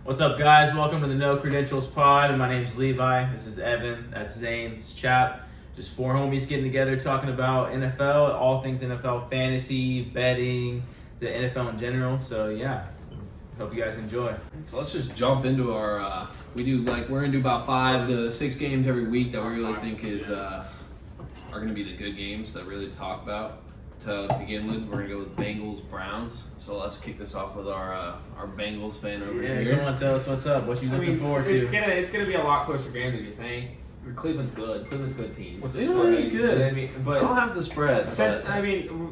What's up, guys? Welcome to the No Credentials Pod. My name's Levi. This is Evan. That's Zane. This is Chap. Just four homies getting together talking about NFL, all things NFL fantasy, betting, the NFL in general. So yeah, hope you guys enjoy. So let's just jump into our. We're gonna do about 5 to 6 games every week that we really think are gonna be the good games that really talk about. To begin with, we're gonna go with Bengals Browns. So let's kick this off with our Bengals fan over here. Yeah, come on, tell us what's up. What you looking forward to? It's gonna be a lot closer game than you think. Cleveland's good. Cleveland's a good team. Cleveland is good. But I don't have the spread.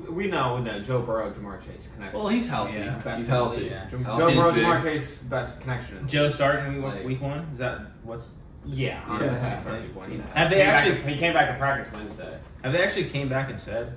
We know Joe Burrow, Jamar Chase connection. Well, he's healthy. Yeah. He's healthy. Yeah. Joe Burrow, Jamar Chase, best connection. Joe starting week 1? Is that what's? Yeah. Have they actually? He came back to practice Wednesday. Have they actually came back and said?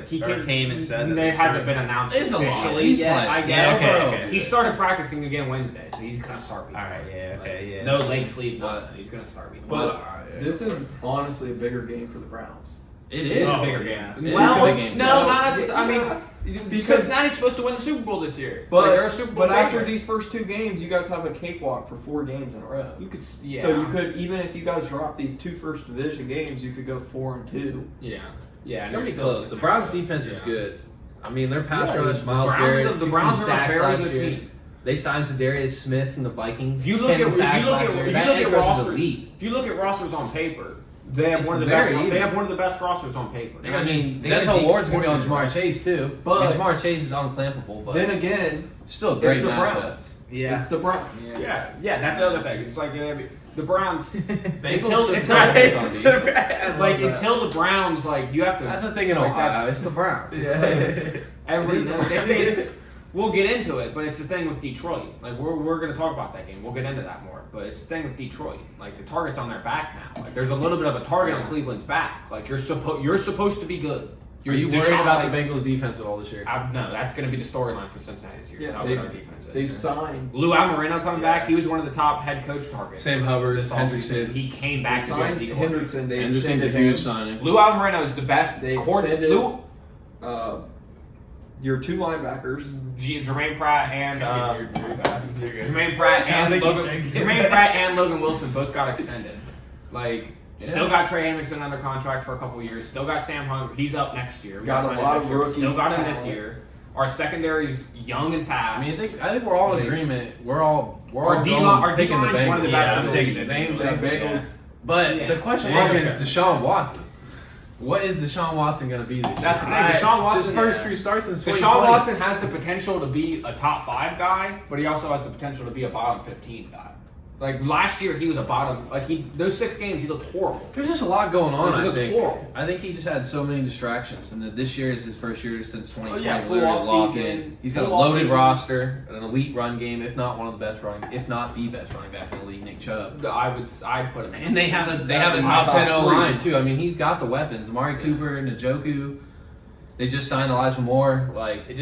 Came and said that it hasn't been announced it's officially yet. I guess. Okay. He started practicing again Wednesday, so he's gonna start me. All right, yeah. No leg sleep, nothing. He's gonna start me. But this is honestly a bigger game for the Browns. It is a bigger game. Well, not necessarily. I mean, because Cincinnati's supposed to win the Super Bowl this year. But they're a Super Bowl after favorite. these first 2 games, you guys have a cakewalk for 4 games in a row. You could, So you could, even if you guys drop these 2 first division games, you could go 4-2. Yeah, it's gonna be close. The Browns defense is good. I mean, their pass rush, Miles Garrett, the Browns are a very last good year. team. They signed Darius Smith from the Vikings. If you look at rosters, elite. If you look at rosters on paper, they have one of the best rosters on paper. I mean, Denzel Ward's gonna be on Jamar Chase too. But Jamar Chase is unclampable. But then again, still a great it's the matchup. Browns. Yeah, it's the Browns. Yeah. That's the other thing. It's like the Browns until the Browns you have to. That's the thing in Ohio. It's the Browns. They say it's. We'll get into it, but it's the thing with Detroit. We're gonna talk about that game. We'll get into that more. But it's the thing with Detroit. The target's on their back now. There's a little bit of a target on Cleveland's back. You're supposed to be good. Are you worried about the Bengals defense at all this year? No, that's going to be the storyline for Cincinnati this year. Yeah, they've signed Lou Almirino coming back. He was one of the top head coach targets. Sam Hubbard, Hendrickson. He came back. They signed Hendrickson. Hendrickson's a huge signing. Lou Almirino is the best. They extended your 2 linebackers, Jermaine Pratt and Logan Wilson both got extended. Still got Trey Hendrickson under contract for a couple years. Still got Sam Hubbard. He's up next year. Got a lot of rookies. Still got him this year. Our secondary's young and fast. I think we're all in agreement. We're all picking the Bengals. One of the best. I'm taking the Bengals. But the question is Deshaun Watson. What is Deshaun Watson going to be this year? That's the thing. Deshaun Watson. His first 2 starts since 2020. Deshaun Watson has the potential to be a top 5 guy, but he also has the potential to be a bottom 15 guy. Last year, he was a bottom. Those 6 games, he looked horrible. There's just a lot going on. He looked horrible. I think he just had so many distractions, and this year is his first year since 2020. Full off season. He's got a loaded roster, an elite run game, if not one of the best if not the best running back in the league, Nick Chubb. I'd put him in. And they have a top 10 O line too. I mean, he's got the weapons. Amari Cooper, Njoku. They just signed Elijah Moore,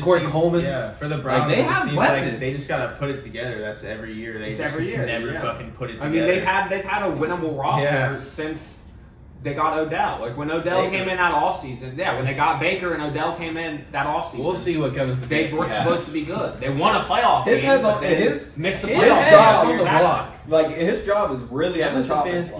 Corey Coleman. Yeah, for the Browns, they have weapons. They just gotta put it together. That's every year. They never fucking put it together. I mean, they've had a winnable roster since they got Odell. When Odell came in that offseason, when they got Baker and Odell came in that offseason. We'll see what Kevin Stefanski They were supposed to be good. They won a playoff game. Missed the playoffs on the block. His job is really at the top. If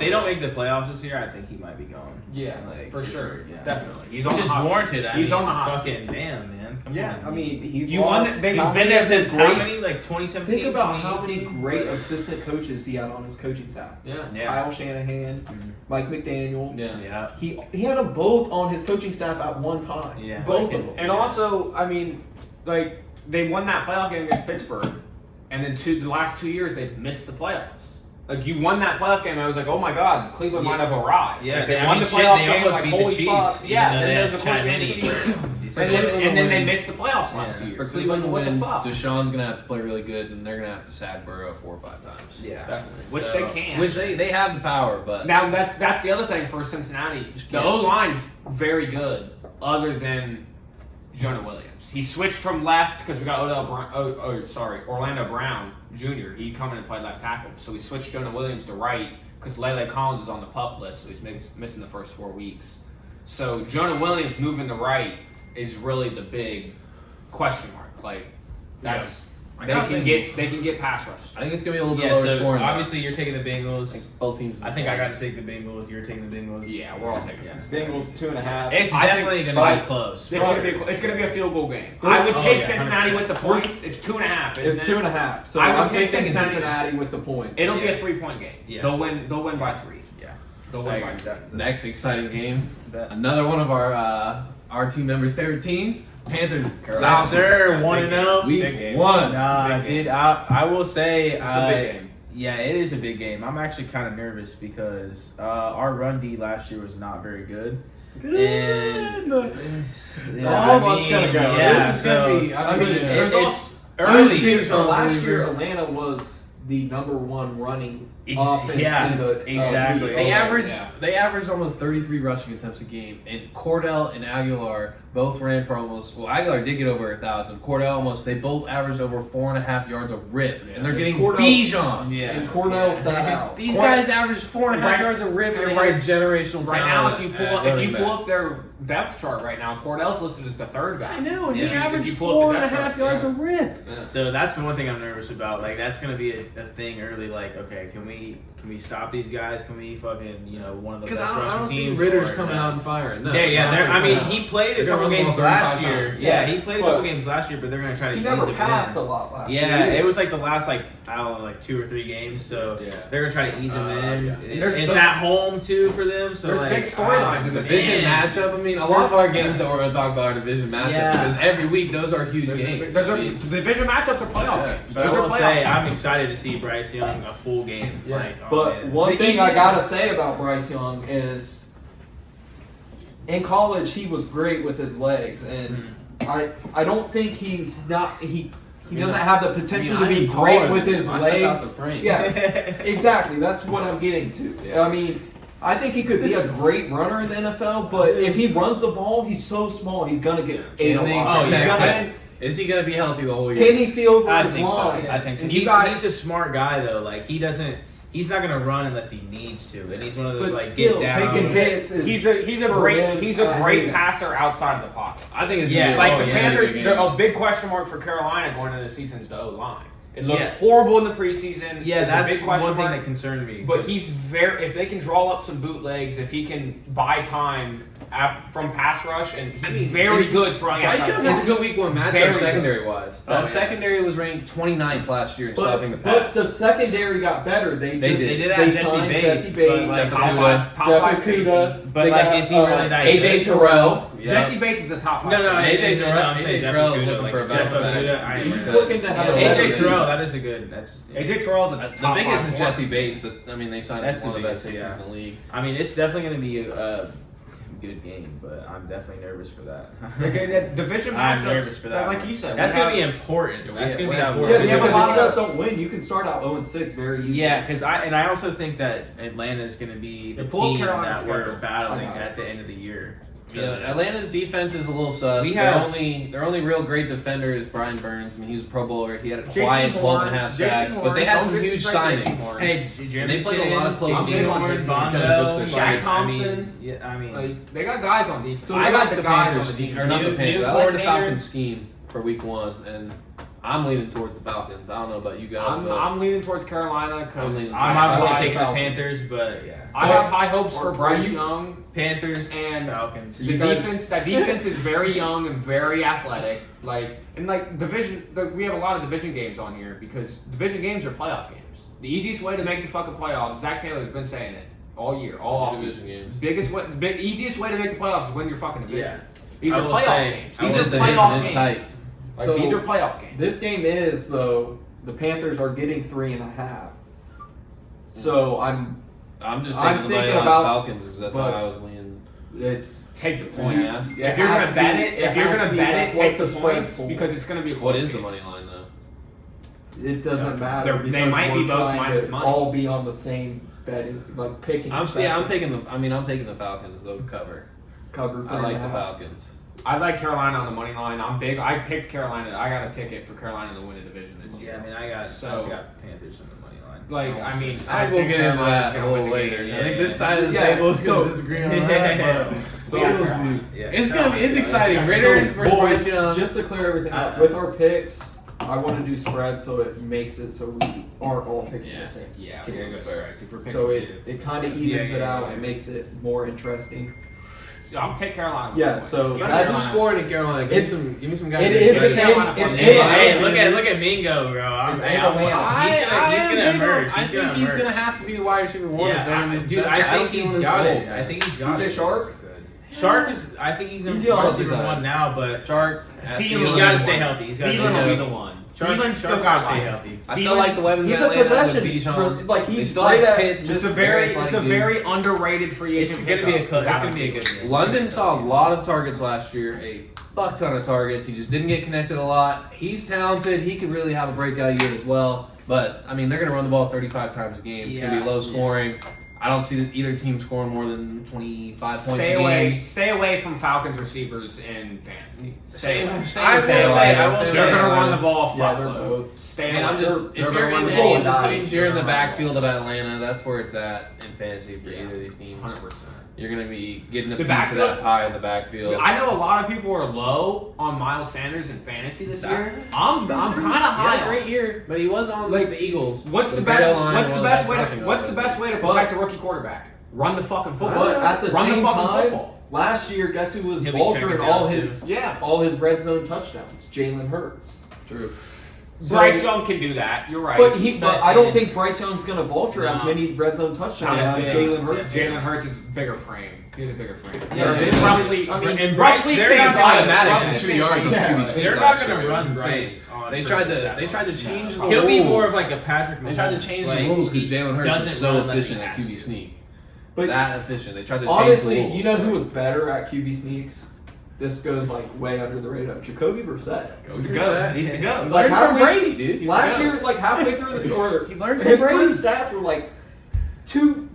they don't make the playoffs this year, I think he might be going. Yeah, for sure. Yeah. Definitely. He's warranted. He's on the hot fucking damn, man. Come on. I mean, he's been there since how many? 2017. Think about how many great assistant coaches he had on his coaching staff. Yeah. Kyle Shanahan, Mike McDaniel. Yeah. He had them both on his coaching staff at one time. Yeah. Both of them. And also, I mean, they won that playoff game against Pittsburgh, and then the last 2 years they've missed the playoffs. You won that playoff game, and I was like, oh my god, Cleveland might have arrived. Yeah, they won the playoff game. Almost beat the Chiefs. Fuck. Yeah, then there's a close game with the Chiefs. and then they missed the playoffs last year. For Cleveland to win, the fuck? Deshaun's going to have to play really good, and they're going to have to sack Burrow 4 or 5 times. Yeah, definitely. Which they can. Which they have the power, but... Now, that's the other thing for Cincinnati. The O-line's very good, other than Jonah Williams. He switched from left because we got Orlando Brown Jr. He come in and played left tackle. So we switched Jonah Williams to right because Lele Collins is on the PUP list, so he's missing the first 4 weeks. So Jonah Williams moving to right is really the big question mark. They can get pass rush. I think it's gonna be a little bit Yeah, lower so scoring. obviously you're taking the I Bengals. think both teams. I think I got to take the Bengals. You're taking the Bengals. Yeah, we're all taking Yeah. Bengals 2.5. It's I definitely think- going to be but- close. It's gonna be a field goal game. I would Oh, take yeah, Cincinnati 100%. with the points. It's 2.5. It's 2.5. So I would I'm take taking Cincinnati. Cincinnati with the points. It'll be a Yeah. 3-point game. Yeah. They'll win by 3. Yeah. They'll I win agree by with 3. that. Next exciting game. Bet. Another one of our team members' favorite teams, Panthers. Yes, sir. 1-0. Week 1. Nah, dude. I will say. It's a big game. Yeah, it is a big game. I'm actually kind of nervous because our run D last year was not very good. And That's all it's gonna go. Yeah, This is gonna be. I mean, it's early. Last year, Atlanta was the #1 running offense yeah, in the exactly. league. They averaged yeah. they averaged almost 33 rushing attempts a game, and Cordell and Aguilar both ran for almost. Well, Aguilar did get over 1,000. Cordell almost. They both averaged over 4.5 yards a rip, and they're And getting Cordell- Bijan. Yeah. And Cordell sat out. These guys averaged 4.5 Right- yards a rip, and they right- had generational Right now, talent if you pull at up, running back. their depth chart right now, Cordell's listed as the 3rd guy. I know, and Yeah. he If averaged you pull up the depth 4.5 chart, yards yeah. a rip. So that's the one thing I'm nervous about. Like that's gonna be a thing early. Like, okay, can we stop these guys? Can we fucking one of the Because best I rushing don't see teams? Ritters or coming no? out and firing. No, Yeah, it's yeah. not they're- I gonna mean, happen. he played They're a couple gonna run games the ball last 35 year. times. Yeah, he played a couple But- games last year, but they're gonna try to He ease never him passed in. a lot last Yeah, year. it was like the last like I don't know, like 2 or 3 games. So Yeah. they're gonna try to ease him in. yeah. It's at home too for them. So There's like, big storylines in the Division man. matchup. I mean, a lot of our games that we're going to talk about are division matchups Yeah. because every week those are huge games. The division matchups are playoff Yeah. games. But Those I are will playoff say games. I'm excited to see Bryce Young a full game. Yeah. Like, oh, But man. one The thing I easiest- gotta say about Bryce Young is, in college he was great with his legs, and I don't think he doesn't have the potential to be great with his legs. Yeah, exactly. That's what I'm getting to. Yeah. I mean, I think he could be a great runner in the NFL, but if he runs the ball, he's so small, he's gonna get ate a Can they lot. He's protect gonna, him? Is he going to be healthy the whole year? can he see over I his think so. line? I think so. And you He's, guys- he's a smart guy though. Like he doesn't. He's not gonna run unless he needs to, and he's one of those But like still, get down. taking hits is He's a for great him, he's a great his- passer outside of the pocket. I think it's Yeah, gonna be Like oh, the yeah, Panthers, yeah, they're a big question mark for Carolina going into the season is the O line. It looked Yeah. horrible in the preseason. Yeah, It's that's a big question one thing mark. that concerned me. But he's if they can draw up some bootlegs, if he can buy time from pass rush, and he's very good throwing Bryce outside. Young has a good week 1 Very matchup good. secondary wise. Oh, That yeah. secondary was ranked 29th last year in stopping the But pass. the secondary got better. They They just did. They did have Jesse signed Bates, Jesse but, Bates, like, top Okuda. five safety. Okuda. But They like, got, is he really that AJ good? Terrell. Yeah. Jesse Bates is a top 5. No, no, safety. AJ Terrell- I'm saying AJ Jeff Terrell is Okuda, looking like for a Jeff bounce back. Okuda, I am He's impressed. looking to have a Yeah, better AJ Terrell, season. that is a good. That's AJ Terrell's a The top biggest 5 is corner. Jesse Bates. I mean, they signed That's one the of the best biggest, safeties yeah. in the league. I mean, it's definitely going to be a good game, but I'm definitely nervous for that. Again, that division I'm matchups, nervous for that. like you said, That's we going to be have- important. That's going to we be have- important. Yes, We have because a if lot you guys of- don't win, you can start out 0-6 very easily. Yeah, because I also think that Atlanta is going to be the They pulled team Carolina's that we're schedule. battling I know. at the end of the year. Yeah, Atlanta's defense is a little sus. We their have- only real great defender is Brian Burns. I mean, he was a Pro Bowler. He had a Jason quiet 12 and a Horn- half Jason sacks, but Horn, they had don't some huge disrespect Jason signings. Horn. Hey, And they played a lot of close I'm games big on because Von of those Bell, defenders. Shaq I Thompson. mean, yeah, I mean, Like, they got guys on defense. I like the guys Panthers on scheme, or not the New Panthers. I like the coordinator. Falcons scheme for week 1, and I'm leaning towards the Falcons. I don't know about you guys, I'm, but I'm leaning towards Carolina I'm because leaning I'm I obviously like taking Falcons. the Panthers, but yeah, I have high hopes Or for Bryce you- Young. Panthers And Falcons. The defense, that defense is very young and very athletic. Like we have a lot of division games on here because division games are playoff games. The easiest way to make the fucking playoffs, Zach Taylor's been saying it all year, all division offseason. games. Easiest way to make the playoffs is win your fucking division. Yeah. These I are will playoff say- games. I will These are say playoff is games. tight. Like, So- these are playoff games. This game is, though, the Panthers are getting 3.5. So I'm I'm just taking the money thinking on about- the Falcons because that's but- how I was leaning. it's Take the Yeah. points. Yeah, If you're it has gonna to bet be- it, it if you're has gonna to be, bet that's it, what take the the spread's points for. because it's gonna be a What close is the game. money line though? it doesn't matter They because might be we're both trying minus to money. all be on the same betting, like picking. I'm stuff. taking the Falcons though cover. cover. I like the 3.5. Falcons. I like Carolina on the money line. I'm big. I picked Carolina. I got a ticket for Carolina to win the division this Yeah, year. I mean, I got So- Panthers on the money line. Like, I mean, I think we'll think get into Carolina's that gonna a little win the later. game. I think this side of the Yeah, table is going so- to disagree on that. Yeah. But Yeah. we'll see. Yeah. It's exciting. Yeah. Raiders So, versus boys, Bryce Young. just to clear everything up, with our picks, I want to do spreads so it makes it so we aren't all picking the same. Yeah, team. we're gonna go spreads. If we're picking So two. it kind of evens it out yeah. and makes it more interesting. So I'm take Carolina. Yeah, so Who's that's scoring in Carolina? Give It's- me some guys. It that is can- an Carolina it's plus- in Hey, look at Mingo, bro. It's Hey, in Atlanta. he's gonna emerge. I think he's gonna have to be the wide receiver one. if they're Yeah, gonna be dude, I successful. think he's don't got feel it. his I think he's got DJ it. Shark? Shark is. I think he's He's a young. wide receiver one now, but Shark. Thielen he gotta stay healthy. He's gotta stay Thielen will be healthy. the one. Shark's Thielen still gotta got stay life. healthy. I still like the weapons. He's that a they have with possession. Bijan. Like They he's still great have at Pitts. It's a just very, Very it's a funny very underrated free agent. It's gonna be a pickup. it's gonna be a good game. London saw a lot of targets last year, a fuck ton of targets. He just didn't get connected a lot. He's talented. He could really have a breakout year as well. But I mean, they're going to run the ball 35 times a game. It's going to be low scoring. I don't see either team scoring more than 25 points a game. Stay away from Falcons receivers in fantasy. Stay away. I will say, They're gonna run the ball. Yeah, fuck they're load. both. Stay And away. I'm just, They're if you're gonna in run the any ball of the nice. teams, you're in the They're gonna run the backfield of Atlanta. That's where it's at in fantasy for Yeah. either of these teams. 100%. You're going to be getting a The piece backfield- of that pie in the backfield. I know a lot of people are low on Miles Sanders in fantasy this year. I'm kind of He had high. a great year, but he was on the Eagles. What's the With best? Bill Line, What's one the of best way rushing to? What's the offenses. best way to But- protect a rookie quarterback? Run the fucking football. But at the Run the same fucking time, football. last year, guess who was He'll be vulturing checking all down, his Yeah. red zone touchdowns? Jalen Hurts. True. Bryce Young can do that. You're right. But I don't think Bryce Young's gonna vulture as No. many red zone touchdowns Yeah, as yeah. Jalen Hurts. Jalen Hurts is bigger frame. He's a bigger frame. Yeah, Yeah, Jalen roughly. Hurts, I mean, and roughly Bryce, same they're It's not height. automatic Roughly from the 2 same yards height. of Yeah. QB sneak They're not last gonna year. run It's insane. Bryce on They purpose tried that to much. change the He'll rules. be more of like a Patrick Mahomes. They tried to change like, the rules because he Jalen Hurts doesn't is so run unless efficient he at has QB to. sneak. But That efficient. They tried to change honestly, the rules. you know who was better at QB sneaks? This goes like way under the radar. Jacoby Brissett. He's the go. He's the go. Like Learn from halfway- Brady, dude. Last year, like halfway through the or He learned from his Brady. current stats were like two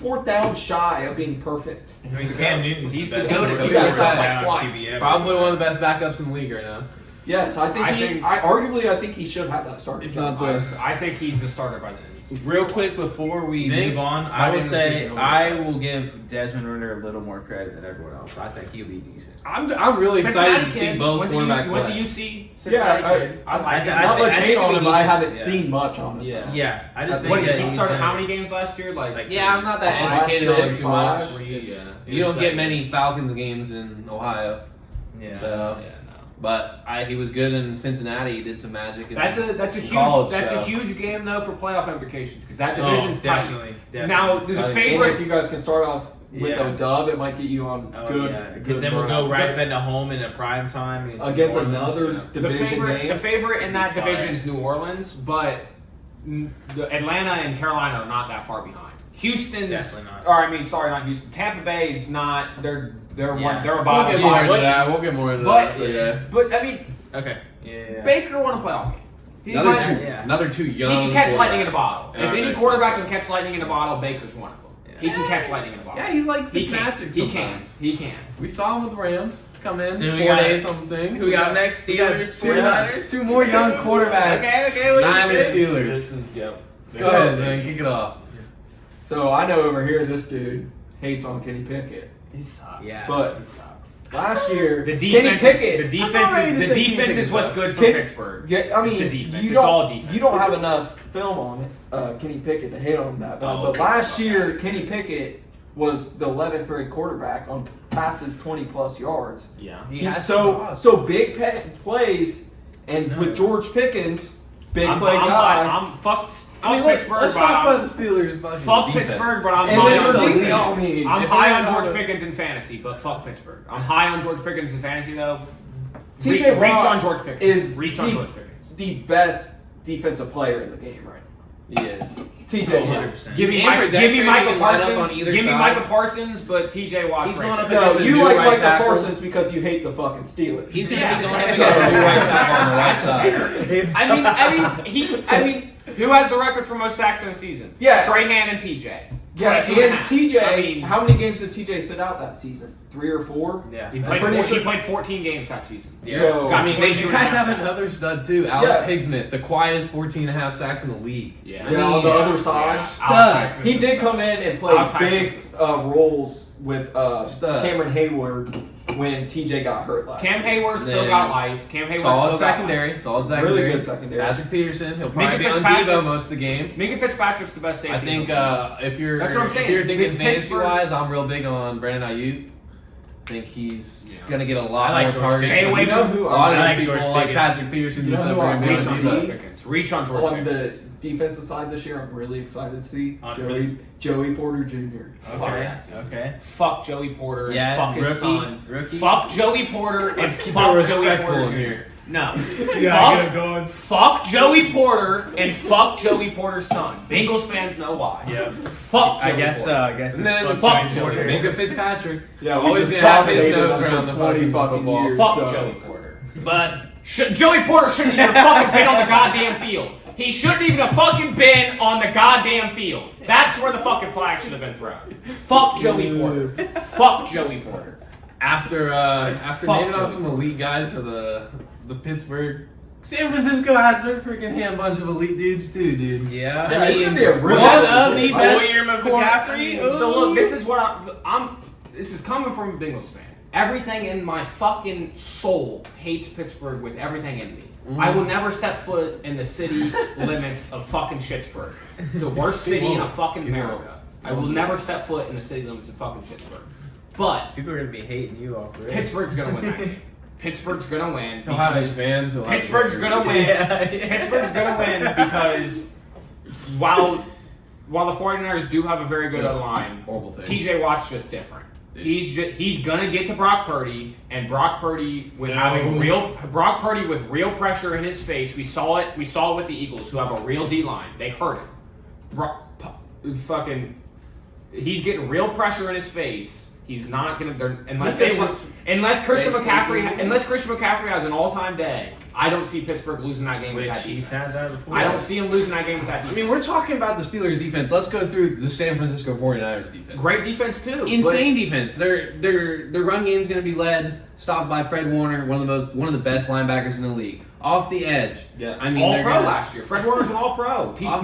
fourth downs shy of being perfect. I mean, Cam Newton's He's the the best goat. quarterback You got ever sacked down like QB twice. ever. Probably one of the best backups in the league right now. Yes, I think I think he should have that starting If job. not I think he's the starter by the end. Real quick before we Think? move on, By I the will end of the say season, I will give Desmond Ritter a little more credit than everyone else. I think he'll be decent. I'm really excited to see both quarterbacks Went to play. UC. Yeah, I like I- it. Not much I think hate on he'll him, be but I decent. haven't Yeah. seen much on him. Yeah. Yeah, I just What think did that he he's started gonna- how many games last year? Like Yeah, I'm not that Five, educated on it six, too five. much. Yeah. You don't get many Falcons games in Ohio. Yeah. So, Yeah, no. but he was good in Cincinnati. He did some magic. In That's a in huge college, that's so. a huge game though for playoff implications because that Oh, division's tight. definitely. Now the So, And if favorite. you guys can start off with Yeah. a dub, it might get you on good. Because good then we'll run. go right into home in a prime time against New Orleans. another The division favorite, game. the favorite in that Fire. division is New Orleans, but the Atlanta and Carolina are not that far behind. Houston's, Definitely not. or I mean, sorry, not Houston. Tampa Bay is not. They're Yeah. one. They're a We'll bottom get more five. into that. We'll get more into But that. But yeah. but I mean, Okay. Yeah. Baker won a playoff game. He Another might- two, Yeah. another two He young. can catch lightning in a quarterbacks. bottle. If Yeah, any right. quarterback can catch lightning in a bottle, Baker's one of them. He can catch lightning in a bottle. Yeah, he's like He can. Fitzmagic He can. sometimes. He can. We saw him with the Rams come in So we 4 got- days something. Who we got next? We got Steelers, two- 49ers? Two more young quarterbacks. Okay. What is Niners, this? Steelers. This is yep. Go ahead, man. Kick it off. So I know over here this dude hates on Kenny Pickett. He sucks. Yeah. But He sucks. last year, The Kenny defense. Pickett. The I'm not ready to defense. say The Kenny defense Pickett is what's sucks. good for Ken- Pittsburgh. Yeah, I It's the mean, defense. you It's don't all defense. you don't have enough film on Kenny Pickett to hate on that. Oh, but okay. last year, Kenny Pickett was the 11th ranked quarterback on passes 20 plus yards. Yeah. So big plays, and with George Pickens, big play guy. I'm fucked. I mean, Pittsburgh, let's but talk I'm- about the Steelers. Fuck defense. Pittsburgh, but I'm And high then on for George defense, Pickens. I mean, I'm if high we're on gonna George talk- Pickens in fantasy, but fuck Pittsburgh. I'm high on George Pickens in fantasy though. TJ Reach Watt on George Pickens. is Reach on the- George Pickens. the best defensive player in the game, right? He is. TJ Oh, Watt. 100%. Give me He's Michael ambidextrous, Parsons. he can line up on either Give me side. Michael Parsons, but TJ Watt's He's right going up there. No, against a you new like right Michael tackle. Parsons because you hate the fucking Steelers. He's going to Yeah, be going up that's against a new fair. right tackle on the right side. I mean, who has the record for most sacks in a season? Yeah. Strahan and TJ. Yeah, 22 and a and half. TJ, I mean, how many games did TJ sit out that season? 3 or 4? Yeah. he I'm played, pretty sure- he played 14 games that season. Yeah. So, Got I mean, 22 you and a guys half have sacks. another stud too, Alex Yeah. Higsmith, the quietest 14.5 sacks in the league. Yeah. I yeah, on the mean, other side. Stud. He did come in and play Outside big assist. roles with Stud. Cameron Hayward when TJ got hurt last Cam year. Hayward still Then got life. Cam Hayward Solid still secondary. got Solid secondary. Really good secondary. Patrick Peterson. He'll probably Minka be on Fitzpatrick. Devo most of the game. life. Minka Fitzpatrick's the best safety. I think if you're That's what I'm saying. if you're thinking It's fantasy wise, Pittsburgh's- I'm real big on Brandon Ayuk. I think he's Yeah. gonna get a lot I like more George targets. Stay away You know who A lot I of like these people George like Pickens. Patrick Peterson You and know stuff who are I gonna be Reach on on see? George Devo. Pickens. Reach on George on Pickens. the defensive side this year, I'm really excited to see On Joey Porter Jr. Fuck Okay. that, dude. Okay. Fuck Joey Porter and Yeah. fuck his Rookie. son. Rookie. Fuck Joey Porter and Let's keep it fuck Joey respectful Porter in Jr. here. No. Yeah, fuck, fuck Joey Porter and fuck Joey Porter's son. Bengals fans know why. Yeah. Fuck Joey I guess. Porter. I guess. And it's then fuck Joey Joey Porter. Porter. Minka Fitzpatrick. Yeah, we Always just gonna have his dominated nose him around for the 20 fucking fucking football. years. Fuck so. Joey Porter. But Joey Porter shouldn't even have fucking been on the goddamn field. He shouldn't even have fucking been on the goddamn field. That's where the fucking flag should have been thrown. Fuck Joey Porter. Fuck Joey Porter. After Fuck naming off Joey. some elite guys for the Pittsburgh, San Francisco has their freaking hand bunch of elite dudes too, dude. Yeah. Yeah, it's gonna be a really one good of game. the best. William McCaffrey. So look, this is what I'm. This is coming from a Bengals fan. Everything in my fucking soul hates Pittsburgh with everything in me. I will never step foot in the city limits of fucking Pittsburgh. It's the worst city in a fucking You won't. America. I will never step foot in the city limits of fucking Pittsburgh. But People are gonna be hating you off the Pittsburgh's gonna win that game. Pittsburgh's gonna win. He'll have his because fans. He'll have Pittsburgh's his gonna win. Yeah. Pittsburgh's gonna win because while the 49ers do have a very good O-line, Horrible take. TJ Watt's just different. Dude. He's gonna get to Brock Purdy, and Brock Purdy with having Brock Purdy with real pressure in his face. We saw it with the Eagles, who have a real D line. They hurt him. He's getting real pressure in his face. He's not gonna unless Christian McCaffrey has an all-time day. I don't see Pittsburgh losing that game with that Chiefs defense. had that before. I don't see him losing that game with that I defense. mean, we're talking about the Steelers defense. Let's go through the San Francisco 49ers defense. Great defense too. Insane defense. Their run game's going to be led, stopped by Fred Warner, one of the best linebackers in the league. Off the edge. Yeah. I mean, all they're pro gonna, last year. Fred Warner's an all pro. Nick Off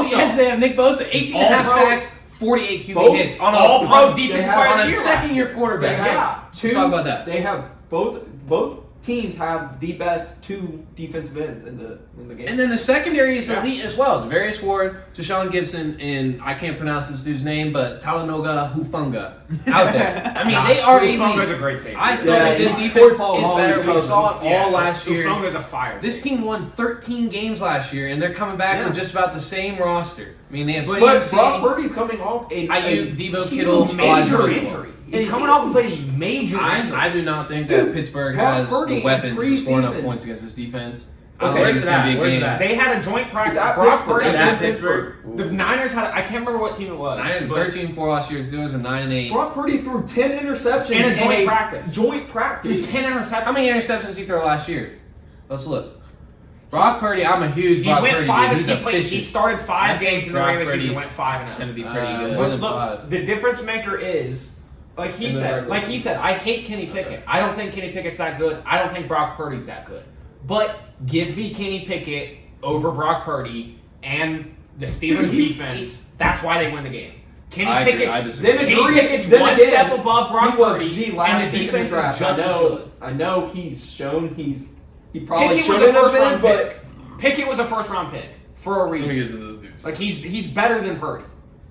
Bosa. the edge, they have Nick Bosa, 18 and a half All-pro. sacks, 48 QB Both hits on all pro they defensive have- player of on the a year. second-year quarterback. They have Yeah. Let's talk about that. They have both teams have the best two defensive ends in the game. And then the secondary is Yeah. elite as well. It's Various Ward, Deshaun Gibson, and I can't pronounce this dude's name, but Talanoga Hufunga out there. I mean, they are Hufunga's elite. a great safety. I still Yeah, think this he's defense is Fort Paul better. We Holmes saw it all Yeah, last year. Hufunga's a fire. This safety. team won 13 games last year, and they're coming back Yeah. with just about the same roster. I mean, they have but CMC, Brock Purdy's coming off a Ayuk, Devo huge Kittle, major Elijah injury. He's And coming he- off of a major injury. I do not think that Dude, Pittsburgh Brock has Purdy the in weapons to score enough preseason. points against this defense. I Okay, don't think where's it's going to be a that? Where's game. that? They had a joint practice. It's at Brock Pittsburgh. Purdy. It's It's at in Pittsburgh. The Niners had. I can't remember what team it was. Niners but 13-4 last year. Steelers are 9-8. Brock Purdy threw 10 interceptions In a joint practice. Joint practice. Dude, 10 interceptions. How many interceptions did he throw last year? Let's look. Brock Purdy, I'm a huge He Brock went Purdy five. dude. And He's he efficient. started I 5 think games in the Brock regular season. Purdy's Went 5-0. Gonna be pretty good. More But than look, 5. the difference maker is, like he In the said, regular I hate Kenny Pickett. I don't think Kenny Pickett's that good. I don't think Brock Purdy's that good. But give me Kenny Pickett over Brock Purdy and the Steelers defense. That's why they win the game. Kenny I agree. Pickett's I disagree. Kenny Pickett's then one again, step above Brock he was Purdy, the last and the pick in the defense is draft. just as good. I know he's shown he probably Pickett was a shouldn't have first-round been, but pick. Pickett was a first-round pick for a Let me reason. get to those dudes. Like he's better than Purdy.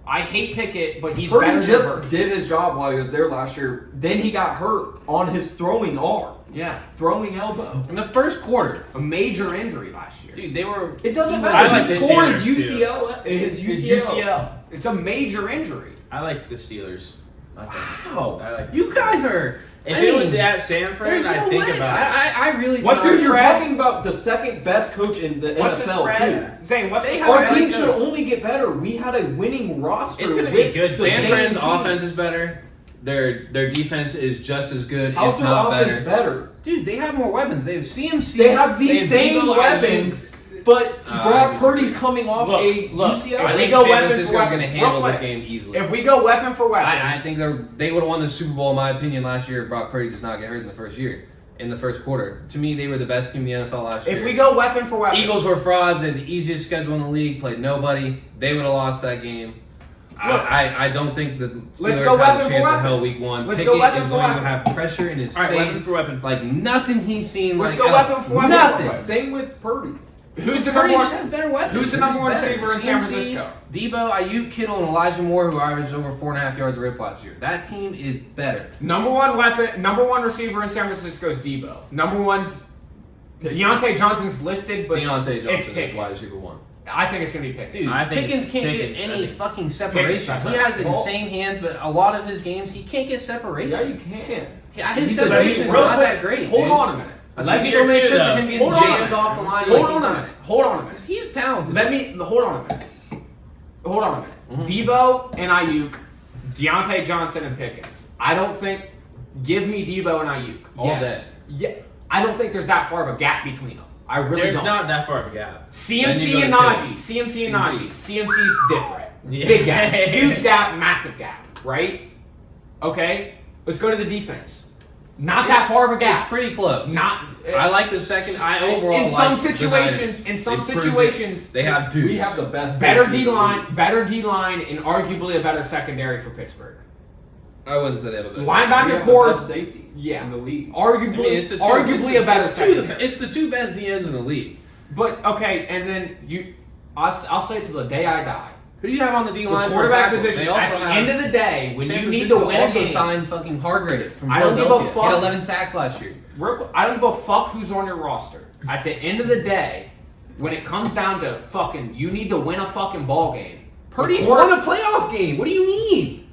I hate Pickett, but he's Purdy better than just Purdy. did his job while he was there last year. Then he got hurt on his throwing arm, Yeah, throwing elbow. In the first quarter, a major injury last year. dude, they were. It doesn't I matter. like He the tore his Steelers, too. UCL. His His UCL. UCL. It's a major injury. I like the Steelers. I think. Wow. I like You guys are. If I it mean, was at Sanford, there's I'd no think way. about it. I really. What's don't- your You're spread? talking about the second best coach in the What's the NFL spread? too. Zane, what's They the have Our spread? team should only get better. We had a winning roster. It's gonna be with good. the San same Fran's team. offense is better. Their defense is just as good, How's if their not offense better. better? Dude, they have more weapons. They have CMC. They have the have same Deebo, weapons, but I Brock disagree. Purdy's coming off Look, a look, UCL. I If we think go San weapon for Francisco is weapon, going to handle real this quick. game easily. If we go weapon for weapon, I think they would have won the Super Bowl, in my opinion, last year if Brock Purdy does not get hurt in the first year, in the first quarter. To me, they were the best team in the NFL last year. if we go weapon for weapon, Eagles were frauds. They had the easiest schedule in the league, played nobody. They would have lost that game. I don't think the Let's Steelers go have weapon a for chance in weapon. hell week 1. Let's Pickett go weapon is for going to weapon. have pressure in his All right, weapon face. for weapon. Like nothing he's seen. Let's like go weapon for weapon. Nothing. Same with Purdy. Who's the Purdy number just has one? better weapons. Who's the number one Better. receiver in San CMC, Francisco? Debo, Ayuk, Kittle, and Elijah Moore, who averaged over 4.5 yards a rip last year. That team is better. Number one receiver in San Francisco is Debo. Number one's Deontay Johnson's listed, but Deontay it's Johnson is Pickens. wide receiver 1. I think it's gonna be Pickens. Dude, I think Pickens it's can't Pickens. get I any think- fucking separation. that's He right. has insane hands, but a lot of his games he can't get separation. Yeah, you can. Yeah, his He's a separation is Real not quick, that great. Hold dude. on a minute. I've Let's seen hear so many it too, clips of though. him getting Hold on a jammed minute. off the line. Hold like on he's a not. minute. Hold on a minute. He's talented. Hold on a minute. Hold on a minute. Mhm. Debo and Ayuk, Deontay Johnson and Pickens. I don't think. Give me Debo and Ayuk All yes. Yeah, I don't think there's that far of a gap between them. I really There's don't. not that far of a gap. Then you CMC go and to Najee. CMC and Najee. CMC's different. Yeah. Big gap. Huge gap, massive gap. Right? Okay? Let's go to the defense. Not that far of a It's gap. pretty close. Not. I like the second. I overall in some like the situations, Niners. in some They proved situations, it. They have dudes. We have the best. better safety D in the line, league. better D line, and arguably a better secondary for Pittsburgh. I wouldn't say they have a better. We Linebacker have the core best is safety yeah. in the league. Arguably, I mean, arguably a better secondary. It's the two best DNs in the league. But okay, and then I'll say it to the day I die. Who do you have on the D The line for quarterback tackles? position. They also At the have end of the day, when San you need Francisco to win a also game, signed fucking Hargrave from I don't give a Philadelphia. He fuck. had 11 sacks last year. I don't give a fuck who's on your roster. At the end of the day, when it comes down to fucking, you need to win a fucking ball game. Purdy's Quarter- won a playoff game. What do you need?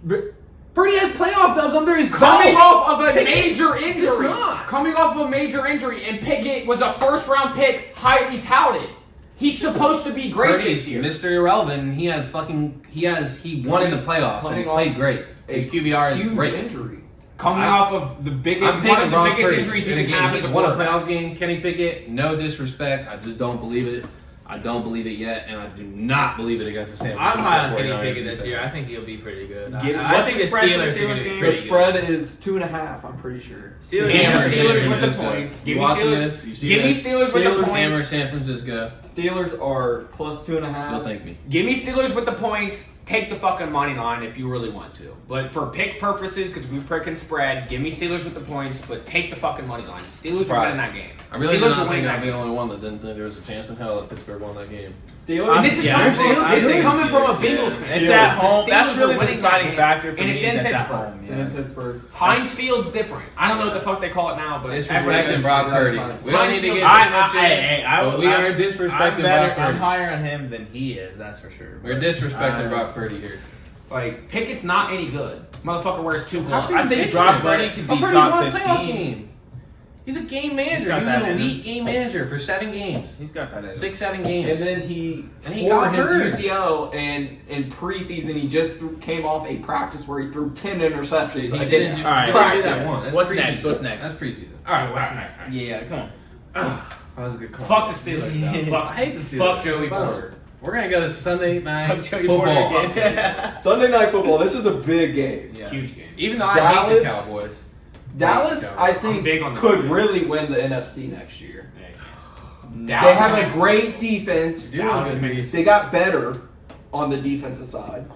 Purdy has playoff dubs under his Coming belt. off of a Pickett major does injury. not. Coming off of a major injury, and Pickett was a first-round pick, highly touted. He's supposed to be great Purdy's this year. Mr. Irrelevant. And he won in the playoffs and Coming played off great. His QBR is Huge great. injury. Coming I- off of the biggest, I'm one taking of the Brock biggest Purdy injuries you in a can game. have He's as a won a quarterback. playoff game. Kenny Pickett, no disrespect. I just don't believe it. I don't believe it yet, and I do not believe it against the San I'm Francisco high on Kenny 49ers Pickett this defense. year. I think he'll be pretty good. Give- I what's think the the spread for Steelers the are going Steelers to be game? The pretty spread good. is 2.5. I'm pretty sure. Steelers Give me Hammer Steelers San Steelers with the Francisco. points. You Give me watching Steelers. this? You see Give me this? Steelers with the Steelers points. Hammer San Francisco. Steelers are plus 2.5. You'll thank me. Give me Steelers with the points. Take the fucking money line if you really want to. But for pick purposes, because we're picking spread, give me Steelers with the points, but take the fucking money line. Steelers are Surprise. winning that game. I really Steelers did are not winning think that I'd be the game. only one that didn't think there was a chance in hell that Pittsburgh won that game. Steelers. And this is Yeah, coming I'm from, saying- this I'm is saying coming from a Steelers, Bengals yeah. fan. It's The at home. That's Steelers are really the winning deciding that game. factor for And me. it's is in that's at Pittsburgh. home. It's in Pittsburgh. Heinz Field's different. I don't know what the fuck they call it now, but Disrespecting Brock Purdy. We don't need to get I- too much in, but we are I'm disrespecting Brock I'm Purdy. higher on him than he is. That's for sure. We're But, disrespecting Brock Purdy here. like Pickett's not any good. Motherfucker wears two gloves. I think Brock Purdy could be Purdy's top won a playoff 15. game. He's a game manager. got He was that an in elite game manager for 7 games. He's got that in him. 6-7 And games. then he And tore got his hurt. UCL, and in preseason he just came off a practice where he threw 10 interceptions He against didn't do, All right. he didn't do that practice. one. That's What's preseason. next? What's next? That's preseason. All right, what's next? Yeah, come on. That was a good call. Fuck the Steelers. Though. Fuck, I hate the Steelers. Fuck Joey Bummer. Porter. We're gonna go to Sunday night Fuck Joey football. Porter again. Sunday Night Football. This is a big game. Yeah. Huge game. Even though I hate Dallas- the Cowboys. Dallas, I think, big on the could Cowboys. really win the NFC next year. They Dallas have a can- great defense. Dallas can make it. They got better on the defensive side.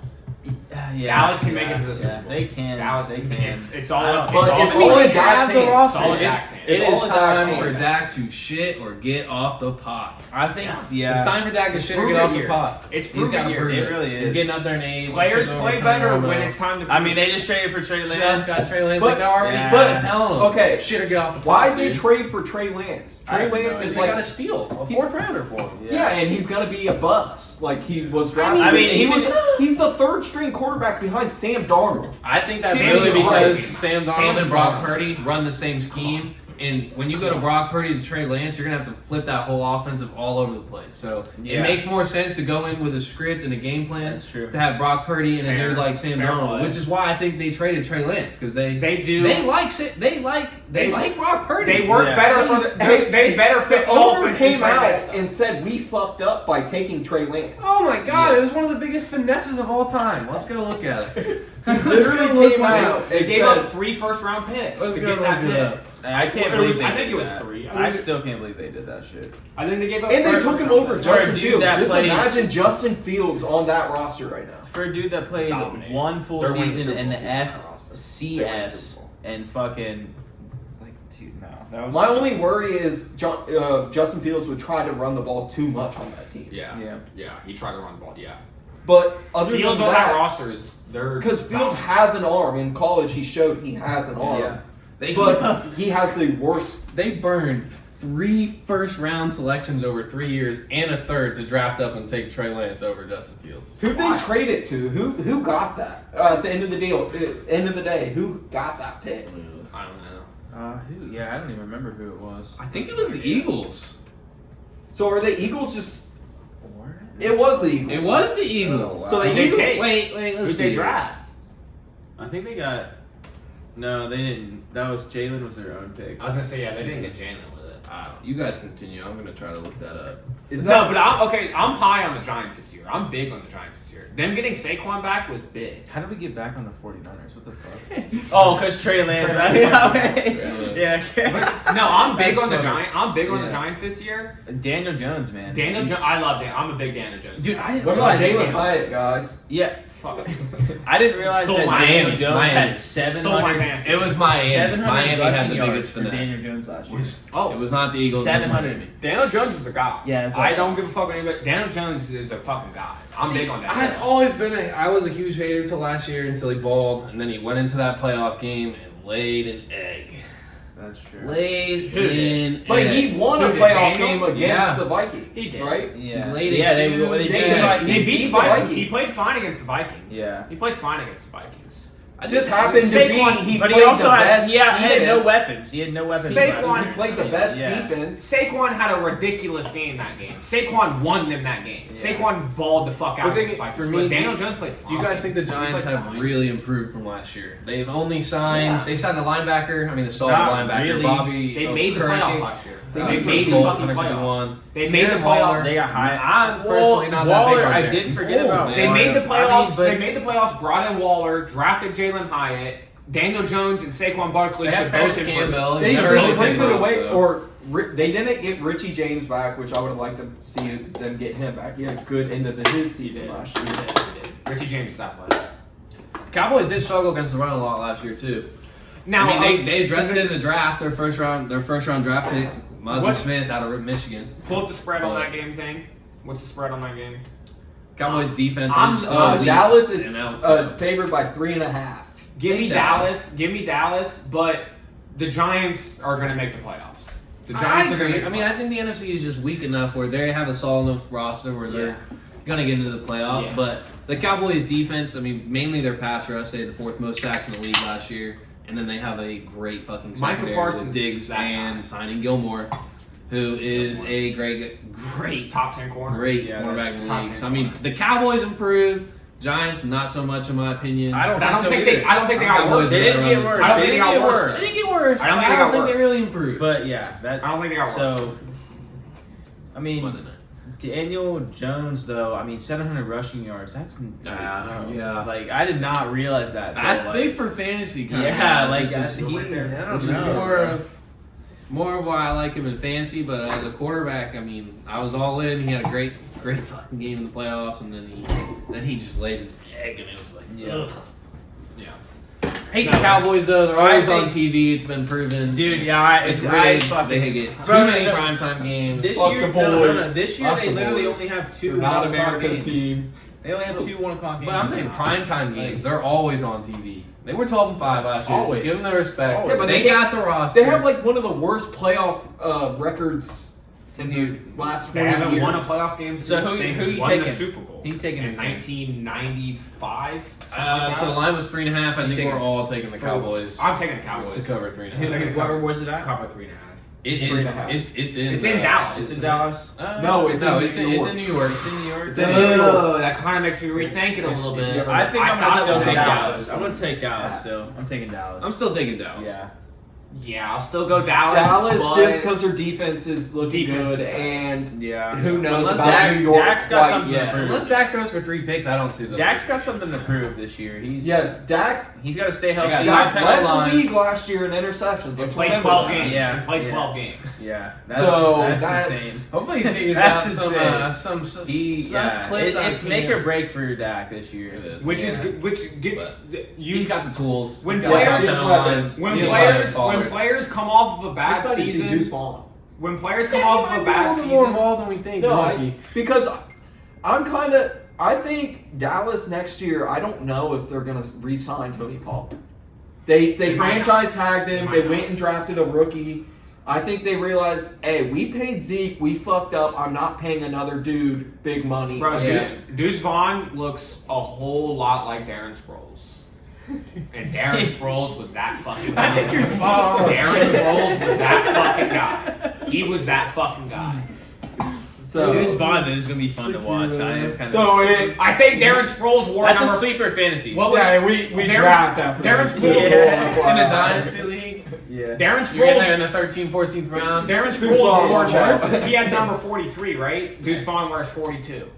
Dallas can make it to the Super Yeah, Bowl. they can. Dallas, They can. It's all. I don't- It's But all. it's all in They Dak's have the hands. roster. It's all in It's- Dak's hands. It It's all is in Dak's time hands. for Dak to shit or get off the pot. I think. Yeah. It's time for Dak to It's shit or proven get off the here. pot. It's He's proven got to here. prove It it. really He's is. getting up there in age. Players Took over play Tony better Romo. when it's time to. I mean, they just traded for Trey Just Lance. got Trey Lance. But- Like they're already Yeah. kinda telling him. Okay. Shit or get off the pot. Why they dude. trade for Trey Lance? I Trey have no Lance idea. is They like, got a steal, a 4th rounder for him. yeah, and he's gonna be a bust. Like he was drafted. I mean, he's the 3rd string quarterback behind Sam Darnold. I think that's Jimmy really because Graham. Sam Darnold and Brock Purdy run the same scheme. And when you go to Brock Purdy to Trey Lance, you're going to have to flip that whole offensive all over the place. So Yeah. it makes more sense to go in with a script and a game plan That's true. to have Brock Purdy and a Fair- dude like Sam fair Darnold, play. which is why I think they traded Trey Lance because they do. they like Brock Purdy. They work Yeah. better for the. Hey, they better fit The the owner offense came than Trey out Lance does. and said we fucked up by taking Trey Lance. Oh Oh my god, it was one of the biggest finesses of all time. Let's go look at it. Literally came out They and gave said, up 3 first-round picks Let's to go get that look it up. pick. I can't It believe was- they I think did it was that. 3. I still can't believe they did that shit. I think they gave up. and they first took him round over picks. For a Justin dude Fields. that Just played- imagine Justin Fields on that roster right now. For a dude that played Dominated. one full They're winning season Super in the Bowl if he's on that roster. They win FCS Super Bowl. and fucking like, dude, no, that was My only worry is Justin Fields would try to run the ball too much on that team. Yeah. Yeah. He tried to run the ball. Yeah. But other Fields than on that that, roster is they're because Fields balanced. has an arm. In college, he showed he has an arm. Yeah. They But he has the worst. They burned 3 first-round selections over 3 years and a third to draft up and take Trey Lance over Justin Fields. Who'd they Why? trade it to? Who got that? At the end of the deal, end of the day, who got that pick? I don't know. Who? Yeah, I don't even remember who it was. I think it was the Eagles. So are the Eagles just? It was the Eagles. It was the Eagles. wow. So the Who'd they Eagles. take? Wait, Who'd let's they see. draft? I think they got. No, they didn't. That was Jalen was their own pick. I was gonna say yeah, they didn't get Jalen with it. I don't know. You guys continue. I'm gonna try to look that up. Is No, that? but I'm high on the Giants this year. I'm big on the Giants this year. Them getting Saquon back was big. How did we get back on the 49ers? What the fuck? Oh, because Trey Lance. yeah. No, I'm big That's on the funny. Giants. I'm big on the Yeah. Giants this year. Daniel Jones, man. Daniel He's- Jones, I love Dan. I'm a big Daniel Jones. Dude, fan. I didn't What about realize Jalen Hyatt, guys? Yeah, Fuck. I didn't realize Stole that my Daniel Miami. Jones Miami. had Stole my 700. fantasy. It was Miami. 700 Miami had rushing the yards biggest for finesse. Daniel Jones last year. Oh, It was not the Eagles. it was 700. Miami. Daniel Jones is a guy. Yeah, it's I like- don't give a fuck what anybody. Daniel Jones is a fucking guy. I'm See, big on that. I've always been I was a huge hater till last year until he balled, and then he went into that playoff game and laid an egg. That's true. Laid Who did? an But egg. he won a Who did, playoff Daniel? game against Yeah. the Vikings, He did. right? Yeah, Laid a yeah, they huge beat egg. the Vikings. He beat the the Vikings. Vikings. He played fine against the Vikings. Yeah. He played fine against the Vikings. I Just happened to be Saquon- he But played he also the has best he had no defense. weapons. He had no weapons. Saquon- last year. He played the best Yeah. defense. Saquon had a ridiculous game that game. Saquon won them that game. Yeah. Saquon balled the fuck out The of thing the Vikings. for me, But Daniel Jones played fine. Do you guys think the Giants played have fine. really improved from last year? They've only signed. Yeah. They've signed a linebacker. I mean, a solid Not linebacker, really. Bobby. They made the playoffs last year. They made the Super Bowl fucking playoffs. 151. They made the Darren Waller. playoffs. They got high. I'm personally not that Waller, big on I Darren. did He's forget old, about. man. They made the playoffs. I mean, but- They made the playoffs. Brought in Waller, drafted Jalen Hyatt, Daniel Jones, and Saquon Barkley. They have should Paris both improve. Campbell. They He's never really traded taken away, off, or they didn't get Richie James back, which I would have liked to see them get him back. He had a good end of his He season did. last year. He did. Richie James is athletic. Cowboys did struggle against the run a lot last year too. Now, I mean, they addressed it in the draft. Their first round draft pick, Mozzie What's- Smith out of Michigan. pull up the spread on that game, Zane. What's the spread on that game? Cowboys defense I'm- is still elite. Dallas is And outside. favored by 3.5. Give me Take Dallas. Give me Dallas. But the Giants are going to make the playoffs. The I Giants are going to agree. make. I mean, I think the NFC is just weak enough where they have a solid enough roster where they're gonna get into the playoffs. Yeah. But the Cowboys' defense, I mean, mainly their pass rush. They had the 4th most sacks in the league last year, and then they have a great fucking Michael secondary Parsons with Diggs is that guy. and signing Gilmore, who is a great top 10 corner. Yeah, cornerback that's in the top league. 10 So I mean, corner. the Cowboys improved. Giants, not so much in my opinion. I don't But I don't so think either. they. I don't think they got Cowboys worse. They didn't get worse. I don't They think they didn't got get worse. worse. They didn't get worse. I don't think they got they worse. really improved. But yeah, that. I don't think they got worse. So, I mean, Monday night. Daniel Jones though. I mean, 700 rushing yards. That's Yeah. Like I did not realize that. till, That's like, big for fantasy. Kind Yeah, of like which that's is, he. I which don't is know. more of why I like him in fantasy. But as a quarterback, I mean, I was all in. He had a great fucking game in the playoffs, and then he just laid an egg, and it was like, Yeah. ugh. Yeah. Hate No. the Cowboys though. They're I always think- on TV. It's been proven. Dude, yeah, it's I rigged. fucking- They get too Bro, many no, primetime games. This Fuck year, the no. boys. This year Fuck they the literally boys. only have 2 They're not 1 o'clock America's games. team. They only have 2 1 o'clock games. But I'm saying primetime games. They're always on TV. They were 12-5 last year. Always. So give them their respect. Always. Yeah, but they they got the roster. They have like one of the worst playoff records in the last They 20 haven't years. won a playoff game So since who they you won taking? the Super Bowl. Who you taking in this game? 1995. So the line was 3.5. I think taking- we're all taking the Cowboys I'm taking the Cowboys. to cover Who- 3.5. Whoever was it at? Cover 3.5. It is. 3.5. It's in. It's in Dallas. It's in Dallas. No, it's in New it's York. in New York. It's in New York. It's in New York. Oh, that kind of makes me rethink it a little bit. I think I'm thought gonna it still was take in Dallas. I'm gonna take Dallas Yeah. still. I'm taking Dallas. I'm still taking Dallas. Yeah. Yeah, I'll still go Dallas. Dallas but just because their defense is looking good, and Yeah. who knows Unless about New York Dak's got quite something to yet. prove. Unless Dak throws for 3 picks, I don't see them. Dak's got something to prove this year. Yes, Dak. He's got to stay healthy. got Dak Top led line. the league last year in interceptions. He Let's played remember 12 that. games. Yeah, He played yeah. 12 games. Yeah. That's insane. Hopefully he figures That's out insane. some Yeah. clips. It's make or break for Dak this year. It is. Which Yeah. gets He's got the tools. When He's got players- the He's lines. when He's players got it. when players come off of a I'm bad excited to see Deuce season, Vaughn. when players come off of a bad more season, involved than we think. No, Rocky. because I think Dallas next year. I don't know if they're gonna re-sign Tony Pollard. They They might franchise tagged him. They They might went not. and drafted a rookie. I think they realized, hey, we paid Zeke. We fucked up. I'm not paying another dude big money. bro, again. Deuce Vaughn looks a whole lot like Darren Sproles. And Darren Sproles was that fucking guy. I think you're spot on. Darren Sproles was that fucking guy. He was that fucking guy. So, Deuce Vaughn is going to be fun to watch. I am kind of. so it, I think Darren Sproles wore That's a number. sleeper fantasy. What was yeah, we Darren- draft after Darren this. Sproles- Yeah. In a dynasty league, Yeah. Darren you're in there Sproles. in the 13th, 14th round. Darren Deuce Vaughn Sproles wore was worth number. He had number 43, right? Deuce Vaughn wears 42.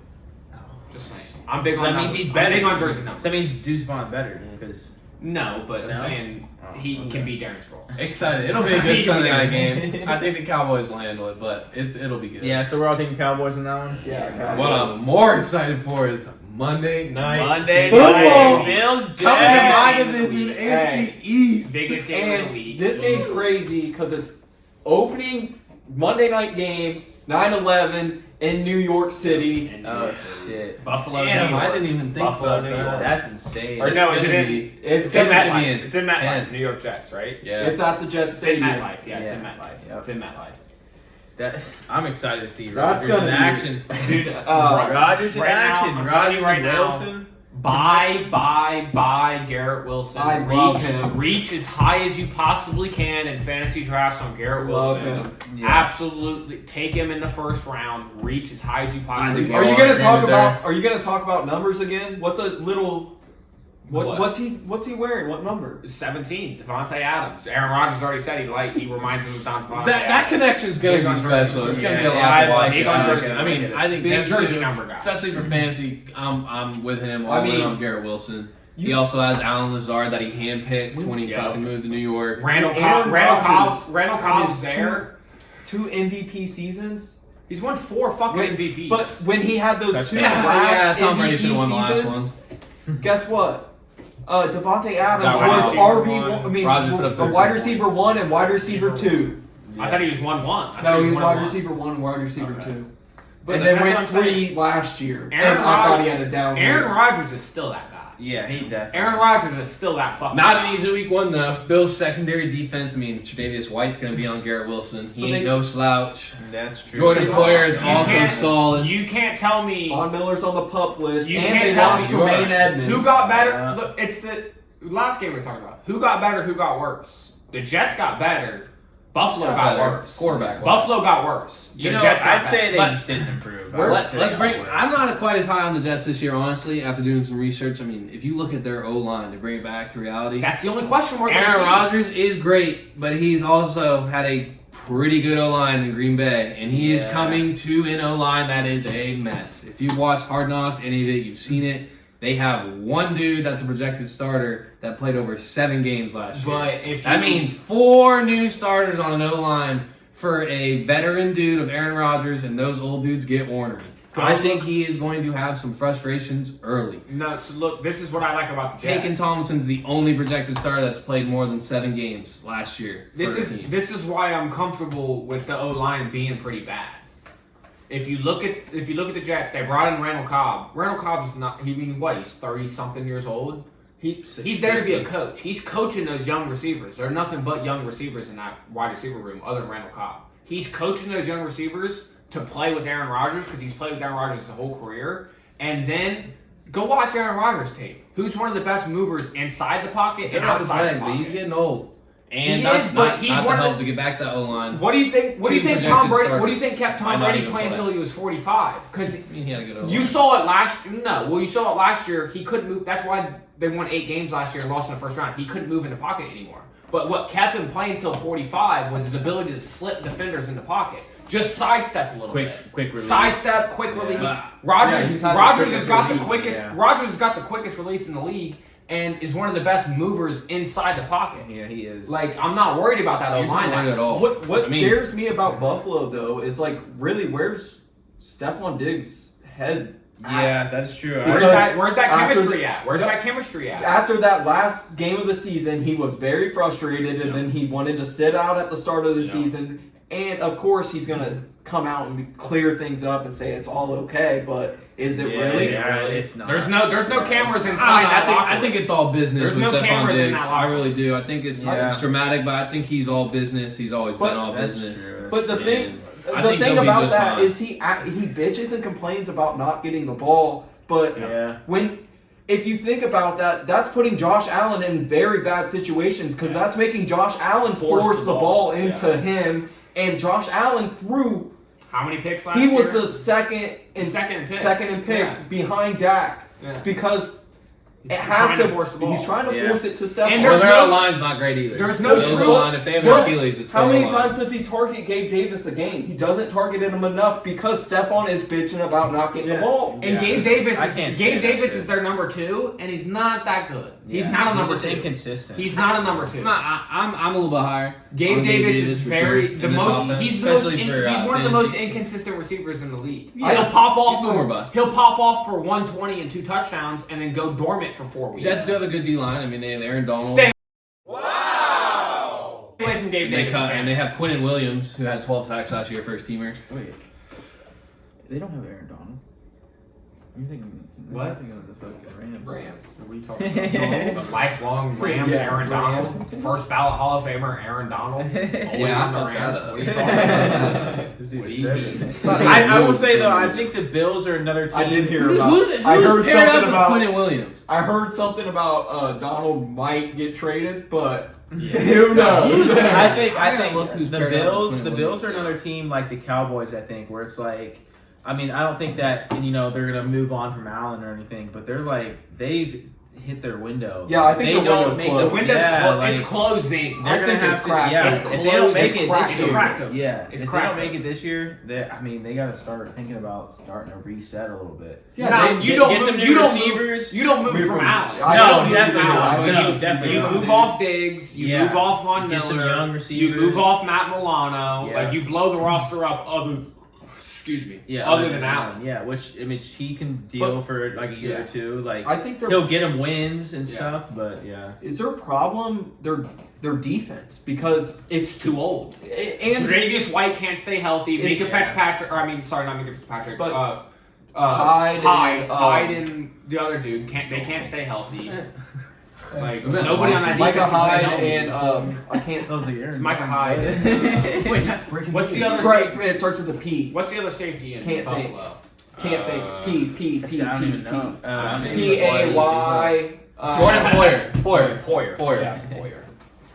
Just saying. I'm big So on that means numbers. he's I'm better. big on jersey So numbers. that means Deuce Vaughn better because. No, but I'm No? saying he okay. can be Darren Sproles. Excited. It'll be a good Sunday night game. I think the Cowboys will handle it, but it'll be good. Yeah, so we're all taking Cowboys in that one. Yeah, What I'm more excited for is Monday night. Monday Football. night. Bills Coming to my Jets. division, Hey. AFC East. Biggest game of the And week. this game's crazy because it's opening Monday night game, 9/11 in New York City. And Oh shit. Buffalo, Damn, New York. I didn't even think Buffalo, about New that. York. That's insane. Or no, is gonna it in? be- It's in it's gonna be MetLife. It's in MetLife. intense. New York Jets, right? Yeah. It's at the Jets It's in Stadium. MetLife. Yeah, it's in Yeah. MetLife. Yep. It's in MetLife. I'm excited to see That's Rodgers gonna in be- action. Dude, Rodgers in right now, action. I'm telling Rodgers you right and now, Wilson. Buy Garrett Wilson. I love him. Reach as high as you possibly can in fantasy drafts on Garrett Love Wilson. him. Yeah. Absolutely, take him in the first round. Reach as high as you possibly think can. Are you Well, gonna I talk agree with about? Are you gonna talk about numbers again? What's a little? What? What's he wearing? What number? 17, Devontae Adams. Aaron Rodgers already said he reminds him of Devontae That Adams. connection is going Big to on be jersey. special. It's going to be Yeah, a yeah, lot I to watch. like Big it. on I like jersey. it. I mean, I think Big them jersey two, number guy. especially for fantasy, I'm with him. All I in mean, on Garrett Wilson. He you- also has Alan Lazard that he handpicked when he Yeah. fucking moved to New York. Randall Aaron Cobb's Rodgers there. Two MVP seasons. He's won 4 fucking Wait, MVPs. But when he had those two Touchdown. last Tom Brady MVP should have won the last seasons, one. guess what? Devontae Adams Got was Rodgers. RB1. I mean, Rodgers put up a 13 wide receiver points. 1 and wide receiver 2. I thought he was 1-1. No, he was wide receiver 1 and wide receiver Okay. 2. But And then that's what went I'm saying. 3 last year. Aaron And I thought Rod- he had a down Aaron year. Rodgers is still that guy. Yeah, he definitely. Aaron Rodgers is still that fucking Not guy. an easy week one though. Bills secondary defense. I mean, Tre'Davious White's going to be on Garrett Wilson. He But ain't they- no slouch. That's true. Jordan They Poyer is lost. You also can't- solid. You can't tell me Von Miller's on the pup list. You And can't they tell lost me Jermaine what. Edmonds. who got better. Yeah. Look, it's the last game we were talking about. Who got better? Who got worse? The Jets got better. Buffalo got better. worse. Quarterback. Buffalo got worse. You The know, Jets got I'd say they But- just didn't improve. I Where- would Let's say they bring. got worse. I'm not quite as high on the Jets this year, honestly. After doing some research, I mean, if you look at their O line to bring it back to reality, That's the only question mark. Aaron Rodgers is great, but he's also had a pretty good O line in Green Bay, and he is Yeah. coming to an O line that is a mess. If you've watched Hard Knocks, any of it, you've seen it. They have one dude that's a projected starter that played over 7 games last year. But if That you- means 4 new starters on an O line for a veteran dude of Aaron Rodgers, and those old dudes get ornery. I think he is going to have some frustrations early. No, so look, this is what I like about the Jets. Taken Tomlinson's the only projected starter that's played more than 7 games last year. This for the is team. this is why I'm comfortable with the O line being pretty bad. If you look at the Jets, they brought in Randall Cobb. Randall Cobb is not. He's 30 something years old. He's there to be a coach. He's coaching those young receivers. There are nothing but young receivers in that wide receiver room other than Randall Cobb. He's coaching those young receivers to play with Aaron Rodgers because he's played with Aaron Rodgers his whole career. And then go watch Aaron Rodgers tape. Who's one of the best movers inside the pocket Get and out his outside leg, the but pocket? he's getting old. And He not, is, but not, he's not to one of help the- to get back that O line. What do you think? What do you Two think Tom projected Brady? starters What do you think kept might Tom not Brady even playing play. until he was 45? Because I mean, he had a good O line. you saw it last. No, well, you saw it last year. He couldn't move. That's why they won 8 games last year and lost in the first round. He couldn't move in the pocket anymore. But what kept him playing till 45 was his ability to slip defenders in the pocket. Just sidestep a little bit. Quick release. Sidestep, quick release. Rodgers has got the quickest. Rodgers has got the quickest release in the league, and is one of the best movers inside the pocket. Yeah, he is. Like, I'm not worried about that O-line at all. What scares me about Buffalo though is like really where's Stephon Diggs' head? Yeah, that's true. Where's that chemistry at? Where's that chemistry at? After that last game of the season, he was very frustrated, and then he wanted to sit out at the start of the season. And of course, he's gonna come out and clear things up and say it's all okay. But is it really? Yeah, it's not. There's no cameras inside that locker room. I think it's all business There's with no Stephon cameras in Diggs. that I locker really do. I think it's dramatic, but I think he's all business. He's always been all That's business. true. But the thing I the think thing he'll be about just that fine. is he bitches and complains about not getting the ball, but if you think about that, that's putting Josh Allen in very bad situations because that's making Josh Allen force the ball into him, and Josh Allen threw. How many picks last year? He was the second in picks behind Dak because it has to force the ball. He's trying to force it to Stephon. And their line's not great either. There's no true line. If they have an Achilles, it's how many line. times does he target Gabe Davis a game? He doesn't target him enough because Stephon is bitching about not getting the ball. And Gabe Davis, is is their number 2, and he's not that good. He's not a number 2. Inconsistent. He's not a number 2. No, I'm a little bit higher. Gabe Davis is for very sure the in this most. offense, He's especially for one of the most fantasy. inconsistent receivers in the league. Yeah. He'll pop off He's more bust. He'll pop off for 120 and 2 touchdowns, and then go dormant for 4 weeks. Jets do have a good D line. I mean, they have Aaron Donald. Stay away from Gabe Davis. And they have Quinnen Williams, who had 12 sacks last year, first teamer. Wait, they don't have Aaron Donald. You're thinking what? I'm thinking of the fucking Rams. What are you talking about? The lifelong Ram, Aaron Donald. First ballot Hall of Famer, Aaron Donald. Always on the Rams. What are you talking about? This dude What is do you tripping. mean? But I will say though, I think the Bills are another team. I did hear about. Who's I heard paired up something with about Quinnen Williams? I heard something about Donald might get traded, but who knows? I think look who's the paired up Bills. with The Quinn Bills are Williams. another team like the Cowboys. I think where it's like, I mean, I don't think that they're gonna move on from Allen or anything, but they're like they've hit their window. Yeah, I think they the don't window's make closed. The window's like, it's closing. They're I gonna think have it's to, cracked. yeah. It's If they don't make closed. it It's this year, cracked. yeah. It's If they cracked. don't make it this year, they got to start thinking about starting to reset a little bit. Yeah, Now, they- you don't get move. some new You don't receivers. move. You don't move Move from from- Allen. I No, don't definitely either. not. I But think- you definitely You not. move off Diggs. You Yeah. move off Von Get some Miller. young You receivers. move off Matt Milano. Yeah. Like you blow the roster up. Yeah, Other than Allen. Yeah, which I mean, he can deal for like a year or two. Like I think he'll get him wins and Yeah. stuff, but yeah. Is their problem their defense because It's too old. and Tre'Davious White can't stay healthy. It's- Mika Fitzpatrick, or I mean, sorry, not Mika Fitzpatrick. But Hyde Hyde, and the other dude can't stay healthy. Like Nobody nobody on that defense Micah can stay Hyde healthy. and I can't. That was like It's Micah Hyde. Wait, that's breaking What's the news. other Right, it starts with a P. What's the other safety in Can't think. Buffalo? Can't think. P I don't even know. P-A-Y. Jordan Poyer. Poyer. Yeah, Poyer.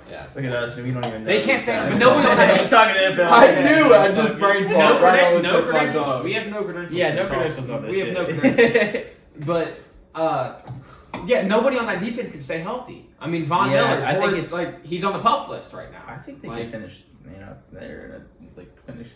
Yeah. Look at us, we don't even know. They can't these say- guys. but nobody on that- I'm talking NFL. I knew. I just brain No, fart right on the no tip of my credentials. tongue. We have no credentials. Yeah, no to talk. credentials on this We have shit. no credentials. But yeah, nobody on that defense can stay healthy. I mean, Von Yeah, Miller, I think it's it's- like he's on the pup list right now. I think they Like- could finish. They're finish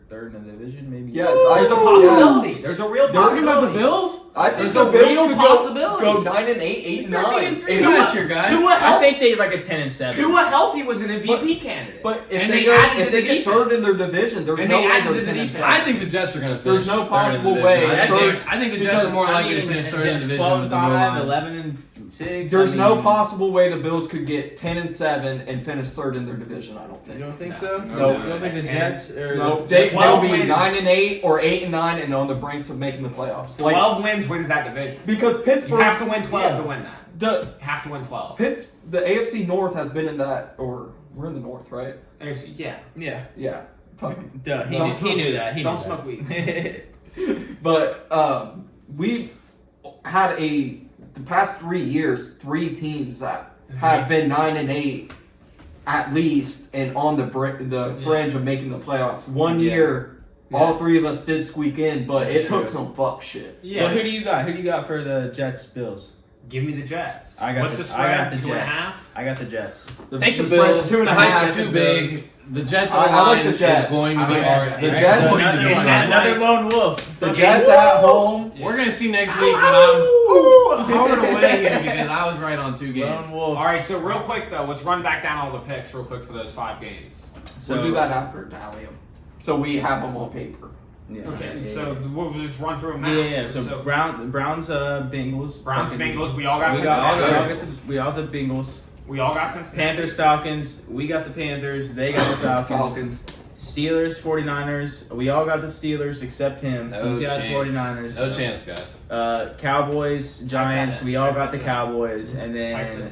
third in the division, maybe. Yes, There's a possibility. There's a real Talking possibility. about the Bills? I think There's the a Bills real could possibility. go 9-8, 8-9. 13-3 last year, guys. Tua I healthy. think they like a 10-7. Tua healthy was an MVP candidate. But if And they added to get the third in defense. their division, there's And no they way added they're to the 10 and defense. 7. I think the Jets are going to finish. There's no third in the possible division. way. I think the Jets are more likely to finish third in the division with the goal line. 11-6. There's no possible way the Bills could get 10-7 and finish third in their division. I don't You think. don't think so? No. You don't think the 10. Jets are? No, They- they'll 12 be wins. 9-8 or 8-9 and on the brinks of making the playoffs. Like 12 wins wins that division. because You Pittsburgh have to win 12 to win that. the You have to win 12. the AFC North has been in that, or we're in the North, right? Yeah. Yeah. Yeah. Fuck. Duh, he Don't knew, smoke he knew weed. that. He Don't knew smoke that. weed. But we've had the past 3 years, 3 teams that have been 9-8 at least, and on the fringe of making the playoffs. One Yeah. year, all 3 of us did squeak in, but That's it true. took some fuck shit. Yeah. So who do you got? Who do you got for the Jets Bills? Give me the Jets. I got What's the, the spread? I got the 2.5? Jets. I got the Jets. Take the spread's Bills. 2.5. The heights are too big. The Jets I like online the Jets. is going to be I like hard. the The Jets. Jets. So going to be hard. another lone wolf. The Fucking Jets woo! at home. We're gonna see next week, but I'm hard away here because I was right on 2 games. Lone wolf. All right, so real quick though, let's run back down all the picks real quick for those 5 games. We'll do that after tally 'em. So we have them on paper. Yeah, Okay, yeah, so we'll just run through them now. yeah. So Browns, Bengals. Browns, Fucking- Bengals, we all got We got Cincinnati. we all the Bengals. We all got Cincinnati. Panthers, Falcons. We got the Panthers. They got the Falcons. Falcons. Steelers, 49ers. We all got the Steelers except him. No He's got chance. 49ers. No chance, guys. Cowboys, Giants. it. We all Type got the this in. Cowboys, and Type then this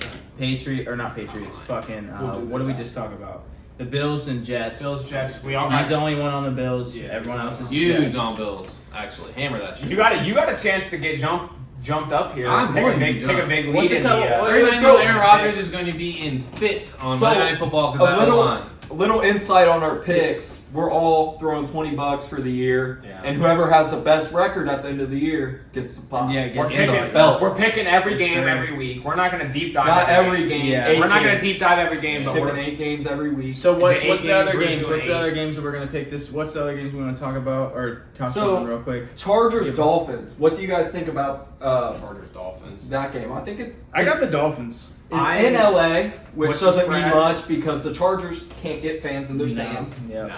not Patriots. Fucking. We'll do What did we that. just talk about? The Bills and Jets. Bills, Jets. We all He's got. the only one on the Bills. Yeah, Everyone else is Huge Jets. on Bills, actually. Hammer that shit. You got a chance to get jumped up here. I'm take going a to big, jump. take a big What's lead the in the. couple- 39-year-old Aaron Rodgers is going to be in fits on So, Monday Night Football because a that was little- mine. A little insight on our picks. We're all throwing $20 for the year, Yeah. and whoever has the best record at the end of the year gets the pot. Yeah, We're gets in picking, our belt. we're picking every For game sure. every week. We're not going to deep dive. Not every game. Yeah. 8 We're not going to games. deep dive every game, but Picking we're 8 games every week. So Is what's it 8 the other games? We're games? doing What's the 8. other games that we're gonna pick this? What's the other games we want to talk about or talk So- about real quick? Chargers, Dolphins. What do you guys think about Chargers, Dolphins. that game? I think I got it's- the Dolphins. It's in LA, which What's the doesn't mean spread? much because the Chargers can't get fans in their stands. Yeah. No,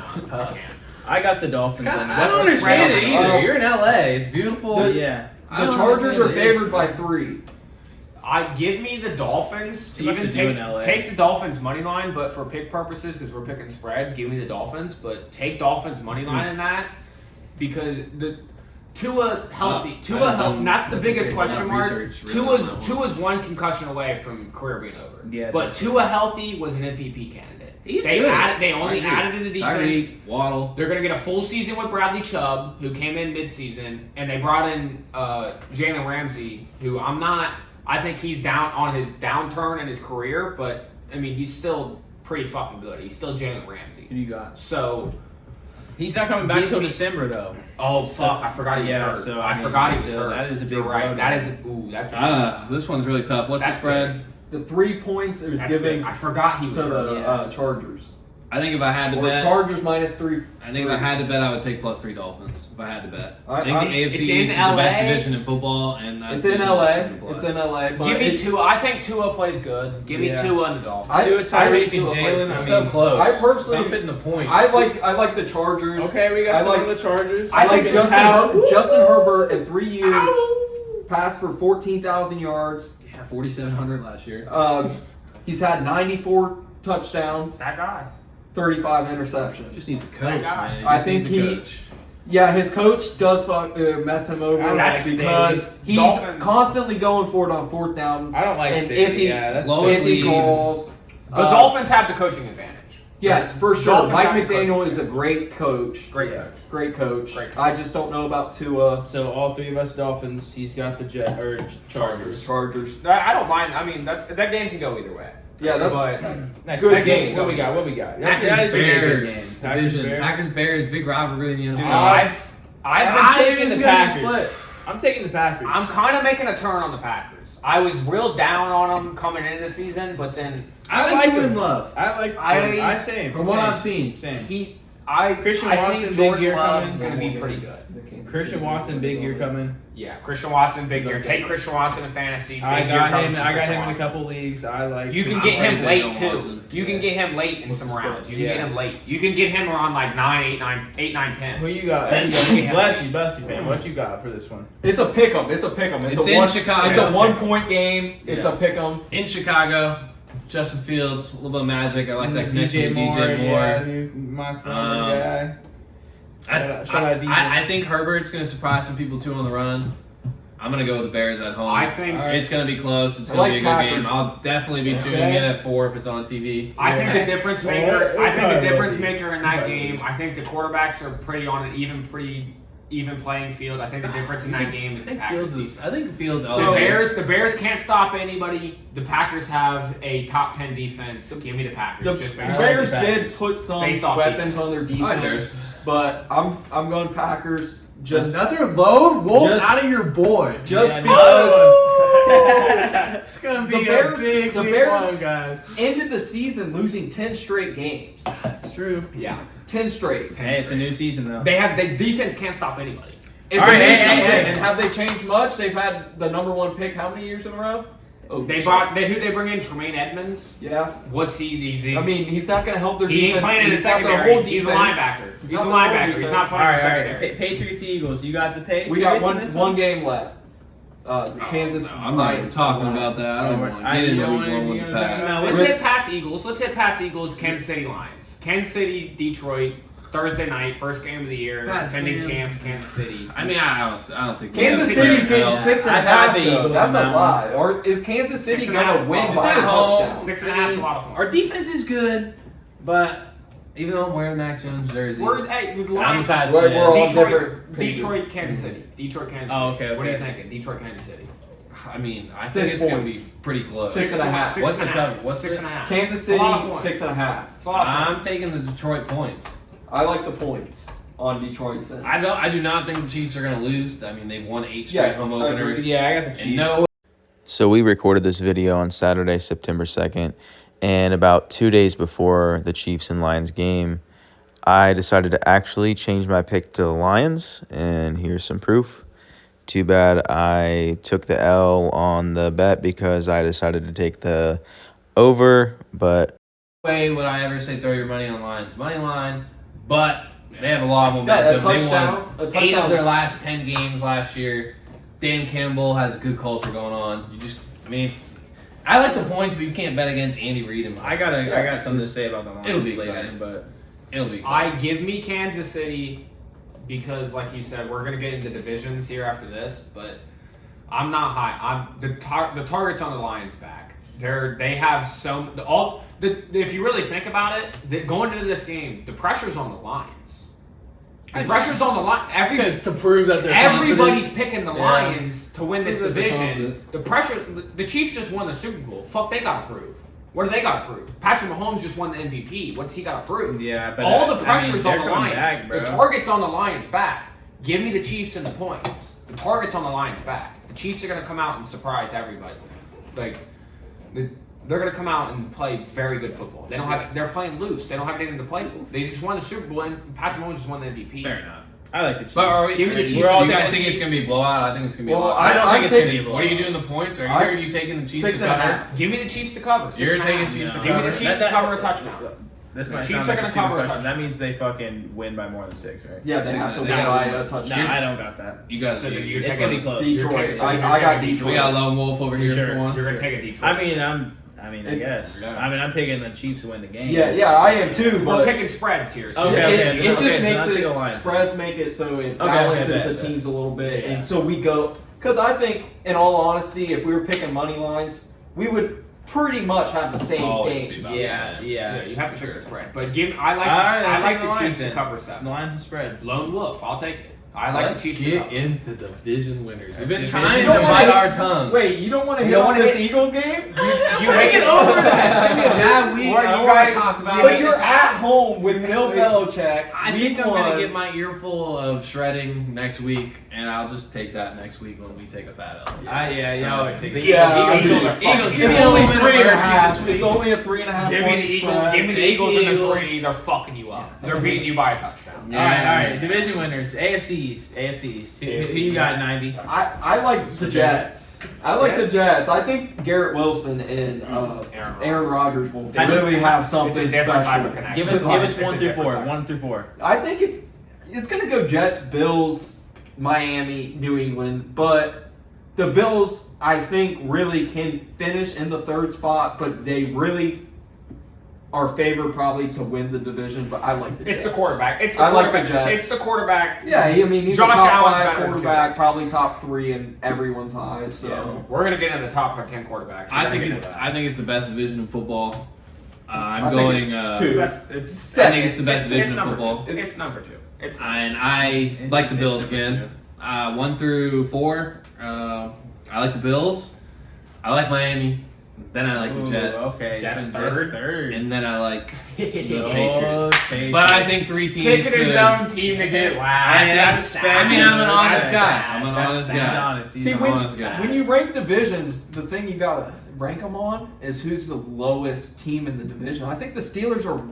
It's tough. I got the Dolphins. in. I What's don't the understand it spread? either. Oh. You're in LA. It's beautiful. Yeah. I The don't Chargers are understand it. favored by 3. I give me the Dolphins. Too much Even to do in LA. take the Dolphins money line, but for pick purposes, because we're picking spread, give me the Dolphins. But take Dolphins money line in that because the Tua's healthy. Tua healthy. And that's the biggest question mark. Tua's 1 concussion away from career being over. Yeah, but Tua healthy was an MVP candidate. He's they good. They only added to the defense. Tyreek, Waddle. They're going to get a full season with Bradley Chubb, who came in midseason, and they brought in Jalen Ramsey, who I think he's down on his downturn in his career, but, I mean, he's still pretty fucking good. He's still Jalen Ramsey. Who you got? So, He's not coming back Give till me- December though. oh, fuck, I forgot he was Yeah, hurt. so, I I mean, forgot he was so hurt. that is a big You're right. blow That down. is, that's This one's really tough. What's That's the spread? The 3 points is that's given big. I forgot he was to hurt. the yeah. Chargers. I think if I had to Or bet, Chargers minus 3. I think if I had to bet, I would take +3 Dolphins. If I had to bet, I think I'm- the AFC It's East in is the best LA. division in football, and that It's in division LA. is gonna It's blow. in LA. But Give me it's- Tua. I think Tua plays good. Give me Yeah. Tua and the Dolphins. I- Tua, I Tyreek, Tua and plays Jalen. good. I So mean, close. I personally- Dump it in the points. I like the Chargers. okay, we got I some like- of the Chargers. I like think Justin Herbert in 3 years passed for 14,000 yards. Yeah, 4,700 last year. He's had 94 touchdowns, That guy. 35 interceptions. Just needs a coach, guy. man. He I just think needs a he- coach. Yeah, his coach does mess him over I like because Staley. he's Dolphins. constantly going for it on 4th downs. I don't like and Staley. empty, Yeah, that's low empty leads. calls. The Dolphins have the coaching advantage. Yes, for sure. Dolphins Mike have the McDaniel coaching is a great coach. Great Yeah. coach. Great coach. Great coach. I just don't know about Tua. So all 3 of us Dolphins. He's got the Chargers. Chargers. I don't mind. I mean, that game can go either way. Yeah, that's But Next Good next game. What we got? What we got? Packers, a really good Bears, game. division. Packers, Bears, big rivalry in the dude, NFL. I've I'm been taking it's the gonna be Packers. I'm taking the Packers. I'm kind of making a turn on the Packers. I was real down on them coming into the season, but then I like like Jordan him. Love. I same. From what same, I've seen. Same. Christian I Watson, think big Jordan year Love is going to be pretty good. Christian Watson, big year coming. Yeah, Christian Watson, big He's year. okay. Take Christian Watson in fantasy. Big I year got coming him. for I got Christian him in a Watson. couple leagues. I like. You can I'm get him right late there on too. Watson. You can get him late in What's some the spread? rounds. You can Yeah. get him late. You can get him around like 9, 8, 9, 10. Who you got? Yeah. Bless you, fan. What you got for this one? It's a pick 'em. It's a pick 'em. It's in Chicago. It's a 1-point game. It's Yeah. a pick 'em. In Chicago, Justin Fields, a little bit of magic. I like that connection DJ with DJ Moore. Yeah, my former guy. Shout out DJ. I think Herbert's going to surprise some people too on the run. I'm going to go with the Bears at home. I think All right. It's going to be close. It's I going to like be a good Packers. game. I'll definitely be tuning Okay. in at 4 if it's on TV. I think the difference maker. I think the difference Okay. maker in that game. I think the quarterbacks are pretty on an pretty even playing field. I think the difference in that game is the Packers. I think Fields. The Bears can't stop anybody. The Packers have a top 10 defense. Give me the Packers. The Just I based like Bears the did Packers. put some Based off weapons on their like defense, theirs. but I'm going Packers just Another lone wolf just- out of your boy. just Yeah, because It's gonna be The Bears- a big, the big Bears- one, guys. Ended the season losing 10 straight games. That's true. Yeah. 10 straight. Hey, it's a new season though. The defense can't stop anybody. It's All a right, new hey, season, hey. and have they changed much? They've had the number 1 pick how many years in a row? Oh, Who they bring in? Tremaine Edmonds. Yeah. What's he? I mean, he's not going to help their he defense. ain't playing in the He's got their secondary. whole He's a defense. linebacker. He's a got their whole linebacker. He's defense. not All playing in right, the all right. secondary. Patriots Eagles. You got the Patriots. We got in one this one game left. Kansas. No, I'm not even talking about that. I don't want to get into week one with the Pats. Let's hit Pats Eagles. Let's hit Pats Eagles. Kansas City Lions. Kansas City Detroit. Thursday night, first game of the year. Pats Defending fan. champs, Kansas City. I mean, I don't think Kansas City City's getting Well, 6.5. I got the though. Eagles That's on a that lie. Or is Kansas City 6.5 going to win is by a at home. touchdown? 6.5 is a lot of points. Our defense is good, but even though I'm wearing Mac Jones jersey, Hey, the I'm a Lions. Pats We're fan. all Detroit, different pages. Detroit, Kansas City. Detroit, Kansas City. Oh, okay, What are you okay. thinking? Detroit, Kansas City. I mean, I 6 think it's going to be points. pretty close. 6.5. What's the cover? What's Six the- and a half. Kansas It's a lot of City, points. 6.5. It's a lot of I'm points. taking the Detroit points. I like the points on Detroit's end. I do not think the Chiefs are going to lose. I mean, they've won 8 straight Yes, home I agree. openers. Yeah, I got the Chiefs. And no So we recorded this video on Saturday, September 2nd, and about 2 days before the Chiefs and Lions game, I decided to actually change my pick to the Lions, and here's some proof. Too bad I took the L on the bet because I decided to take the over, but way would I ever say throw your money on Lions money line, but they have a lot of Yeah, momentum. a They touchdown. won A 8 touchdown. of their last 10 games last year. Dan Campbell has a good culture going on. I mean, I like the points, but you can't bet against Andy Reid. And I got something to say about the Lions It'll be later, exciting. but It'll be exciting. Give me Kansas City because, like you said, we're gonna get into divisions here after this, but I'm not high. The target's on the Lions' back. They have if you really think about it, going into this game, the pressure's on the Lions. The pressure's on the line. to prove that they're Everybody's confident. picking the Yeah. Lions to win this Prove that they're division. confident. The pressure. The Chiefs just won the Super Bowl. Fuck, they got to prove. What do they got to prove? Patrick Mahomes just won the MVP. What's he got to prove? yeah, but All the pressure's they're on the coming Lions. back, bro. The target's on the Lions' back. Give me the Chiefs and the points. The target's on the Lions' back. The Chiefs are going to come out and surprise everybody. They're going to come out and play very good football. They don't have. They're playing loose. They don't have anything to play for. They just won the Super Bowl and Patrick Mahomes just won the MVP. Fair enough. I like the Chiefs. But are we, Give me the do Chiefs. you We're all guys taking think the it's going to be Chiefs. a blowout? I think it's going to be a Well, blowout. I don't think it's I'm gonna be a taking- What are you doing the points? Are I- you taking the Chiefs 6.5. Give me the Chiefs to cover. You're 6.5. taking Chiefs to Give me cover. the Chiefs to cover a touchdown. This The might Chiefs sound are like gonna a stupid cover a question. touchdown. That means they fucking win by more than 6, right? Yeah, they have to win They by gotta a win. touchdown. No, I don't got that. You guys So do. then you're It's taking gonna be close. Detroit. You're I got taking Detroit. We got a lone wolf over here Sure. for once. You're gonna take a Detroit. I mean, I It's- guess. yeah. I'm picking the Chiefs to win the game. Yeah, I am too, We're but picking spreads here. So Okay, it just okay, so makes I'll take the it Lions. spreads make it so it Okay, balances okay, the bet. teams a little bit, Yeah. and so we go. Because I think, in all honesty, if we were picking money lines, we would pretty much have the same Always be games. about Yeah, Yeah, yeah. you have to pick the spread. But I like Alright, the Lions Chiefs to then. cover The 7. Lions and spread. Lone Wolf, I'll take it. I like Let's the Chiefs to get cover. into division winners. We've been Division- trying You to don't wanna bite hit- our tongue. Wait, you don't want to You hit don't on wanna this hit- Eagles game? You Try to get over that. It's gonna be a bad week. What, I you don't want guys- to talk about But it. you're at home with Bill Belichick. I week think I'm one. gonna get my earful of shredding next week, and I'll just take that next week when we take a fat L. Y'all are taking Yeah, Eagles Eagles, are fucking- Eagles, give me It's a only little bit of 3.5. mercy this week. It's only a 3.5 Give me point the Eagles. spread. Give me the Take Eagles the in the Eagles. 3. They're fucking you up. They're beating you by a touchdown. All right. Division winners. AFC East. Who you got, 90? I like the Jets. I like the Jets. I think Garrett Wilson and Aaron Rodgers will I think- really have It's a something different type of special. connection. Give us It's a 1 through different 4. type. 1 through 4. I think it's going to go Jets, Bills, Miami, New England, but the Bills, I think, really can finish in the 3rd spot, but they really are favored probably to win the division, but I like the Jets. It's the quarterback. It's the I like the quarterback. Jets. It's the quarterback. Yeah, I mean, he's Josh a top Allen's 5 better than quarterback, probably top 3 in everyone's eyes, so. Yeah. We're gonna get into the top 10 quarterbacks. We're I gonna think get into that. I think it's the best division in football. I'm I think going. it's 2. It's I think it's the best division in number football. 2. It's number 2. It's And I like the Bills again. 1 through 4. I like the Bills. I like Miami. Then I like the Jets. Okay, Jets third. And then I like the Oh, Patriots. Patriots. But I think 3 teams Picking his could. own team to get last. I mean, I'm an honest guy. I'm an honest He's guy. honest. He's See, an when, honest guy. when you rank divisions, the thing you gotta rank them on is who's the lowest team in the division. I think the Steelers are.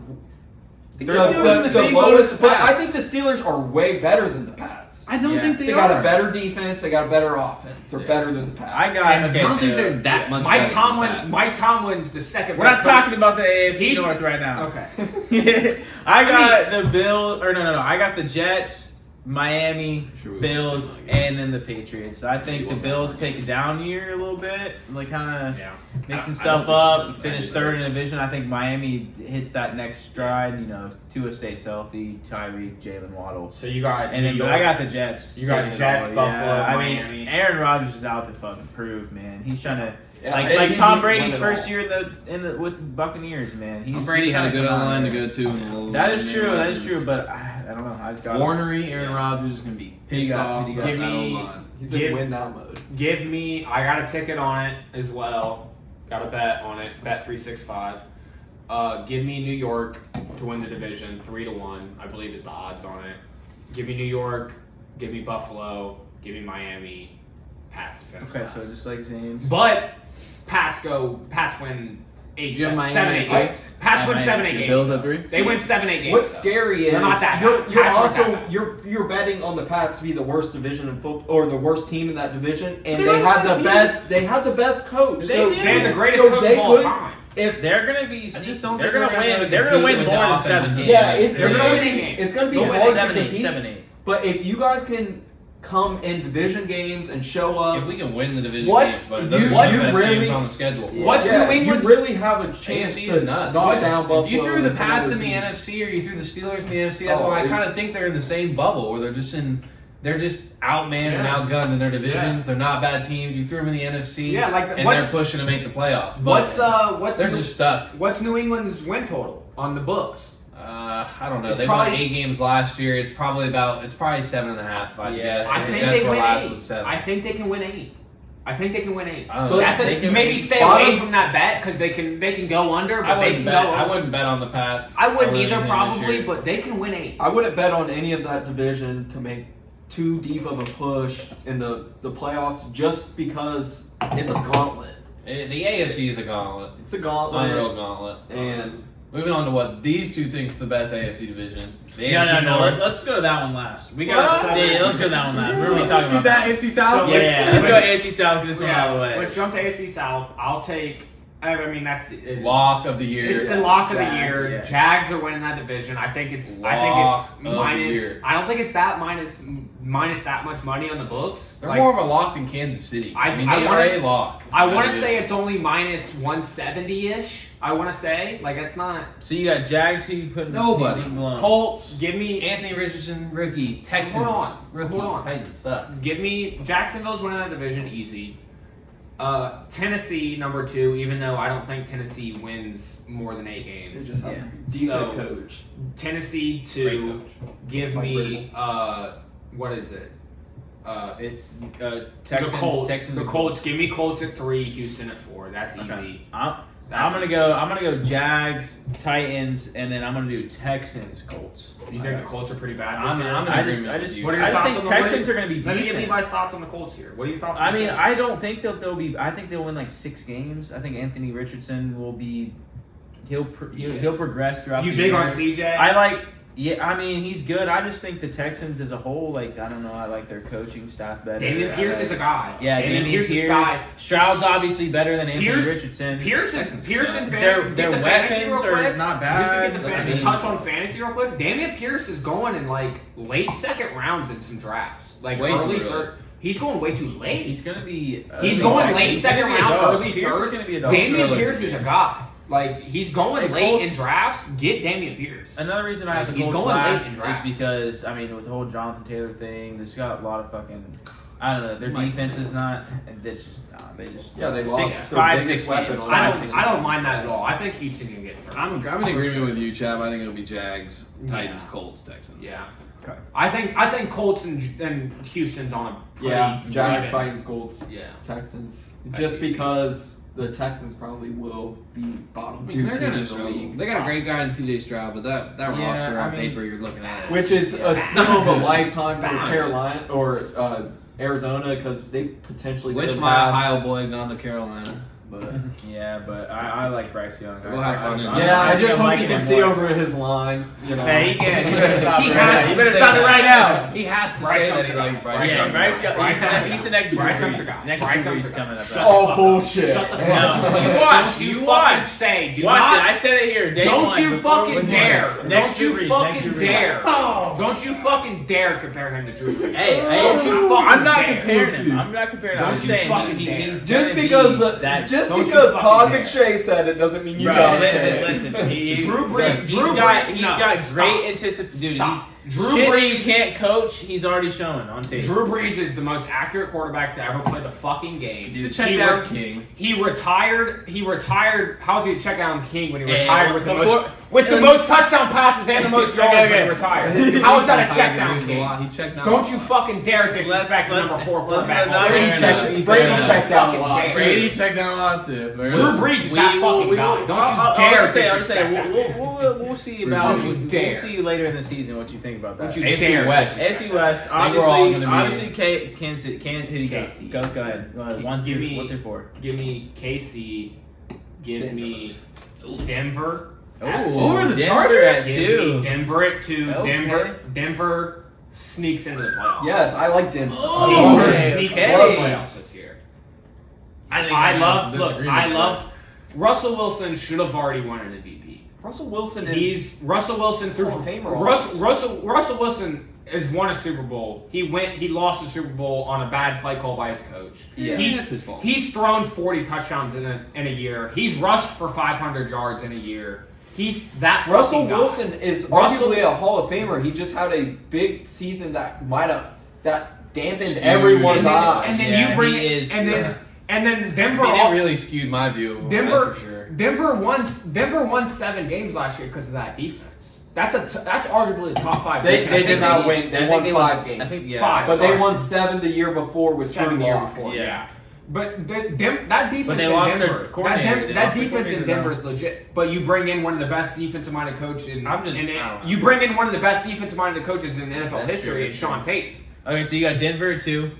The Steelers are in the same boat lowest, as the but I Pats. think the Steelers are way better than the Pats. I don't Yeah. think They they got are. a better defense. They got a better offense. They're Yeah. better than the Pats. I got I okay. don't think so- they're that much. Mike better than the Tomlin. Pats. Mike Tomlin's the second. We're not best talking about the AFC He's- North right now. Okay. I got the Bills, or no. I got the Jets, Miami, Sure, we won't Bills, say my game. and then the Patriots. I think the Bills take a down year a little bit, like kind of Yeah. mixing I stuff don't up. think Finish that's third in the division. I think Miami hits that next stride. You know, Tua stays healthy. Tyreek, Jalen Waddle. So you got. And then New but I York. got the Jets. You got taking it Jets, all. Buffalo, I Miami. mean, Aaron Rodgers is out to fucking prove, man. He's trying to. Yeah, like he- Tom he Brady's won it first all. year in the with the Buccaneers, man. He's Brady he's had a trying good come out line to there. go to. And That is true. That is Rodgers. true. But I don't know. I just got Warnery, Aaron Yeah. Rodgers is gonna be Who you pissed got? off. Who you got? about Give that me- O-line. He's in Give- win now mode. Give me. I got a ticket on it as well. Got a bet on it. Bet 365. Give me New York to win the division 3-1. I believe is the odds on it. Give me New York. Give me Buffalo. Give me Miami. Pats to finish. Okay, last. so just like Zane's. But Pats win 8, Jim 7, 8 Miami. games. Pats win Miami 7, 8 too. games. Bills at though. 3? They win 7, 8 games. What's though. scary is They're not that you're bad. you're Pats aren't that also bad. you're betting on the Pats to be the worst division in football or the worst team in that division, and They're they not have a the team. best. They have the best coach. They so do. They're the greatest so coach they of all could- time. If They're gonna be. I just don't They're think gonna we're win. gonna They're gonna compete win with more the than offensive 7 team. games. yeah, They're it's gonna gonna win be eight games. it's gonna be They'll win hard to 7-8. compete. 7-8. But if you guys can come in division games and show up, If we can win the division What's- games, but you- those you are the best really- games on the schedule. for What's us. yeah, New England's- you really have a chance AFC to is nuts. knock What's- down Buffalo. If you threw the and some Pats other in the teams. NFC or you threw the Steelers in the NFC, that's Oh, why I kind it's- of think they're in the same bubble where they're just outmanned and Yeah. outgunned in their divisions. Yeah. They're not bad teams. You threw them in the NFC, Yeah, like, and they're what's- pushing to make the playoffs. But What's they're New- just stuck. What's New England's win total on the books? I don't know. It's They won probably- 8 games last year. It's probably 7.5 if I Yeah. guess. I The think Jets they were win last 8. with 7. I think they can win 8. I think they can win 8. I don't But know. That's They a, can maybe win- stay bottom- away from that bet because they can go under, but I they wouldn't can bet. go. I wouldn't bet on the Pats. I wouldn't really either, think this probably, year. but they can win 8. I wouldn't bet on any of that division to make too deep of a push in the playoffs just because it's a gauntlet. The AFC is a gauntlet. It's a gauntlet. Unreal gauntlet. And Moving on to what these two think's the best AFC division. The No, AFC no. North. Let's go to that one last. We What? got. Yeah, let's go to that one last. What are we Let's talking do about? that AFC South. So Yeah, let's go AFC South. Get this one out of the way. Let's jump to AFC South. I'll take. I mean, that's Lock of the year. It's the lock of the Jags, year. yeah. Jags are winning that division. I think it's Lock of the minus. year. I don't think it's that minus that much money on the books. They're Like, more of a lock than Kansas City. I mean, wanna they are a s- lock. I want to say it's only minus 170-ish. I want to say like it's not. So you got Jags. Who you putting? Nobody. leave alone? Colts. Give me Anthony Richardson, rookie. Texans. Hold on. Rookie. Hold on. Titans suck. Give me Jacksonville's winning that division easy. Tennessee number 2, even though I don't think Tennessee wins more than 8 they games. just have Yeah. a decent So- coach. Tennessee Great 2. coach. Give Mike me what is it? It's Texans. the Colts. Texans. The and Colts. Give me Colts at 3. Houston at 4. That's easy. Okay. I'm That's gonna easy. go. I'm gonna go Jags, Titans, and then I'm gonna do Texans, Colts. You think the Colts are pretty bad this I'm- year? I'm in I just agreement with you. What are I your just thoughts think on the Texans are gonna be Let me get decent. Levi's thoughts on the Colts here. What are your thoughts? I on the mean, Colts? I don't think they'll be. I think they'll win like 6 games. I think Anthony Richardson will be. He'll progress throughout. You the big year. on CJ? I like. Yeah, I mean he's good. I just think the Texans as a whole, like I don't know, I like their coaching staff better. Damian Pierce is a guy. Yeah, Damian Pierce is a Pierce. guy. Stroud's obviously better than Anthony Pierce- Richardson. Pierce Texans and suck. Their get the fantasy weapons real are quick. not Just to bad. get the I fan, mean, touch on fantasy real quick. Damian Pierce is going in like late second rounds in some drafts. Like Way too early early. third. He's going way too late. He's gonna be. He's early going second. late He's second gonna be a round, dog. early Pierce is third. gonna be a dog. Damian early Pierce for is me. a guy. Like he's going The late Colts- in drafts. Get Damian Pierce. Another reason I have the He's Colts going late last in is drafts. because I mean with the whole Jonathan Taylor thing, there's got a lot of fucking. I don't know. Their Mike. defense is not. It's just they just. Yeah, they six, lost their 5, biggest 6 weapon games. on I Five, don't. six I don't games. mind that at all. I think Houston can get through. I'm in agreement with you, Chap. I think it'll be Jags, Titans, Yeah. Colts, Texans. Yeah. Okay. I think Colts and Houston's on a pretty Giants, even. Titans, Colts, Yeah. Texans. I Just see. because the Texans probably will be bottom I two mean, they're team gonna in the struggle. league. They got a great guy in CJ Stroud, but that Yeah, roster on I mean- paper you're looking at. Which is a steal of a lifetime for Bad. Carolina or Arizona because they potentially Wish could my have. Ohio boy gone to Carolina, but Yeah, but I like Bryce Young. We'll have fun in Yeah, I just hope like he him can see more. over his line. You know. Hey, he can. You better stop He it has right now. to You better say stop it that. right now. he has to Bryce say Young's that he the guy. likes Bryce Bryce Yeah, Young. Bryce Young. Bryce Young's He's the the next Bryce Drew Young's Brees. the guy. Next Bryce Drew Young's Brees the coming up. guy. Oh bullshit! Shut the fuck No, up. you watch. You You fucking watch. say. Do Watch not, it. I said it here. Day Don't one, you before fucking we- dare. Next Don't Drew you Brees. fucking Next Drew Brees. dare. Don't you fucking dare compare him to Drew Brees. Hey, Don't you fucking I'm not dare. comparing him. I'm not comparing him. I'm Don't you saying fucking he's dare. just Just because that. don't you Todd fucking dare. McShay said it doesn't mean you Bro, gotta say listen. it. Drew Brees- He's Drew got Brees- he's no, got stop. great anticipation. Dude, Stop. he's Drew shit that Brees- you can't coach. He's already showing on tape. Drew Brees is the most accurate quarterback to ever play the fucking game. He's a check down king. He retired. How was he a check down king when he Hey, retired with the before- most touchdown passes and the most yards when he retired? How is that a check down king? He checked down. Don't you fucking dare disrespect the let's- number 4 let's quarterback. not Brady even checked- check- Brady fair checked enough. down a lot. Fucking Brady checked down a lot too. Drew Brees is that fucking guy. Don't you dare disrespect that. We'll see about. Don't you We'll dare. see later in the season what you think about that. Don't you AFC dare. West. AFC West, we're all gonna obviously, be- Kansas, who do you got? KC. Go ahead. Go ahead. One Give through me- 4. Give me KC. Give Denver. me Denver. Over the Denver Chargers? at Give 2. me Denver at 2. Okay. Denver sneaks into the playoffs. Yes, I like Denver. Oh, Denver okay, sneaks okay. into the playoffs this year. I think I we have love. some Look, disagreements I there. love. Russell Wilson should have already won an MVP. Russell Wilson is. He's Russell Wilson through Hall of Famer Russell Wilson has won a Super Bowl. He lost the Super Bowl on a bad play call by his coach. Yeah, he's that's his fault. He's thrown 40 touchdowns in a year. He's rushed for 500 yards in a year. He's that Russell fucking guy. Wilson is Russell- arguably a Hall of Famer. He just had a big season that dampened Skewed. And everyone's then, eyes. and then Yeah, you bring he it, is. and then Denver. It really skewed my view. Of him, Denver, that's for sure. Denver won 7 games last year because of that defense. That's arguably a top 5 They defense. did not win. They won 5 games. I think, yeah. 5. But sorry. they won 7 the year before with 7 True the year Lock. before. Yeah. Yeah. But that defense But they in lost their Denver, coordinator. They that lost their defense in coordinator, Denver is legit. But you bring in one of the best defensive-minded coaches in, I'm just- in I don't know. you bring in one of the best defensive-minded coaches in NFL That's history, true, is Sean Payton. Okay, so you got Denver at 2.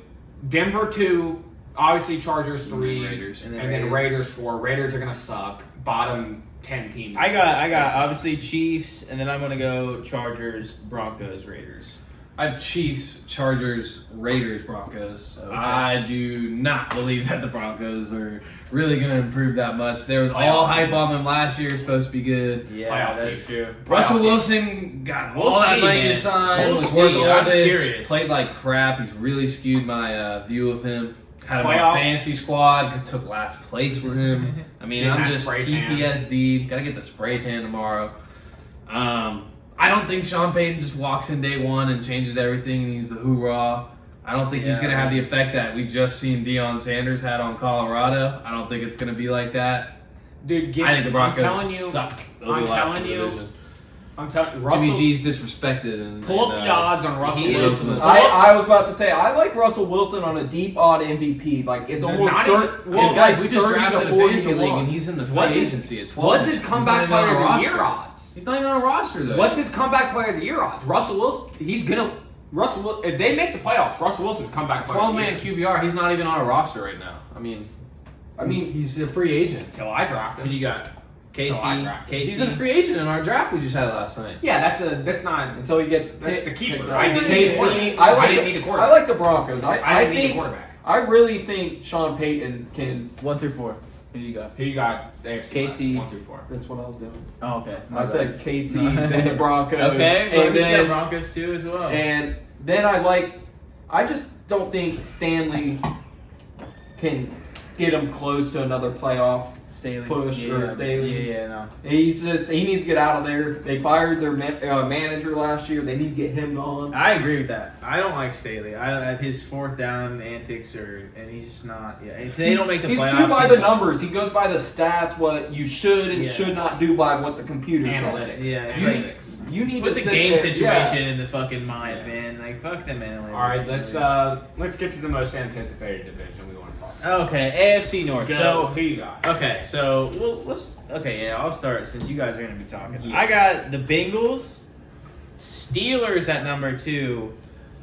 Denver 2, obviously Chargers 3, Raiders. and then Raiders 4. Raiders are gonna suck. Bottom 10 team. I got obviously Chiefs, and then I'm gonna go Chargers, Broncos, Raiders. I have Chiefs, Chargers, Raiders, Broncos. Okay. I do not believe that the Broncos are really going to improve that much. There was all hype on them last year. Supposed to be good. Yeah, Playoff that's team. true. Russell Playoff Wilson got We'll all that see, money man. to sign. We'll Was see. worth all I'm this. curious. Played like crap. He's really skewed my view of him. Had him on Playoff. a fantasy squad. Took last place for him. I mean, Getting I'm that just spray tan. PTSD. Got to get the spray tan tomorrow. I don't think Sean Payton just walks in day one and changes everything and he's the hoorah. I don't think he's Yeah. going to have the effect that we've just seen Deion Sanders had on Colorado. I don't think it's going to be like that. Dude, I think the Broncos I'm telling you, suck. They'll I'm be last telling in the you, division. I'm telling you, Jimmy Russell. G's disrespected. And, Pull up the odds on Russell he is Wilson. the- I was about to say I like Russell Wilson on a deep odd MVP. Like it's almost Not 30. even- well, It's guys, like we just 30 drafted to a 40 fantasy to league 1. and he's in the free What's his- agency at 12. What's his He's comeback not even on player a of the roster. year odds? He's not even on a roster though. What's his comeback player of the year odds? Russell Wilson. If they make the playoffs, Russell Wilson's comeback player. 12-man QBR? He's not even on a roster right now. I mean, he's a free agent. Until I draft Who do him. you got? So I drafted. Casey. He's a free agent in our draft we just had last night. Yeah, that's not. Until he gets That's picked- the keeper. picked I up. didn't need a quarterback. I didn't need a I quarterback. like the Broncos. I I didn't need a think quarterback. I really think Sean Payton can. 1 through 4. Who do you got? Who you got? AFC Casey. 1 through 4. That's what I was doing. Oh, okay. I said KC, then the Broncos, Okay, and and then then Broncos too as well. and then I just don't think Stanley can get him close to another playoff Staley. push or Staley. Yeah, no. He needs to get out of there. They fired their manager last year. They need to get him gone. I agree with that. I don't like Staley. His 4th down antics and he's just not. Yeah, if they don't make the He's playoffs, due by the numbers. He goes by the stats, what you should and Yeah. should not do by what the computer Analytics. says. Yeah, it's Analytics. You need Put to the sit game there- situation yeah. in the fucking mind, man. Like, fuck them analytics. All right, let's get to the most anticipated division we want to talk about. Okay, AFC North. Go. So Who you got? okay, so let's. Okay, yeah, I'll start since you guys are gonna be talking. Yeah. I got the Bengals, Steelers at number 2,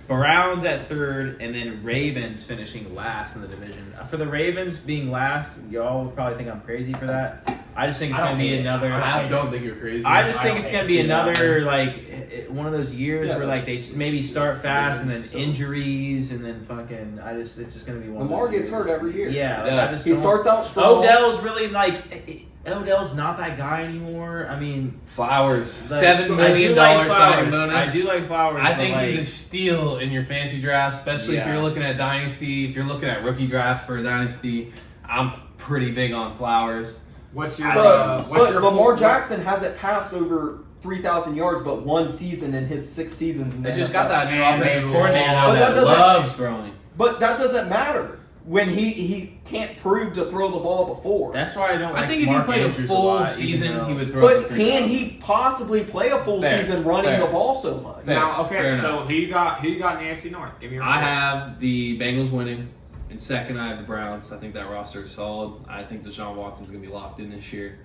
Browns at 3rd, and then Ravens finishing last in the division. For the Ravens being last, y'all would probably think I'm crazy for that. I just think it's I gonna don't be hate it. another. I don't think you're crazy. I just I think don't it's hate gonna to be see that another one of those years Yeah, where like they maybe start fast and then so- injuries and then fucking. It's just gonna be one. Lamar of those gets hurt years. every year. Yeah, He like, I does. just He don't- starts out strong. Odell's really like Odell's not that guy anymore. I mean, Flowers, like, $7 million I do like signing Flowers. bonus. I do like Flowers. I but, think like, he's a steal in your fantasy draft, especially if Yeah. you're looking at Dynasty. If you're looking at rookie drafts for a Dynasty, I'm pretty big on Flowers. What's your But Lamar full- Jackson hasn't passed over 3,000 yards, but one season in his 6 seasons. In the They just NFL. got that new And offensive they coordinator lost. that But that doesn't- loves throwing. But that doesn't matter when he can't prove to throw the ball before. That's why I don't. I like think if Mark he played Andrews a full lot, even season, though- he would throw. But for can 3,000. he possibly play a full Fair, season running fair. the ball so much? Fair. Now, okay, Fair so enough. who you got in the AFC North? Give me your. I have the Bengals winning. In second, I have the Browns. I think that roster is solid. I think Deshaun Watson's going to be locked in this year.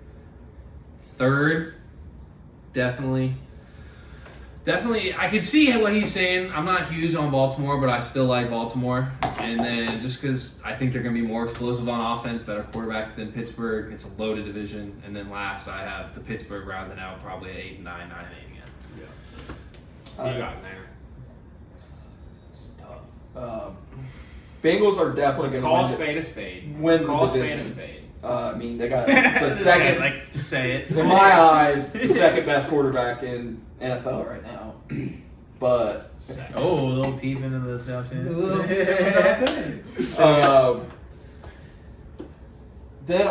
Third, definitely, I can see what he's saying. I'm not huge on Baltimore, but I still like Baltimore. And then just because I think they're going to be more explosive on offense, better quarterback than Pittsburgh. It's a loaded division. And then last, I have the Pittsburgh rounding out probably at 8 and 9, 9 and 8 again. Who you got in there? Bengals are definitely Call going to spade a spade. win the Call spade a division. spade. I mean, they got the second, like to say it. in my eyes, the second best quarterback in NFL right now. But Second. Oh, a little peep into the top 10. then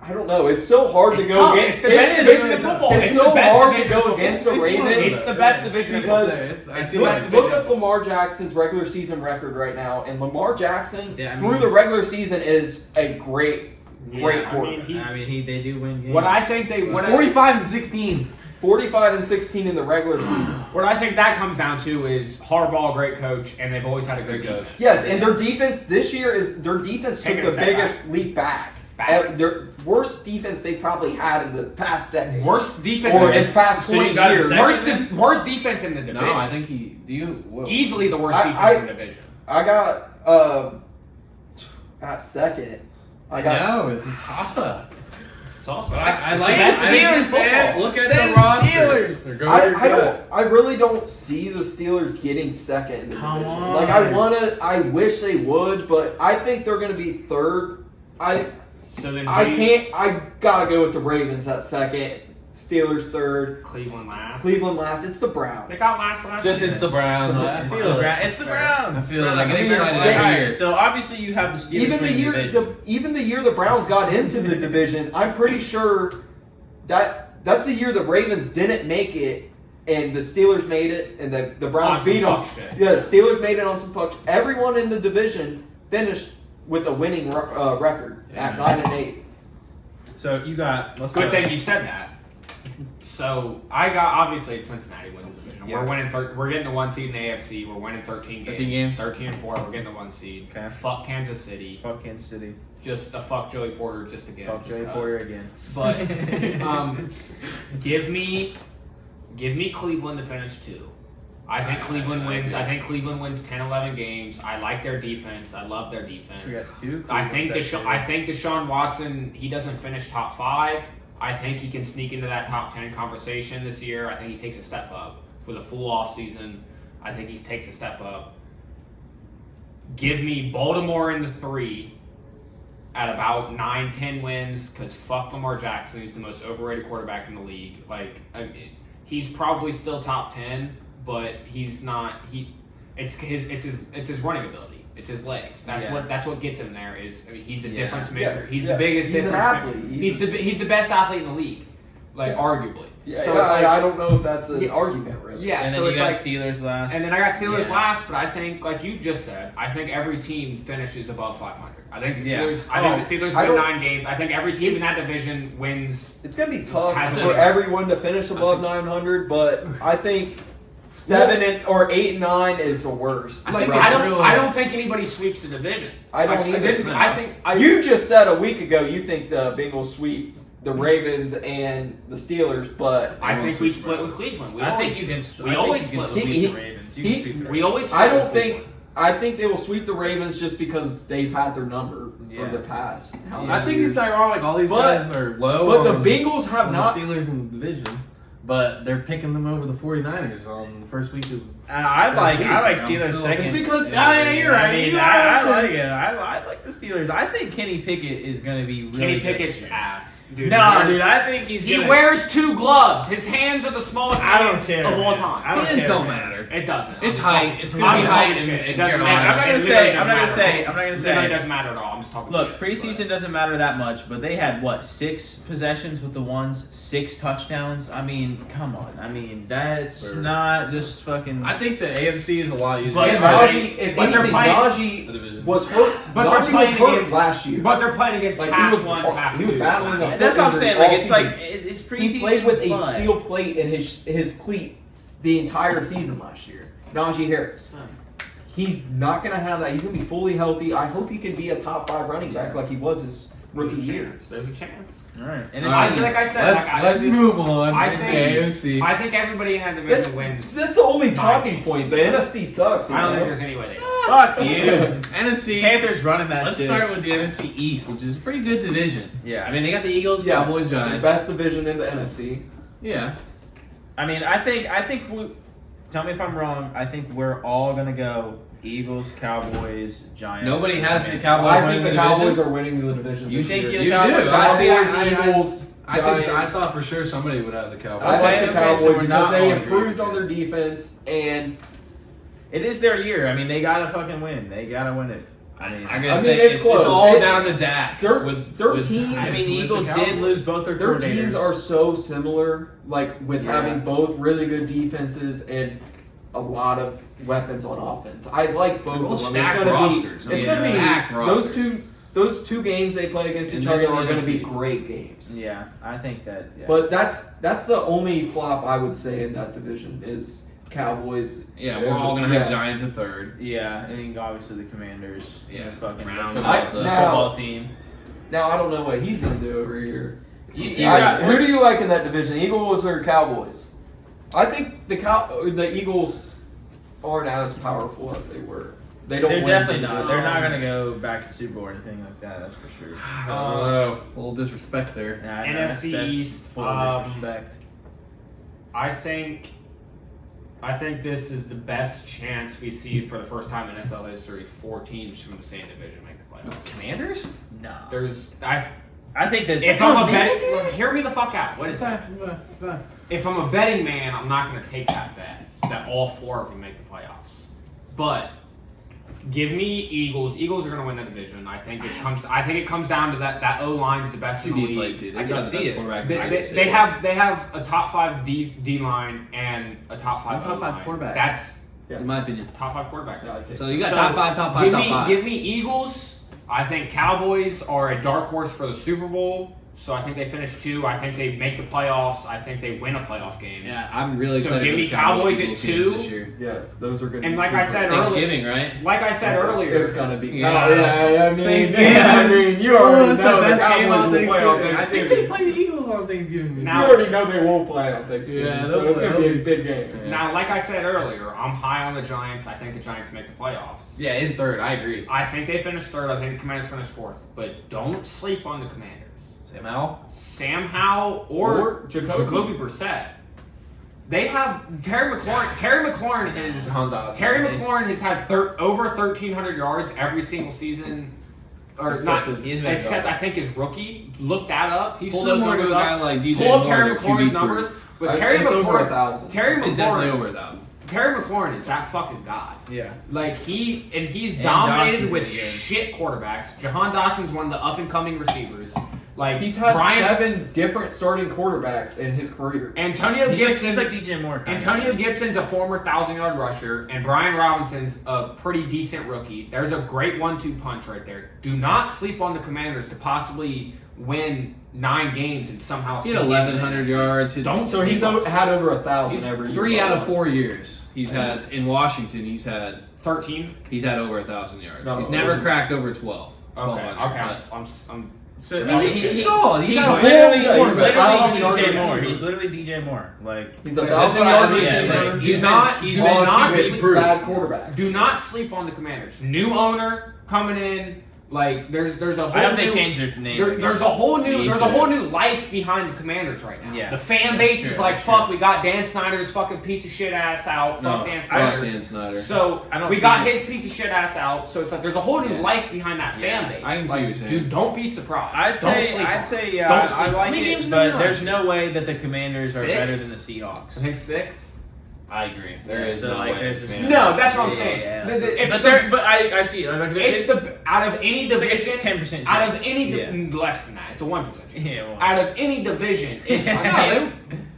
I don't know. It's so hard It's to go tough. against. It's the best division in football. It's It's so the best hard to division go in against the football. Ravens. It's the best division Because it's the best Look division. up Lamar Jackson's regular season record right now, and Lamar Jackson Yeah, I through mean- the regular season is a great Yeah, quarterback. They do win games. What I think they It's what 45 and 16. 45 and 16 in the regular season. what I think that comes down to is Harbaugh, great coach, and they've always had a good defense. Yes, and their defense this year took Taking a the step biggest leap back. Their worst defense they probably had in the past decade. Worst defense or in in past So you 20 got years. second? worst defense in the division. No, I think he. Do you? Whoa. Easily the worst I- defense in the division. I got at second. I got No, it's a toss-up. It's also I it's like the best I division in think, man, football. look at Then the rosters. Steelers. They're going with your gut. I really don't see the Steelers getting second in the Come division. on. Like I wish they would, but I think they're gonna be third. So then I gotta go with the Ravens at second, Steelers third, Cleveland last. Cleveland last. It's the Browns. They got last Just year. it's the Browns. I It's feel the it. Browns. It's the Browns. I feel it. I get It's excited the- every Alright, year. So obviously you have the Steelers Even the year the Browns got into the division, I'm pretty sure that's the year the Ravens didn't make it, and the Steelers made it, and the Browns On some beat them. fuck shit. Yeah, the Steelers made it on some fuck. Everyone in the division finished with a winning record at 9 and 8. So you got. Let's Good go. thing you said that. So I got obviously it's Cincinnati winning the division. Yeah. We're winning. We're getting the 1 seed in the AFC. We're winning 13 games. 13 games. 13 and 4. We're getting the 1 seed. Okay. Fuck Kansas City. Fuck Kansas City. Just a fuck Joey Porter just again. Fuck just Joey 'cause. Porter again. But give me Cleveland to finish 2. I think Cleveland wins. agree. I think Cleveland wins 10, 11 games. I like their defense. I love their defense. So we got 2. I think Cleveland's I think Deshaun Watson, he doesn't finish top 5. I think he can sneak into that top 10 conversation this year. I think he takes a step up for the full off season. I think he takes a step up. Give me Baltimore in the 3 at about 9, 10 wins because fuck Lamar Jackson. He's the most overrated quarterback in the league. Like, I mean, he's probably still top 10, but he's not. It's his running ability. It's his legs. That's what gets him there. He's a difference maker. Yes, He's yes. the biggest He's an difference athlete. maker. He's the best athlete in the league. like arguably. Yeah, So yeah, it's like- I don't know if that's an Yeah. argument, really. Yeah, And then so you it's got like, Steelers last. and then I got Steelers Yeah. last, but I think, like you just said, I think every team finishes above 500. I think the Yeah. Steelers. I think the Steelers I win don't- 9 games. I think every team in It's- that division wins. It's going to be tough Has for to- everyone to finish above 900, but I think 8 and 9 is the worst. Like think I it's don't. real- I don't think anybody sweeps the division. I don't Like, either. This is, I think. You just said a week ago you think the Bengals sweep the Ravens and the Steelers, but I think we split with Cleveland. We I always, think you can. we I always think you can split. sweep He- the Ravens. You he- can sweep the We Ravens. always. I split don't with think. I think they will sweep the Ravens just because they've had their number Yeah. for the past. how I many think years. it's ironic. All these But- guys are low. But the on- Bengals have on not. the Steelers in the division, but they're picking them over the 49ers on the first week of. I like I'm Steelers still- second. It's because- Yeah, you're right. I mean, You're I right. like it. I like the Steelers. I think Kenny Pickett is going to be really Kenny good Pickett's this year. ass, dude. No, dude, I think he's He gonna, wears 2 gloves. His hands are the smallest I don't hands care of all man. time. I don't Hands care, don't man. matter. It doesn't. It's I'm height. talking- It's gonna be I'm height talking in- shit. in It doesn't Carolina. matter. I'm not gonna It say- literally I'm not doesn't gonna matter say- at all. I'm not gonna It say- literally doesn't matter at all. I'm just talking Look, shit. preseason doesn't matter that much, but they had what 6 possessions with the ones, 6 touchdowns. I mean, come on. I mean, that's Sure. not just fucking. I think the AFC is a lot easier. But And are they- Najee, if but they're anything, playing- the Najee division. was hurt. But they're Najee was playing hurt against last year. But they're playing against Like, half he was- ones, half he was twos. battling a And that's what I'm foot saying. injury Like all it's like season. it's preseason. He played with a but- steel plate in his cleat the entire season last year. Najee Harris. He's not going to have that. He's going to be fully healthy. I hope he can be a top 5 running back like he was his rookie year. There's a chance. All right, and All it's right. Like I said, let's move on. I to the think- AFC. I think everybody in that division wins. That's the only talking point. The NFC sucks. I don't you think know? there's any way they. fuck you. NFC. Panthers running that Let's shit. start with the NFC East, which is a pretty good division. Yeah. I mean, they got the Eagles, Yes, Cowboys, Giants. best division in the NFC. Yeah. I mean, I think we. Tell me if I'm wrong. I think we're all gonna go Eagles, Cowboys, Giants. Nobody has the Commanders. Cowboys. I winning think the the division? Cowboys are winning the division. You this think year. you- You do. Cowboys, I see. Eagles, I Giants. thought for sure somebody would have the Cowboys. I Okay, like the so Cowboys we're because not they all improved agreed. on their defense and It is their year. I mean, they gotta fucking win. They gotta win it. I mean, I'm I gonna mean, say it's it's close. all It- down to Dak. their with teams- I mean, the with Eagles Cowboys. did lose both their their coordinators. teams are so similar, like with Yeah. having both really good defenses and a lot of weapons on offense. I like both They're both of them. stacked It's gonna rosters. be. It's Yeah. gonna be Stacked those rosters. two games they play against And each they're other in are the going to be NFC. great games. Yeah, I think that. Yeah. But that's the only flop I would say in that division is Cowboys. Yeah, we're all gonna have Yeah. Giants at third. yeah, I think obviously the Commanders. Yeah, the fucking Browns. football, the Now- football team. Now I don't know what he's going to do over here. You got, Who do you like in that division, Eagles or Cowboys? I think the Eagles aren't as powerful as they were. They don't. They're win definitely the not. division. They're not gonna go back to Super Bowl or anything like that. That's for sure. I don't know. A little disrespect there. Nah, no, NFC that's East, full of disrespect. I think this is the best chance we see for the first time in NFL history. 4 teams from the same division make the playoffs. Commanders? No, I think that if I'm a betting, hear me the fuck out. What is that? that? If I'm a betting man, I'm not going to take that bet that all 4 of them make the playoffs. But give me Eagles. Eagles are going to win the division. I think it comes down to that O line is the best in the QB play league. too. I They can got the see best it. quarterback. They have a top 5 D line and a top 5 Top five O-line. quarterback. That's in my opinion. top 5 quarterback. Yeah, I think So you got So, top five, top five. Give me Eagles. I think Cowboys are a dark horse for the Super Bowl. So I think they finish 2. I think they make the playoffs. I think they win a playoff game. Yeah, I'm really So excited give for me the Cowboys Cowboys at Eagles 2. games this year. Yes, those are going to. And be like two I said great- Thanksgiving, right? Like I said earlier, it's going to be. Yeah. Yeah, I mean, Thanksgiving. yeah, I mean, you already know the game Cowboys on will play on Thanksgiving. I think Thanksgiving. they play the Eagles on Thanksgiving. You Now- already know they won't play on Thanksgiving, Yeah, so they'll it's play. going to be They'll a big game. Yeah. now like I said earlier, I'm high on the Giants. I think the Giants make the playoffs. Yeah, in third, I agree. I think they finish 3rd. I think the Commanders finish 4th. But don't sleep on the Commanders. Sam Howell. Sam Howell or Jacoby Brissett. They have Terry McLaurin. Terry McLaurin is Terry McLaurin has had over 1,300 yards every single season, or Except not his- except I think his rookie. Look that up. He's Pull those similar to a numbers guy up. like DJ Pull up Moore, Terry their McLaurin's QB numbers. proof. But Terry it's over McLaurin, 1,000. Terry It's definitely McLaurin, over 1,000. Terry McLaurin is that fucking guy. Yeah. Like he's And dominated Dotson's with pretty good. shit quarterbacks. Jahan Dotson's one of the up and coming receivers. Like He's had Brian, 7 different starting quarterbacks in his career. Antonio He's Gibson. like DJ Moore. Antonio Gibson's a former 1,000-yard rusher, and Brian Robinson's a pretty decent rookie. There's a great 1-2 punch right there. Do not sleep on the Commanders to possibly win 9 games and somehow. He had 1,100 yards. Don't. So he's had over 1,000 He's every year. 3 out of 4 years. He's had in Washington. He's had 13. He's had over 1,000 yards. No, he's never cracked over 12. Okay. 1,200. I'm So He's solid. He's He's had a literally, whole he's quarterback. literally DJ Moore. receiver. He's literally DJ Moore. Like He's a That's 1,000-yard what I- receiver. yeah, like, Do not with proof. bad quarterbacks. Do not sleep on the Commanders. New owner coming in. Like there's a whole. I hope they new- changed their name. There's a whole new Need there's to. a whole new life behind the Commanders right now. Yeah. The fan That's base true, is like, that's fuck, true. we got Dan Snyder's fucking piece of shit ass out. No, Fuck Dan fuck Snyder. Dan Snyder. So I don't we see got it. his piece of shit ass out. So it's like there's a whole new Yeah. life behind that fan Yeah. base. I can see like, what you're saying. Dude, don't be surprised. I'd Don't say, sleep on I'd it. say, Don't yeah, I sleep on like How many it, games but did they there's win? no way that the Commanders are 6? better than the I Seahawks. think 6. I agree. There is So, no like, way. there's just Man. No, that's what I'm Yeah, saying. yeah. It's But the- but I see. Like, It's the out of any it's like division. a 10% Out of chance. any Yeah. less than that, it's a 1% chance. Yeah, well. Out of any division, Yeah.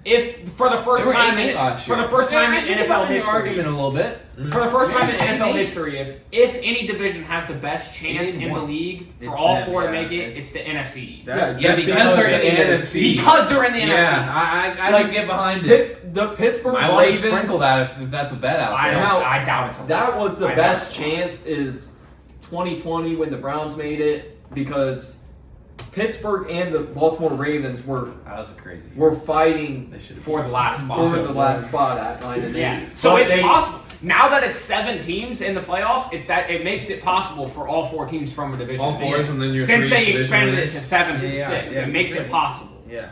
if for the first They were time 8-8 in last for year. the first time Yeah, I in can give NFL up in your history, argument a little bit. for the first time in Yeah, NFL 8-8. history, if any division has the best chance in the 8-1. league for It's all them, 4 to yeah. make it, It's- it's the NFC East. That's Yeah, just because they're in the NFC. Because they're in the NFC. Yeah, I Like, can get behind it. The Pittsburgh I want to Ravens. sprinkle that if that's a bet out I there. don't. Now, I doubt it. That was the I best doubt it. chance is 2020 when the Browns made it because Pittsburgh and the Baltimore Ravens were That was crazy. fighting They should have For the last spot. for the last spot at 9-8. Yeah. So But it's they- possible. Now that it's 7 teams in the playoffs, it makes it possible for all 4 teams from a division. All to 4s make it. and then your Since 3 they division expanded winners. it to 7 from Yeah, 6, yeah, it makes for it sure. possible. Yeah.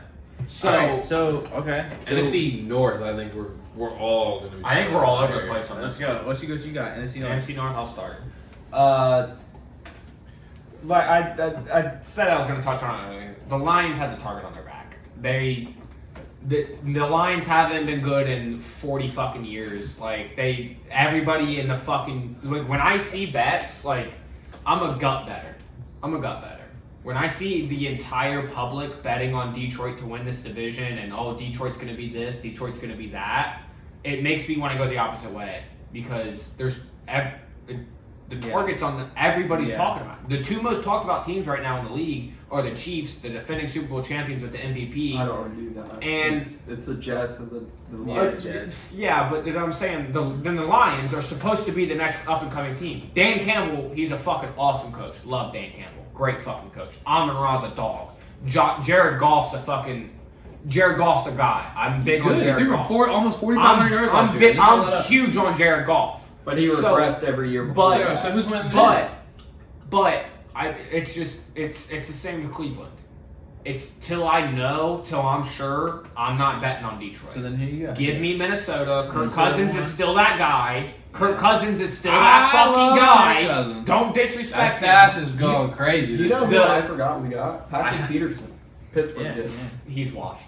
So Alright, so okay. So NFC North, I think we're all gonna be. I think we're all over the place on let's this. go. What you got? NFC North. NFC North, I'll start. Like I said, I was going to touch on it earlier. The Lions had the target on their back. The Lions haven't been good in 40 fucking years. Like everybody in the fucking like when I see bets, like I'm a gut better. When I see the entire public betting on Detroit to win this division and Detroit's going to be this, Detroit's going to be that, it makes me want to go the opposite way because there's the targets on everybody's Yeah. talking about. The 2 most talked about teams right now in the league are the Chiefs, the defending Super Bowl champions with the MVP. I don't do that. And- it's the Jets and the Yeah, Lions. Jets. Yeah, but I'm saying then the Lions are supposed to be the next up and coming team. Dan Campbell, he's a fucking awesome coach. Love Dan Campbell, great fucking coach. Amon Ra's a dog. Jared Goff's a guy. I'm He's big on good. He Jared threw Goff. for almost 4,500 yards last year. He followed I'm up. huge on Jared Goff. But he So- regressed every year before. but- that. So who's winning? But it's the same with Cleveland. It's till I'm sure, I'm not betting on Detroit. So then here you go. Give me Minnesota. Kirk Minnesota Cousins won. is still that guy. Kirk Cousins is still that I love fucking Kirk guy. Cousins. Don't That disrespect stash him. is going crazy. You know who The- I forgot we got? Patrick Peterson. Pittsburgh Yeah, did. yeah. He's washed.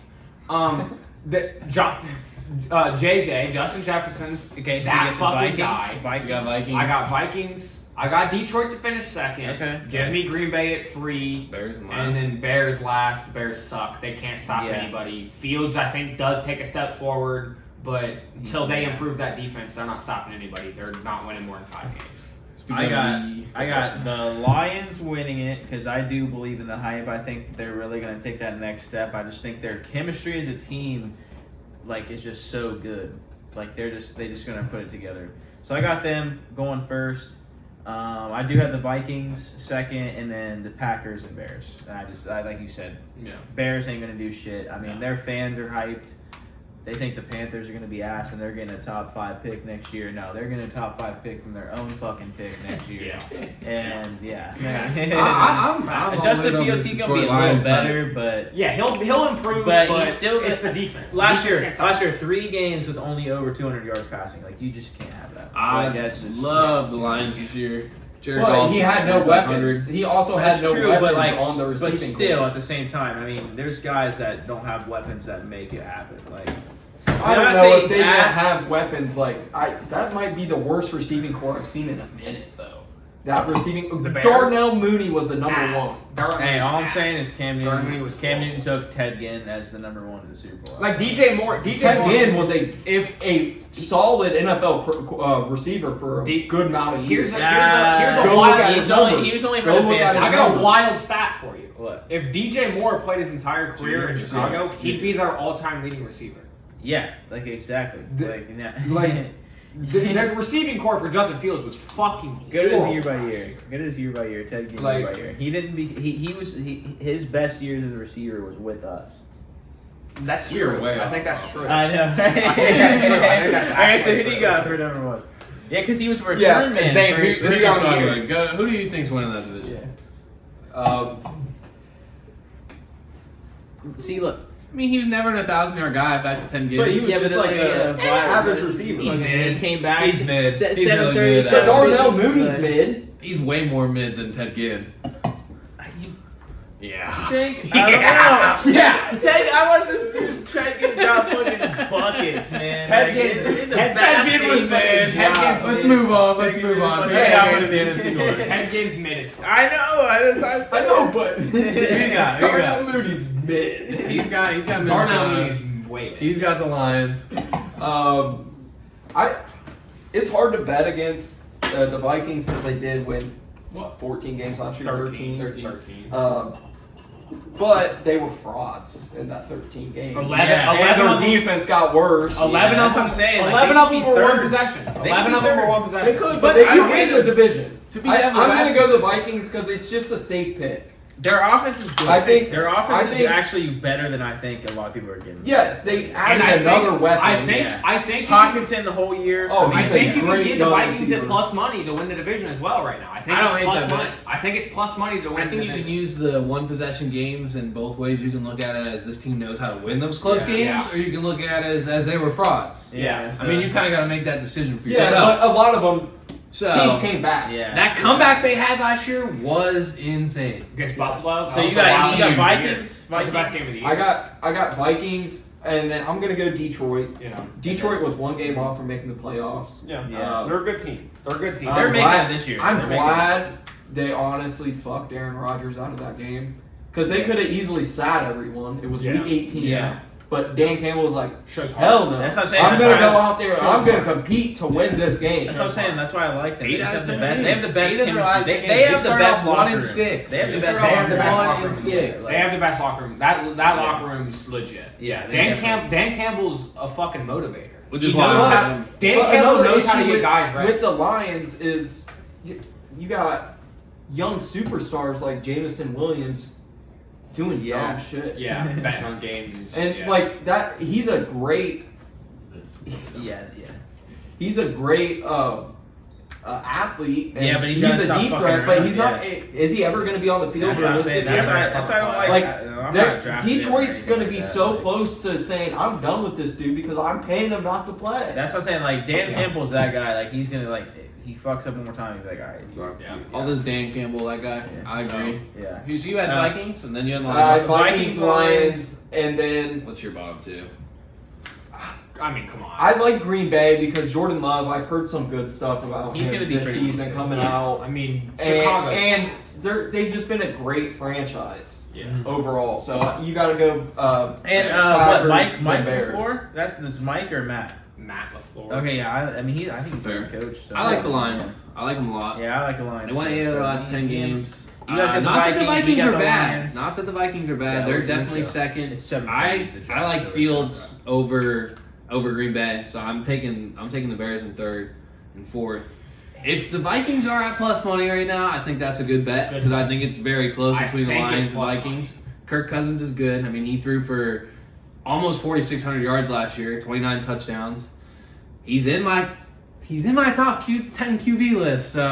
JJ, Justin Jefferson's Okay, so that you get the fucking Vikings. guy. You got Vikings. I got Vikings. I got Detroit to finish second. Okay. Give me Green Bay at 3. Bears and And Lions. then Bears last. Bears suck. They can't stop Yeah. anybody. Fields, I think, does take a step forward, but until they Yeah. improve that defense, they're not stopping anybody. They're not winning more than 5 games. Speaking I of got the Lions winning it because I do believe in the hype. I think they're really going to take that next step. I just think their chemistry as a team, like, is just so good. Like they just going to put it together. So I got them going first. I do have the Vikings second, and then the Packers and Bears. And I like you said, Yeah. Bears ain't going to do shit. I mean, No. their fans are hyped. They think the Panthers are going to be ass and they're getting a top 5 pick next year. No, they're getting a top 5 pick from their own fucking pick next year. And yeah, I'm Justin all in on Fields, this he's gonna be a Detroit little Lions better, but Yeah, he'll improve, But but he's still it's gonna- the defense. last The year, defense can't stop. 3 games with only over 200 yards passing. Like you just can't have that. I Like, that's just love the Lions this year. Jared Well, Goff, he had no 500. weapons. He also That's had no true, weapons but like, on the receiving but still, core. at the same time, I mean, there's guys that don't have weapons that make it happen. Like I don't I'm not know saying if they he's didn't ass. have weapons. Like that might be the worst receiving core I've seen in a minute, though. That receiving. The Bears? Darnell Mooney was the number one. Hey, all I'm saying is Cam Darnell Newton. was Cam cool. Newton took Ted Ginn as the number one in the Super Bowl. Like DJ Moore. Ted Ginn was a solid NFL receiver for a good amount of years. Here's a Go wild. look at his numbers. He was only for Go the look at his Panthers. I got a numbers. wild stat for you. What? If DJ Moore played his entire career in Jesus Chicago, Christ. he'd be their all-time leading receiver. Yeah, like exactly. Like the receiving core for Justin Fields was fucking good as horrible. year by year. Good as year by year. Ted Ginn Like- year by year. He didn't be. His best years as a receiver was with us. That's We were true. way I off. think that's true. I know. I think that's true. I think that's All right, so actually who do you true. got for number one? Yeah, because he was a return Yeah, man. Zane, for who- his who first you got few on years. Who do you think's winning that division? Yeah. See, look. I mean, he was never an 1,000-yard guy back to 10 games. But he was Yeah, just but like then, an average receiver. He mid. came back. He's mid. He's really 730. good. So Darnell Mooney's mid. He's way more mid than Ted Ginn. Yeah. Think? I don't know. Yeah. Ted, I watched this dude try to get drop fucking buckets, man. Ted Like, Ginn's- in the Ted basket, Ginn was fucking mid. drop. Ted Ginn's Let's mid. move on. Let's Ted move Ginn on. was Yeah, mid. yeah, in the NFC North. Ted Ginn's mid as fuck. I know. I know, but Who you got? Who you got? Darnell Mooney's mid. He's got Darnell Minnesota. Mooney's way mid. He's got the Lions. It's hard to bet against the Vikings because they did win 14 games last year, 13. But they were frauds in that 13 games. 11 Yeah, and 11 their of them- defense got worse. 11 that's of what I'm them. saying. Like, 11 they of could them be were one third. possession. They 11 could of be them were third. one possession. They could, But but they I could hate win the it. division. To be I'm devil's going to advocate- go the Vikings because it's just a safe pick. Their offense is good. I think- their I offense is think- actually better than I think a lot of people are getting. Yes, they added And another weapon. I think. yeah. I think. Hawkinson the whole year. Oh, I he's think a you can great get the young Vikings receiver. at plus money to win the division as well right now. I think I don't it's hate plus that money. bet. I think it's plus money to win I think the you can division. use the one possession games in both ways. You can look at it as this team knows how to win those close Yeah, games, yeah. or you can look at it as they were frauds. Yeah, I mean, you kind of got to make that decision for Yeah, yourself. but a lot of them So teams came back. Yeah. that comeback they had last year was insane. Against Buffalo. So That you was the got last game of the year. Vikings. That was the best game of the year. I got Vikings, and then I'm gonna go Detroit. You know. Detroit was one game off from making the playoffs. Yeah. Yeah. They're a good team. They're a good team. They're I'm making glad- it this year. I'm They're making glad they honestly fucked Aaron Rodgers out of that game because they could have easily sat everyone. It was Yeah. week 18. Yeah. But Dan Campbell was like, Shows heart. hell no. That's what I'm saying. I'm That's gonna why go I- out there. Shows I'm gonna heart. compete to win this game. That's what I'm saying. That's why I like them. They Eight just out have of the 10 best. They have the games. best Eight of their chemistry. last They games. have They the start best off locker 1 and room. 6. They have the They best. start They have the off best 1 locker and room. 6. They have the best locker room. That locker room's legit. Yeah. they definitely- Dan Campbell's a fucking motivator. Which is He why knows I how- said him. Dan But Campbell another knows how to issue get guys right. with the Lions is you got young superstars like Jamison Williams doing Yeah. dumb shit. Yeah, betting on games And yeah. like that, he's a great he's a great athlete. And Yeah, but he's he's gotta a stop deep fucking threat. But around, he's not. Is he ever going to be on the field? That's what I'm saying. That's realistically? why I don't like. Like, I'm that- not drafting him or Detroit's anything going to like be that. so Like, close to saying, "I'm done with this dude" because I'm paying him not to play. That's what I'm saying. Like Dan Campbell's that guy. Like he's gonna like he fucks up one more time. He's like, all right, Yeah. All this Dan Campbell, that guy. I agree. Yeah. Who's you had Vikings, and then you had Vikings, Lions. Lions, and then What's your Bob too? I mean, come on. I like Green Bay because Jordan Love. I've heard some good stuff about He's him gonna be this pretty season decent. coming Yeah. out, I mean, Chicago. and they've just been a great franchise Yeah. overall. So you got to go. And Packers, what Mike then Bears. before that? This Mike or Matt? Matt LaFleur. Okay, yeah. I mean, I think he's a Fair. good coach. So. I like the Lions. I like them a lot. Yeah, I like the Lions. They won too, 8 of their so last 10 me- games. You guys got the not that the Vikings, we Vikings got are the bad. Lions. Not that the Vikings are bad. Yeah, They're we're definitely good, so. second. It's 7 I games, the draft, I like so it's Fields over Green Bay, so I'm taking the Bears in 3rd and 4th. If the Vikings are at plus money right now, I think that's a good bet Good because I bet. think it's very close I between the think it's Lions and plus Vikings. Kirk Cousins is good. I mean, he threw for almost 4,600 yards last year, 29 touchdowns. He's in my top 10 QB list. So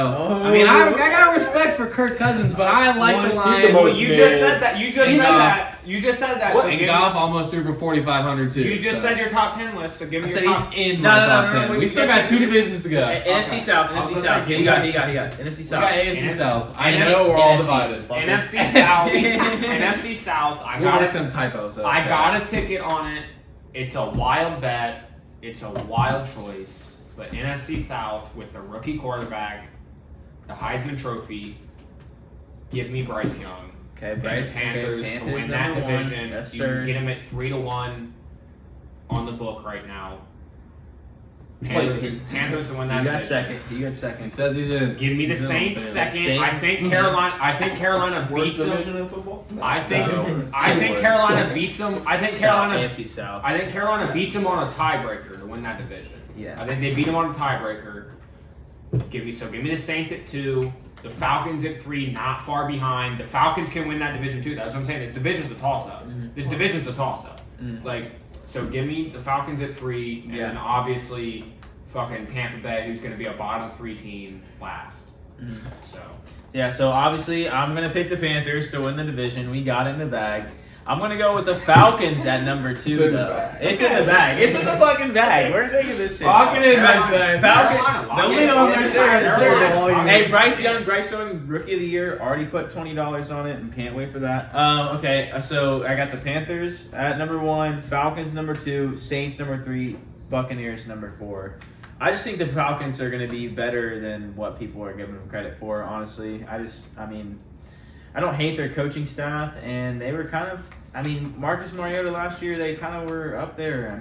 I mean, I got respect for Kirk Cousins, but I like the He's the Lions. most Well, you just said that. You just He's said off. that. You just said that. So And give me- Goff almost threw for 4,500 too. You just so. said your top 10 list. So give I me said your he's top. in No, my no, top no, 10. wait, We still got 2 divisions to go. NFC South. I was NFC gonna South. say, He got. NFC We South. got AFC South. I NFC know we're all divided. NFC South. NFC South. I We'll got work it. them typos out. I got a ticket on it. It's a wild bet. It's a wild choice. But NFC South with the rookie quarterback, the Heisman Trophy. Give me Bryce Young. Okay, And Bryce. the Panthers okay, to win that number one. division. Yes, You sir. can get them at 3-1 on the book right now. Place Panthers to win that You got division. second. You got He second. says he's in. Give me the he's in Saints on second. Saints. I think Carolina Worst beats them. division in football? I think No. I think Carolina beats them. I think Carolina AFC South. I think Carolina beats them on a tiebreaker to win that division. Yeah. I think they beat them on a tiebreaker. Give me the Saints at 2, the Falcons at 3, not far behind. The Falcons can win that division too. That's what I'm saying. This division's a toss-up. This division's a toss-up. Mhm. So give me the Falcons at 3, and Yeah. then obviously fucking Tampa Bay, who's going to be a bottom 3 team last. Mhm. So Yeah, so obviously I'm gonna pick the Panthers to win the division. We got in the bag. I'm gonna go with the Falcons at number 2 It's in the though. bag. It's in the bag. It's in the fucking bag. We're taking this shit. Lock it in, Carolina- man. Falcons. Lock No, it we in. don't. Yes, Yes, sir. sir. Yes, sir. Carolina. Hey, Bryce Young, Rookie of the Year. Already put $20 on it and can't wait for that. Okay, so I got the Panthers at number 1, Falcons number 2, Saints number 3, Buccaneers number 4. I just think the Falcons are going to be better than what people are giving them credit for, honestly. I don't hate their coaching staff, and they were kind of, Marcus Mariota last year, they kind of were up there.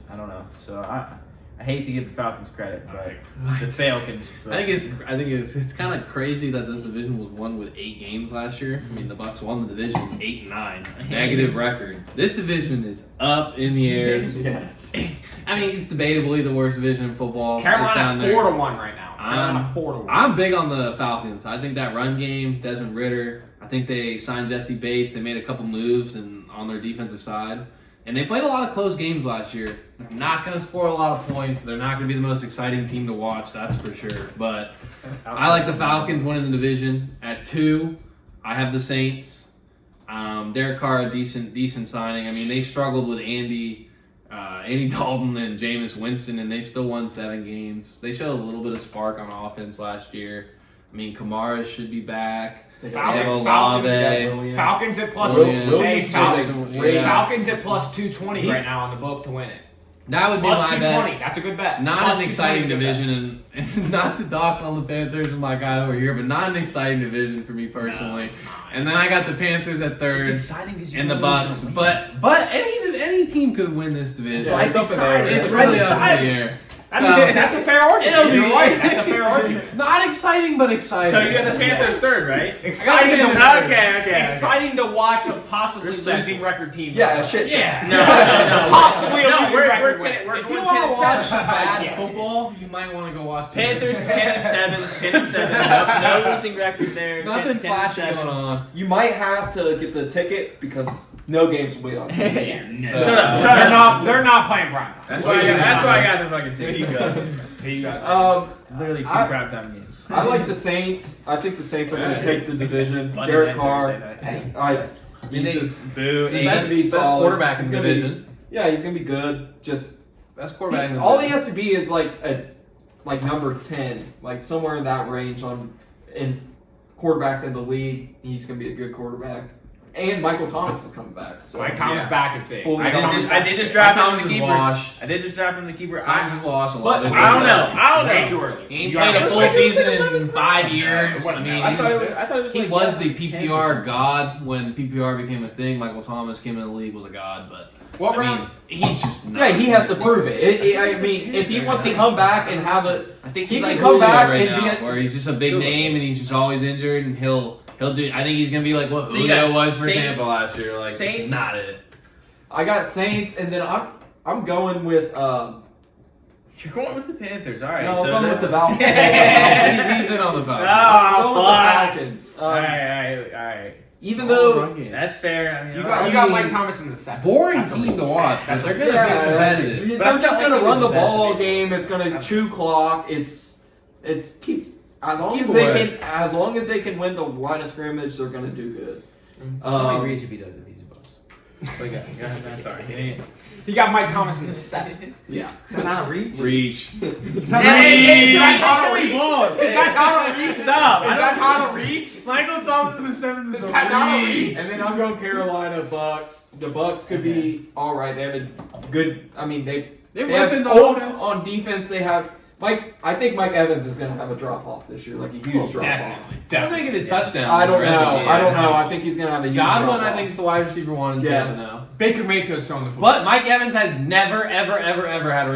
I don't know. So I hate to give the Falcons credit, but the Falcons. I think it's kind of crazy that this division was won with 8 games last year. I mean, the Bucs won the division 8-9, negative record. This division is up in the air. Yes. I mean, it's debatably the worst division in football. It's down Carolina there. 4-1 right now. Carolina 4-1. I'm big on the Falcons. I think that run game, Desmond Ridder. I think they signed Jesse Bates. They made a couple moves on their defensive side. And they played a lot of close games last year. They're not going to score a lot of points. They're not going to be the most exciting team to watch, that's for sure. But I like the Falcons winning the division. At 2, I have the Saints. Derek Carr, a decent signing. I mean, they struggled with Andy Dalton and Jameis Winston, and they still won 7 games. They showed a little bit of spark on offense last year. I mean, Kamara should be back. Falcons at plus Williams. Falcons at plus 220 right now on the book to win it. That would be Plus my 220. bet. That's a good bet. Not Plus an exciting 220 is a good bet. division, and not to dock on the Panthers and my guy over here, but not an exciting division for me personally. No, it's not. And then I got the Panthers at 3rd. It's exciting because And the Bucks, but any team could win this division. Yeah, it's up in the air. It's It's really really up in the air. That's a fair argument. It'll be You're right. That's a fair argument. Not exciting, but exciting. So you got the Panthers 3rd, right? Exciting to Panthers watch. Okay. Exciting to watch a possibly Respectful. losing record team. Yeah, shit. Yeah. No. Possibly a losing we're record. we're win. If you going want 10 to watch 7. bad Yeah. football, you might want to go watch the Panthers 10-7. No losing record there. Nothing 10-7. flashy going on. You might have to get the ticket because no games will be on. Yeah, no. So- Shut up. They're not playing prime time. That's why I got the fucking ticket. Here you guys. Literally 2 I- crap time games. I like the Saints. I think the Saints are going to take the division. Monday Derek night, Carr. Thursday night. He's they- just Boo. The He's best, gonna be best solid. quarterback in He's the gonna be- division. yeah, he's going to be good. Just Best quarterback in the all he division. has to be is like number 10, like somewhere in that range in quarterbacks in the league. He's going to be a good quarterback. And Michael Thomas is coming back. So Mike Thomas yeah. back is big. Full Mike Mike Thomas I back did is just big. draft him Thomas in the is keeper. washed. I did just draft him in the keeper. Thomas is lost a But- lot. I don't know. Way too early. He ain't You played a gotta- full season in 5 years. It I wasn't mean, that I thought it was he like was the 10%. PPR god when PPR became a thing. Michael Thomas came in the league was a god, but What I mean, round? he's just not. yeah, he has to prove it. I mean, if he wants to come back and have a I think he he's can like come Julio back right and be now, where he's just a big name and he's just always injured, and he'll do. I think he's gonna be like what So you Julio got was for Saints- Tampa last year. Like Saints- not it. I got Saints, and then I'm going with You're going with the Panthers. All right. no, so I'm going with the Falcons. He's in on the Falcons. I'm going with the fuck. Falcons. All right. Even Solid though run game. That's fair. I mean, You all got right. Mike Thomas in the second. Boring That's a team to lead. watch, but That's they're a gonna lead. be competitive. they're But I just felt like going to he run was the the best ball in the game. It's going to chew clock. It's keeps as long Keep as they away. can win the line of scrimmage, they're going to do good. Tony Reach if he does it, he's a boss. But yeah, sorry. He got Mike Thomas in the second. Yeah. Is that not a reach? Reach. Is that not a reach? balls. Is that not a reach? Stop. Is that not a reach? Michael Thomas in the seventh Is that not a reach? And then I'm going Carolina Bucks. The Bucks could be all right. They have a good. I mean, They have they have weapons on offense. on defense. They have I think Mike Evans is going to have a drop off this year, like a huge drop off. I'm thinking his touchdown. I don't know. I think he's going to have a huge Godwin, drop-off. I think, is the wide receiver 1 in Tampa now. Baker Mayfield's throwing the football. But Mike Evans has never, ever, ever, ever had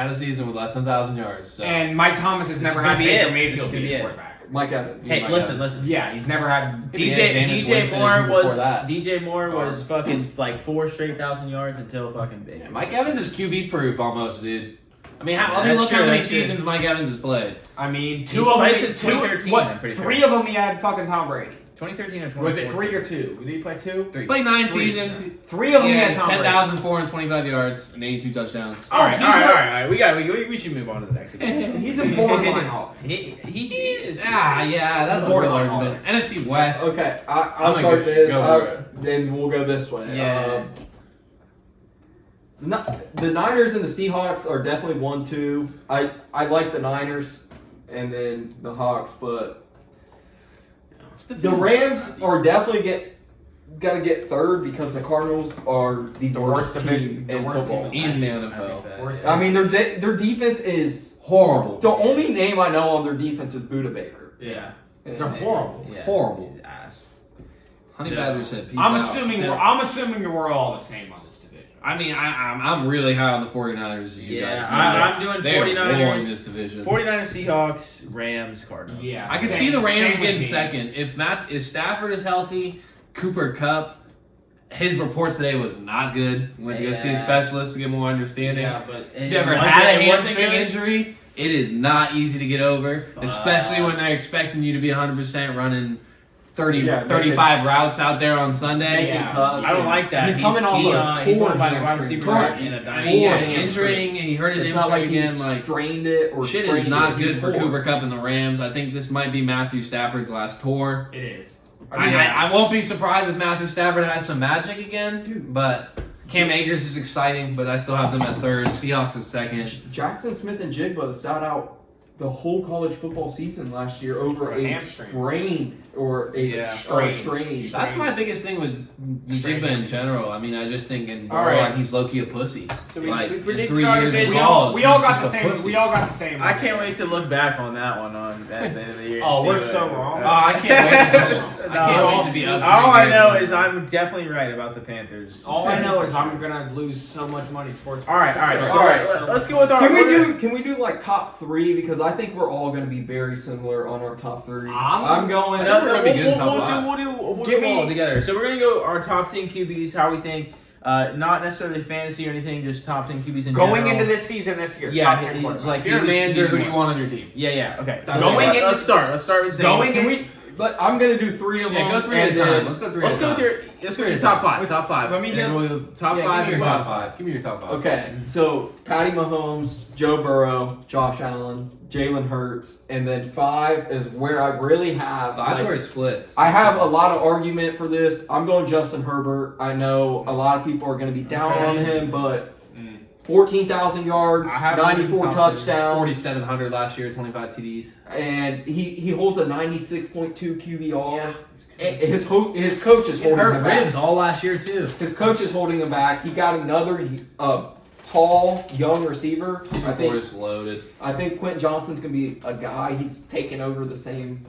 a season with less than 1,000 yards. So. And Mike Thomas has never had Baker Mayfield be his quarterback. Mike Evans. Hey, listen. Yeah, he's never had DJ Moore was fucking like 4 straight 1,000 yards until fucking Baker. Yeah, Mike Evans is QB proof almost, dude. I mean, Yeah, let me look true, how many that's true. seasons Mike Evans has played. I mean, He's two of them played since 2013, I'm pretty sure. 3 of them he had fucking Tom Brady. 2013 or 2014? Was it 3 or 2? Did he play 2? He's played 9 seasons. 3 of them he Yeah, had Tom Brady. 10,425 yards and 82 touchdowns. All right. We should move on to the next game. He's a borderline Hall. He's Yeah, that's a real borderline argument. NFC West. Okay, I'll I'm start gonna this. go for it. Then we'll go this way. Yeah. The Niners and the Seahawks are definitely 1-2. I like the Niners and then the Hawks, but the Rams are definitely gotta get third because the Cardinals are the worst team in football. In the NFL. Worst I mean, their defense is Horrible. the only name I know on their defense is Buda Baker. Yeah. They're horrible. Yeah. Horrible. Ass. Honey Badger said peace I'm out. assuming we're all the same on this division. I mean, I'm really high on the 49ers, as you Yeah, guys know. I'm doing They're 49ers. blowing this division. 49ers, Seahawks, Rams, Cardinals. Yeah. I could Same- see the Rams same with getting me. second. If Stafford is healthy, Cooper Kupp, his report today was not good. Went to go see a Yeah. specialist to get more understanding. Yeah, but If you ever had a hamstring injury, it is not easy to get over, especially when they're expecting you to be 100% running 35 routes out there on Sunday. Yeah. Cuts I don't and like that. He's coming off a he's torn one by the wide hamstring. receiver Torn. in a I dynasty. mean, hamstring. injuring, and he hurt his It's not like hamstring he again. Like, strained it or shit sprained is not it. good for Torn. Cooper Kupp and the Rams. I think this might be Matthew Stafford's last tour. It is. I won't be surprised if Matthew Stafford has some magic again, but Cam Akers is exciting, but I still have them at third. Seahawks at second. Jackson Smith and Jigba sat out the whole college football season last year over A a hamstring. sprain or a strain. That's my biggest thing with Jigba in general. I mean, I just think in All right. he's low-key a pussy. So we in predicted 3 our years in divisions. college, We all he's got just the a same. pussy. We all got the same. I can't wait to look back on that one at the end of the year. and Oh, see we're what- so wrong. Oh, I can't wait to No, I can't wait to be up. All I know games is I'm definitely right about the Panthers. All I know is I'm gonna lose so much money sports. All right. All Let's go with our. Can we do like top 3 because I think we're all going to be very similar on our top 3. I'm going. No, we're gonna be good in top five. We'll Give do them all me- together. So we're gonna go our top 10 QBs, how we think, not necessarily fantasy or anything, just top 10 QBs in Going general. into this season this year. Yeah, top 10 it's quarterbacks. like If you're a manager, who do you want on your team? Yeah. Okay. So Going into- let's start. Let's start with Zane. Going Can in- we? But I'm going to do 3 of them. Yeah, go 3 at a and time. then- Let's go 3 Let's at go a with time. your top five. Top five. Let me And hear- then we'll go top Yeah, five. give me and your top bottom 5. Give me your top 5. Okay, so Patty Mahomes, Joe Burrow, Josh Allen, Jalen Hurts, and then 5 is where I really have. That's like, where it splits. I have a lot of argument for this. I'm going Justin Herbert. I know a lot of people are going to be down on him, but 14,000 yards, I have 94 him in the top touchdowns, 4,700 last year, 25 TDs. and he holds a 96.2 QBR. And His coach is holding Hurt him back. ribs all last year too. His coach is holding him back. He got another tall, young receiver. I think is loaded. Quentin Johnson's gonna be a guy. He's taking over the same.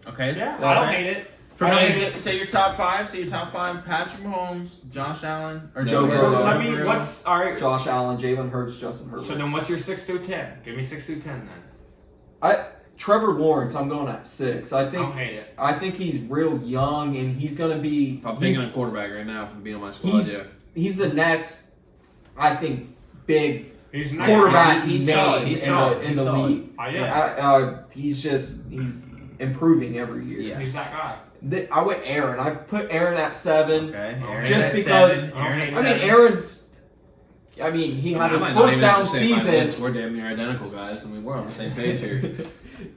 Okay. Yeah, I don't hate it. For I me, don't hate it. so your top 5. So your top 5: Patrick Mahomes, Josh Allen, or No, Joe Burrow. Burrow. Let me. What's all right? Josh Allen, Jalen Hurts, Justin Herbert. So then, what's your 6 through 10? Give me 6 through 10 then. Trevor Lawrence, I'm going at 6. I don't hate it. I think he's real young and he's gonna be. If I'm picking a He's, quarterback right now from being on my squad, yeah. he's the next, I think, big He's nice. quarterback He's name solid. He's solid. in He's the solid. league. Oh, yeah. He's improving every year. Yeah. He's that guy. I went Aaron. I put Aaron at 7. Okay. Aaron Just at because- 7. Aaron at I I mean, 7. Aaron's. I mean, he had his I might not first even down have to say my season. picks. We're damn near identical, guys. I mean, we're on the same page here.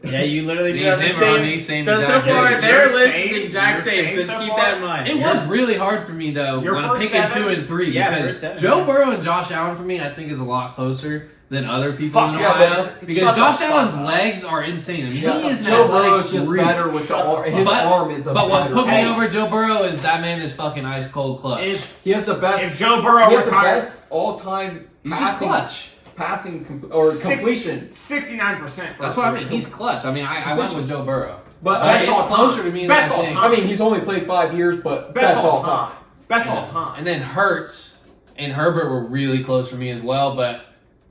Yeah, you literally Me do have and the him are on same. these same So exact far, pages. their You're list same- is the exact you're same. same So just so keep far? that in mind. It was really hard for me though Your when I'm first picking 7? 2 and 3 Yeah, because first 7, Joe yeah. Burrow and Josh Allen for me I think is a lot closer than other people Fuck in yeah, Ohio but because shut Josh the Allen's fuck up. legs are insane. I mean, Joe he is an Burrow's athletic just freak. better with the arm. His But- arm is a But what better. put me Hey. over Joe Burrow is that man is fucking ice cold clutch. If He has the best. Joe Burrow He has the retires, best all-time He's just clutch. passing completion. 69%. That's what I mean. He's clutch. I mean, I went with Joe Burrow. But It's closer to me than I think. I mean, he's only played 5 years, but best all time. Best all time. And then Hurts and Herbert were really close for me as well, but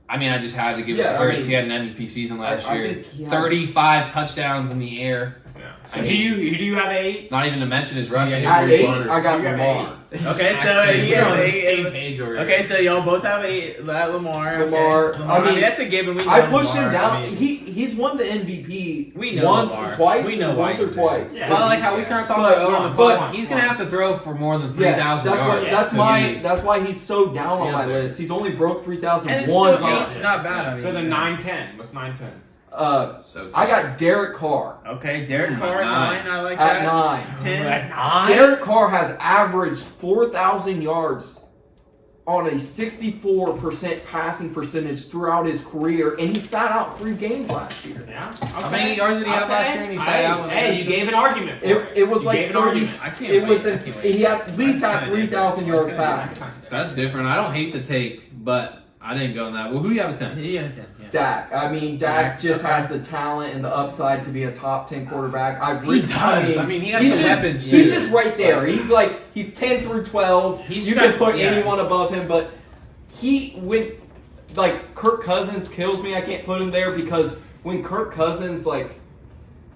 I mean, I just had to give it to Hurts. He had an MVP season last year. 35 touchdowns in the air. Yeah. So do you have 8? Not even to mention his rushing. At 8, I got Lamar. Okay, so Actually, yeah, we're on the they- same page over Okay, here. so y'all both have 8. Lamar. Lamar. Okay. I mean, that's a given. We know I pushed Lamar. him down. I mean, He's won the MVP We know once, Lamar. twice, We know why once or he's there. twice. Yeah. Well, like how we kind of talked But- about on the but- pod, he's gonna have to throw for more than Yes, 3,000 that's yards. what. That's to my. be- That's why he's so down on Yeah, my there. list. He's only broke 3,000 and it's one still time. 8's not bad. I mean, So the 9-10. What's 9-10? So I got Derek Carr Okay, Derek Ooh, Carr at 9. 9. I like at that. 9. 10. At 9? Derek Carr has averaged 4,000 yards on a 64% passing percentage throughout his career, and he sat out 3 games last year. Yeah. How many yards did he have last year? And he sat out. when Hey, they you benched gave him? an argument for it. It was You like gave an 30. argument. I can't It wait. was. I can't wait. He at least That's had gonna be 3,000 different. yards That's gonna be passing. That's different. I don't hate the take, but I didn't go on that. Well, who do you have at 10? Yeah, 10. Yeah. Dak. I mean, Dak just has the talent and the upside to be a top 10 quarterback. He does. I mean, he has he's the just, weapons, He's too. just right there. He's 10 through 12. He's You got- can put yeah. anyone above him, but like Kirk Cousins kills me. I can't put him there because when Kirk Cousins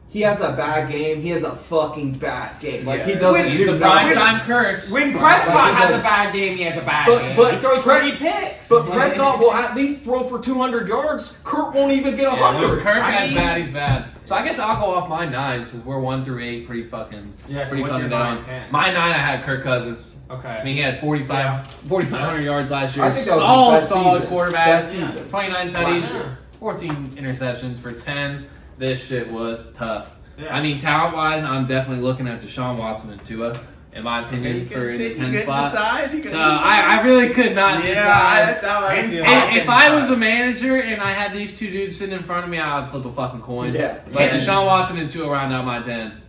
he has a bad game, he has a fucking bad game. Like he doesn't He's do the nothing. prime time curse. When Like, Prescott he has does- a bad game, he has a bad But- game. but he throws Pre- 3 picks. But Prescott will at least throw for 200 yards. Kirk won't even get Yeah, when 100. Kirk I has mean- bad, he's bad. So I guess I'll go off my 9 since we're 1 through 8, pretty fucking Yeah, so pretty what's fucking your dead 9, on. 10? My 9, I had Kirk Cousins. Okay. I mean, he had 4,500 yards last year. I think that was his best solid season. quarterback. Best season. 29 Last tutties, year. 14 interceptions for 10. This shit was tough. Yeah. I mean, talent-wise, I'm definitely looking at Deshaun Watson and Tua, in my opinion, for in the 10 spot. So I really could not decide. That's how I feel. If I was a manager and I had these 2 dudes sitting in front of me, I would flip a fucking coin. Yeah. But Yeah. Deshaun Watson and Tua round out my 10.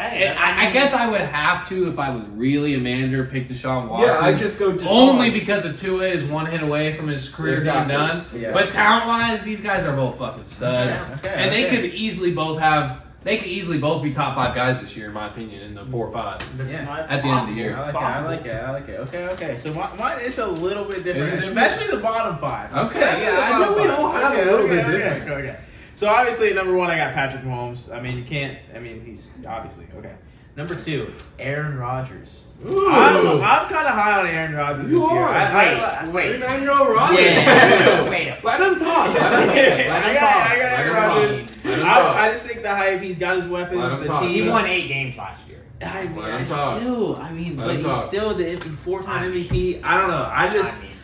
And I guess I would have to, if I was really a manager, pick Deshaun Watson. Yeah, I just go Deshaun. Only because of Tua is 1 hit away from his career Exactly. being done. Yeah. But talent-wise, these guys are both fucking studs. Yeah, okay, And they okay. could easily both have... They could easily both be top 5 guys this year, in my opinion, in the 4 or 5. Yeah. At the end of the year. I like it. Okay. So mine is a little bit different, Is it especially the bottom 5. Okay, Especially yeah, the I bottom know we 5. all have a little bit different. Okay. So obviously, number 1, I got Patrick Mahomes. I mean, you can't. I mean, he's obviously okay. Number 2, Aaron Rodgers. Ooh. I'm kind of high on Aaron Rodgers You this year. are. Wait. 39-year-old Rodgers. Yeah. Wait. Let him talk. Let him I got Aaron Rodgers. Let him talk. I just think the hype. He's got his weapons. Let him The talk. team. He won 8 games last year. I mean, Let him talk. but him he's talk. still the 4-time MVP. I don't know. I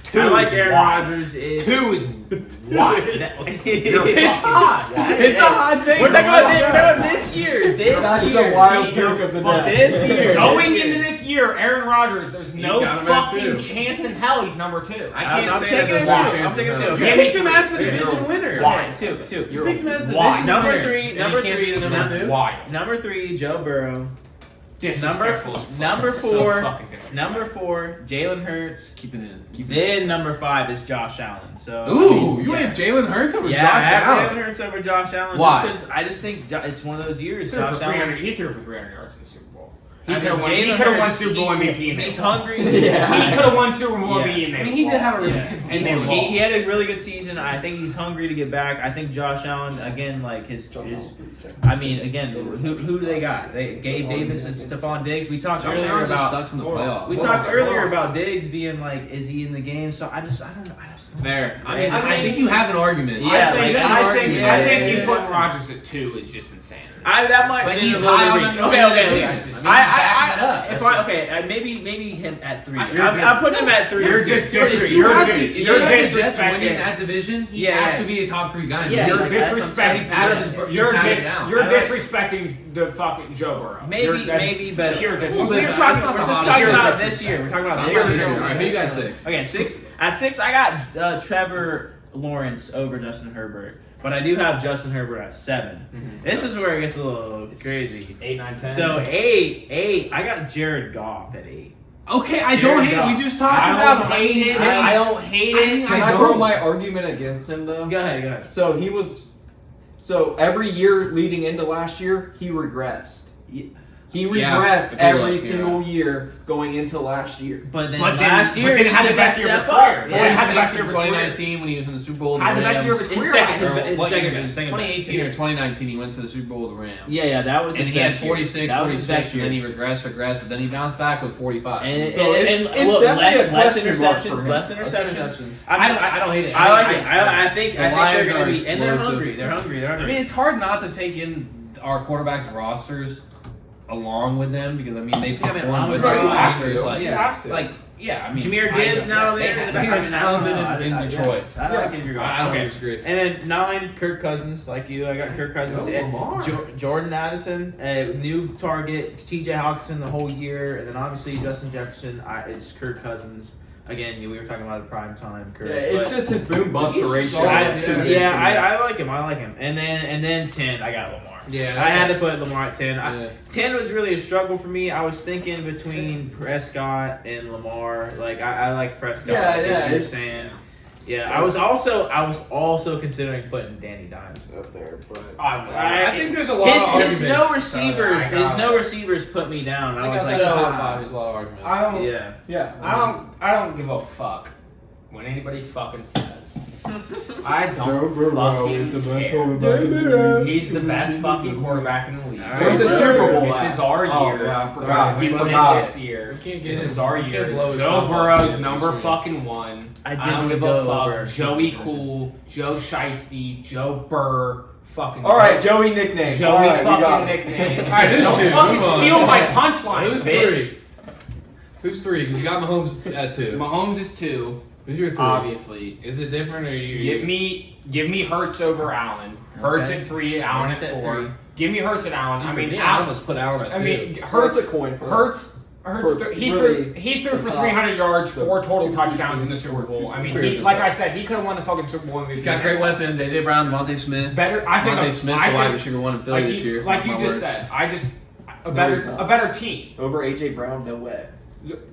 2 I like is Aaron wild. Rodgers. 2 is wild. It's hot. It's a hot take. We're talking about this year. That's year. a wild take of the day. This year. Going into this year, Aaron Rodgers, there's no got him at fucking 2. chance in hell he's number 2. I can't I'm say taking that it there's too. no I'm taking it chance too. in Yeah, hell. me You picked him too. as the Yeah. division winner. Why? Two. You picked him as the Why? division Number winner. 3. And Number he can't 3. be the number 2. Why? Number 3. Joe Burrow. Disrespectful as fuck. Number So 4. fucking disrespectful. Number 4. Jalen Hurts. Keep it in. Then number 5 is Josh Allen. So Ooh, you have Jalen Hurts over I Josh have Allen. Jalen Hurts over Josh Allen. Why? Just because I just think it's one of those years. He threw Josh for Allen. 300. He threw for 300 yards in the Super Bowl. He I could mean, have won. He Jalen could have won Hurts, Super Bowl MVP. in He's that hungry. Yeah. He could have won Super Bowl Yeah. MVP in that. I mean, he did have a really And good he had a really good season. I think he's hungry to get back. I think Josh Allen again, like his I mean, again, who do they got? They Gabe Davis and Stephon Diggs. We talked Josh earlier Allen just about sucks in the playoffs. we talked earlier about Diggs being like, is he in the game? So I don't know. Fair. I mean, I I think you have an argument. Yeah, I think, like, I think you yeah. put Rodgers at 2 is just insane. That might But be he's a little high on reach. the Okay. division. Maybe him at 3. You're I'm putting him at 3. You're just If you you're have good. the You're Jets winning disrespecting. that division, he Yeah. has to be a top 3 guy. Yeah, You're like, that's what I'm saying. disrespecting. He passes down. You're I like- disrespecting the fucking Joe Burrow. Maybe, That's but pure Well, disrespect. but we're that's talking. not We're the just hottest talking year. about this year. We're talking about this All year. right, who you got 6? Okay, 6. At 6, I got Trevor Lawrence over Justin Herbert, but I do have Justin Herbert at 7. This is where it gets a little crazy. 8, 9, 10. So 8, I got Jared Goff at 8. Okay, I don't hate it. We just talked about him. I don't hate it. Can I throw my argument against him though? Go ahead. So every year leading into last year, he regressed. He regressed every single year going into last year. But then But last year, he had the best year of his career. Yeah, He had the best 46 year in of his career. 2019 when he was in the Super Bowl. Had the best year of his In career. second, last year. his second best. 2018 or 2019, he went to the Super Bowl with the Rams. Yeah, that was And his he had best year. 46, That was his 46, best and then year. he regressed, but then he bounced back with 45. And, So and it's definitely a less question mark for interceptions, him. less interceptions. I don't hate it. I like it. I think they're Lions going are to be, and they're explosive. hungry. They're hungry. I mean, it's hard not to take in our quarterbacks' rosters along with them because they perform with their you have rosters. to. Like, You have to. I mean, Jameer Gibbs now they there. are talented in Detroit. I like it. I don't Okay. disagree. And then 9, Kirk Cousins, like you. I got Kirk Cousins. Lamar. Jordan Addison, new target. T.J. Hawkinson the whole year, and then obviously Justin Jefferson. It's Kirk Cousins again. We were talking about a prime time. Kirk, Yeah, it's just his boom bust He's ratio. solid, is too yeah. big Yeah, to me. I like him. I like him. And then 10, I got Lamar. Yeah, I had to put Lamar at 10. Yeah. 10 was really a struggle for me. I was thinking between Prescott and Lamar. Like I like Prescott. Yeah, like yeah, you're it's- saying. Yeah, I was also considering putting Danny Dimes up there, but I think there's a lot of his arguments. no receivers, I got no receivers put me down. I I was think like, outside the top 5, there's a lot of arguments. I don't. yeah. I don't give a fuck what anybody fucking says. I don't fucking care. He's the best fucking quarterback in the league. Where's the Super Bowl This at? is our year. Oh, yeah, I forgot. We We won forgot. it this year. We can't get This him- is our we can't year. blow his Joe top Burrow's five number this year. fucking 1. I I don't didn't give a go over fuck. Joey Super Cool, Joe Shiesty, Joe Burr, fucking. All right, Joey nickname. Joey All right, we got fucking it. nickname. All right, who's Don't two? fucking Move on. steal my punchline, Who's bitch. 3? Who's 3? Because you got Mahomes at 2. Mahomes is 2, Who's your 3? obviously. Is it different or you? Give me Hurts over Allen. Hurts Okay. at 3, Allen Hurts at at 4. 3. Give me Hurts at Allen. I mean, Allen. let's put Allen at 2. I mean, Hurts Hurts. a coin for Hurts. For He really threw the for top, 300 yards, the 4 total two, touchdowns in two, the Super Bowl. I mean, Pretty he, good like job. I said, he could have won the fucking Super Bowl. He's got great weapons. AJ Brown, Devontae Smith. Better. I think. Devontae Smith's I the wide think- receiver 1 in Philly like this you, year. like you Mark my just words. said, a No, better he's not. a better team. Over AJ Brown, no way.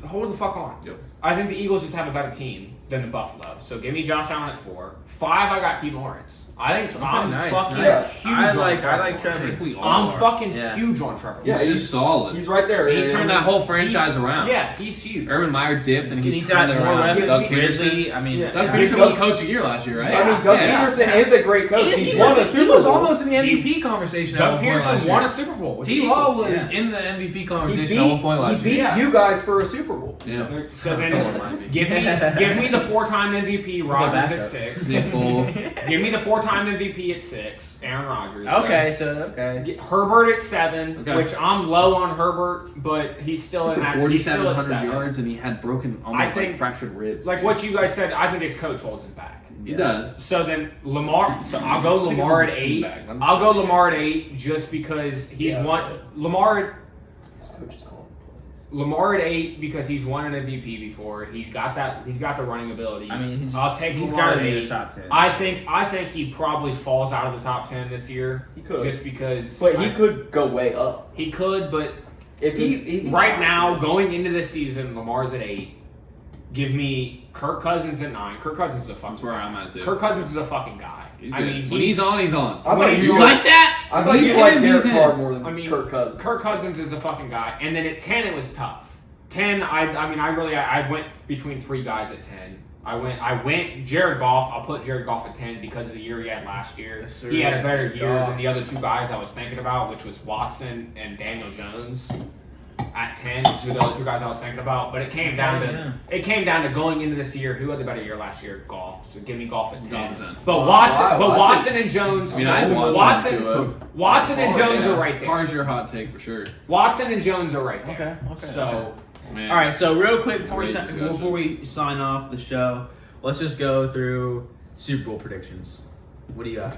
Hold the fuck on. Yep. I think the Eagles just have a better team than the Buffalo. So give me Josh Allen at 4. 5, I got T. Lawrence. I think I'm nice, fucking nice. huge. I on like Trevor Trevor. Lawrence. We all I'm are. fucking Yeah. huge on Trevor. Yeah, He's Lawrence. just solid. He's right there. He turned that whole franchise around. Yeah, he's huge. Urban Meyer dipped and he He's got turned it more around. weapons. Doug Peterson. Ridley, I mean, Yeah. Doug Yeah. Peterson Doug- won Coach of the Year last year, right? I mean, Doug Yeah. Peterson is a great coach. He He won a was Super Bowl. almost in the MVP conversation at Doug one point last Peterson year. won a Super Bowl. with the T. Law Eagles. was in the MVP He conversation at one point last beat year. you guys for a Super Bowl. Yeah. So Don't then, remind me. give me the 4-time MVP Rodgers at backup. 6. Nick Foles. Give me the 4-time MVP at 6. Aaron Rodgers. okay. Get Herbert at 7, Okay. which I'm low on Herbert, but he's still in For that. He's still at 4,700 7. yards and he had broken, almost think- like fractured ribs. Like what you guys said, I think his coach holds him back. He does. So then Lamar. So I'll go I think it Lamar was at a 8. team bag. I'm I'll go sorry. Lamar at 8 just because he's won. His coach is calling plays. Lamar at 8 because he's won an MVP before. He's got that. He's got the running ability. I mean, I'll take he's Lamar got to at be 8. the top 10. I think he probably falls out of the top 10 this year. He could. Just because. But he could go way up. He could, but If he right now, passes. going into this season, Lamar's at 8. Give me Kirk Cousins at 9. Kirk Cousins is a fucking. That's where I'm at too. Kirk Cousins is a fucking guy. He's I good. mean, when he's on, he's on. I thought You you like that? I thought He's you liked him, Derek he's Carr him. more than I mean, Kirk Cousins. Kirk Cousins is a fucking guy. And then at 10, it was tough. 10, I went between 3 guys at 10. I went Jared Goff. I'll put Jared Goff at 10 because of the year he had last year. Yes, sir. He had a better year Goff. than the other 2 guys I was thinking about, which was Watson and Daniel Jones. At 10, which were the other 2 guys I was thinking about, but it came down to going into this year. Who had the better year last year? Goff. So give me Goff at 10. Goff at 10. But Why? Watson and Jones. I mean, I had Watson and Jones are right there. Carr's your hot take for sure. Watson and Jones are right there. Okay. So Man. All right, so real quick before Great discussion. before we sign off the show, let's just go through Super Bowl predictions. What do you got?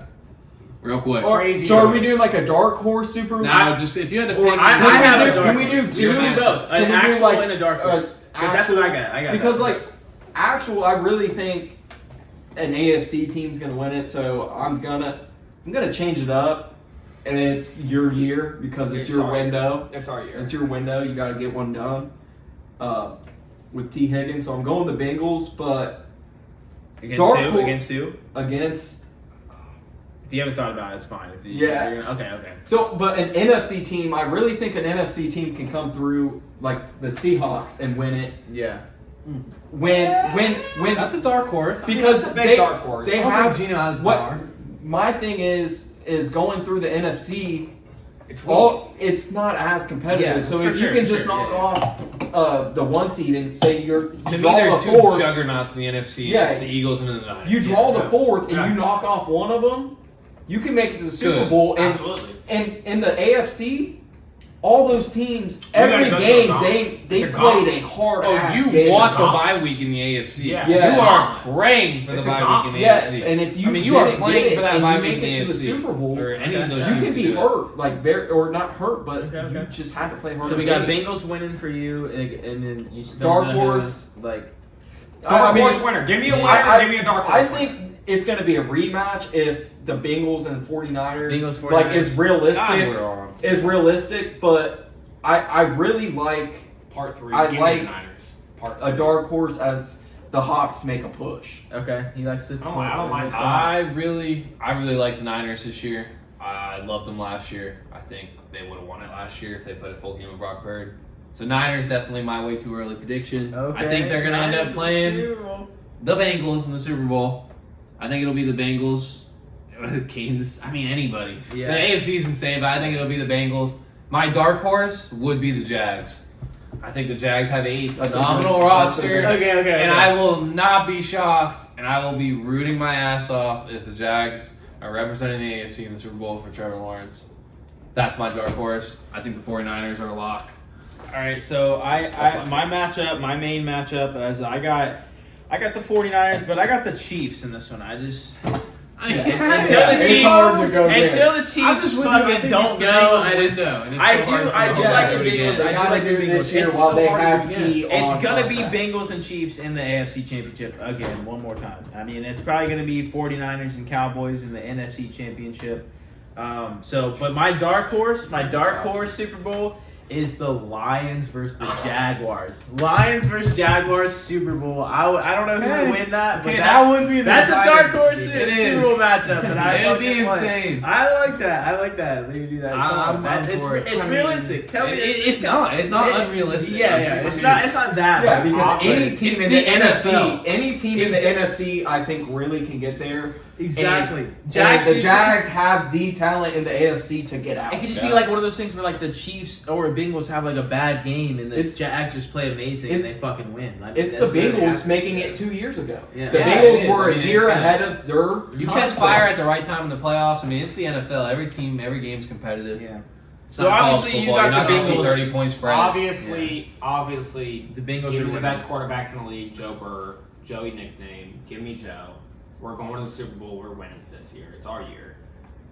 Real quick. Crazy. So are we doing like a dark horse Super Bowl? Now, just if you had to Or pick, I Can we have do- a dark can we horse. do We two? can do both. Can An we do, actual like, and a dark horse. Because that's what I got. Because that. like actual, I really think an AFC team's gonna win it. So I'm gonna change it up, and it's your year because it's your Sorry. window. that's our year. It's your window. You gotta get one done. with T. Higgins, so I'm going the Bengals, but Against Dark who? Horse- Against who? against If you haven't thought about it, it's fine. If you, Yeah. You're gonna, okay. so, but an NFC team, I really think an NFC team can come through like the Seahawks and win it. Yeah. When That's a dark horse. because That's a big dark horse. they I don't have think Gino has what power. my thing is going through the NFC. It's It's not as competitive. Yeah, so for if sure, you can for just sure, knock yeah, off the 1 seed and say you To me, draw there's the two fourth, juggernauts in the NFC. Yeah. It's the Eagles and the Niners. you draw the Yeah. fourth, and Yeah. you knock off one of them, you can make it to the Super Good. Bowl. And absolutely. and in the AFC, all those teams, every gotta go game to a they It's a played gauntlet. a hard Oh, ass you game. want the gauntlet. bye week in the AFC. Yeah. Yeah. You are praying for the It's a bye week in gauntlet. the Yes, AFC. and if you I mean, you are didn't playing get it for that and bye you week make in it the to the AFC, Super Bowl, or any of those you teams can be do it. hurt, like very or not hurt, but Okay, you okay. just had to play harder. So we got games. Bengals winning for you, and then you still Dark gonna horse. have, like Dark horse winner. Give me a winner. I- give me a dark horse. I think it's going to be a rematch if the Bengals and 49ers, Bengals, 49ers. like is realistic. God, we're on. Is realistic, but I really like Part 3. I give like me the Niners. Part a 3. dark horse as the Hawks make a push. okay, he likes to. I don't mind I really like the Niners this year. I loved them last year. I think they would have won it last year if they put a full game of Brock Purdy. So Niners definitely my way too early prediction. Okay. I think they're gonna end up playing the Bengals in the Super Bowl. I think it'll be the Bengals. Kansas. I mean anybody. Yeah. The AFC is insane, but I think it'll be the Bengals. My dark horse would be the Jags. I think the Jags have a phenomenal roster. Okay. And I will not be shocked, and I will be rooting my ass off if the Jags are representing the AFC in the Super Bowl for Trevor Lawrence. That's my dark horse. I think the 49ers are a lock. All right, so my main matchup, as I got the 49ers, but I got the Chiefs in this one. Until the It's Chiefs, hard to go there. until the I'm Chiefs just with you. I fucking think don't it's the go. Bengals window, and it's I so do hard for them to like the do it again. Bengals. They I do gotta like do the it this Bengals. year It's while so they hard to have do T again. It's on gonna be contract. Bengals and Chiefs in the AFC Championship again, one more time. I mean, it's probably gonna be 49ers and Cowboys in the NFC Championship. But my dark horse Super Bowl is the Lions versus the Jaguars. Lions versus Jaguars Super Bowl. I don't know who Okay. would win that, but Okay, that would be the that's a deciding- dark horse It Super is. Bowl matchup that I It'd be fucking like. insane. I like that. Let me do that. I'm It's for it. it's I mean, realistic. Tell me It's not unrealistic. Yeah, I'm it's serious. not that. Yeah, bad. because any It's team in the the NFC, NFL. any team in the Exactly. NFC, I think really can get there. Exactly. And Jags the is- Jags have the talent in the AFC to get out. It could just be like one of those things where like the Chiefs or Bengals have like a bad game and the It's- Jags just play amazing and they it's- fucking win. I mean, It's the that's what Bengals happens. making it 2 years ago. Yeah. The Yeah, it Bengals is. were I a mean, year it's ahead of their. You time catch frame. fire at the right time in the playoffs. I mean, it's the NFL. Every game's competitive. Yeah. It's So not college obviously you football. got You're not the gonna see Bengals. 30-point spreads. Obviously, The Bengals give are me the winning. best quarterback in the league, Joe Burrow. Joey nickname. Give me Joe. We're going to the Super Bowl. We're winning this year. It's our year.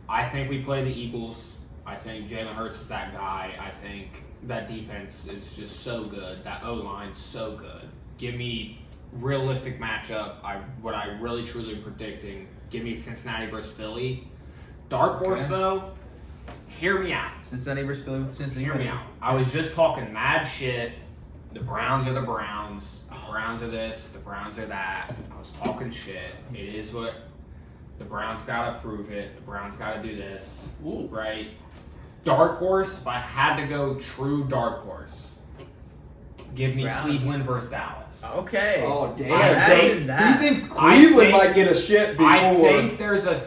I think we play the Eagles. I think Jalen Hurts is that guy. I think that defense is just so good. That O-line's so good. Give me realistic matchup. What I really truly am predicting. Give me Cincinnati versus Philly. Dark horse though. Hear me out. Cincinnati versus Philly with Cincinnati. Hear me out. I was just talking mad shit. The Browns are the Browns. The Browns are this. The Browns are that. I was talking shit. It is what the Browns gotta prove it. The Browns gotta do this. Ooh. Right? Dark horse, if I had to go true dark horse, give me Browns. Cleveland versus Dallas. Okay. Oh damn! Imagine So that. he thinks I Cleveland think- might get a shit before. I think there's a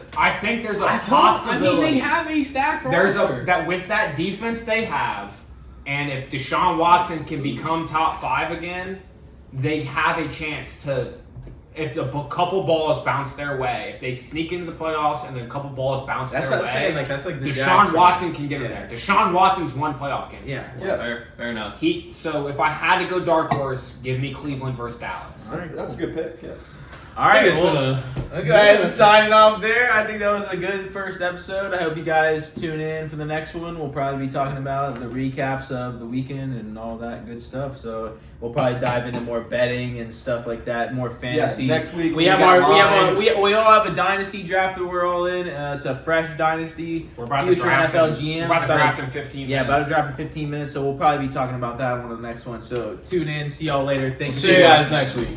possibility. they have a stacked There's roster. a that with that defense they have, and if Deshaun Watson can become top 5 again, they have a chance to. If a couple balls bounce their way, if they sneak into the playoffs and then a couple balls bounce That's their what I'm saying. way, Like that's like the Deshaun Jags for Watson me. can get in Yeah. there. Deshaun Watson's won playoff games. Yeah. Yeah. Fair enough. So if I had to go dark horse, give me Cleveland versus Dallas. All right, that's a good pick. Yeah. All right, It's been well, I'll go ahead and sign it off there. I think that was a good first episode. I hope you guys tune in for the next one. We'll probably be talking about the recaps of the weekend and all that good stuff. So we'll probably dive into more betting and stuff like that, more fantasy. Yeah, next week we all have a dynasty draft that we're all in. It's a fresh dynasty. We're about Future to draft NFL in, GMs. We're about to draft in 15 minutes. Yeah, about to drop in 15 minutes. So we'll probably be talking about that on the next one. So tune in. See y'all later. Thanks. See you guys next week.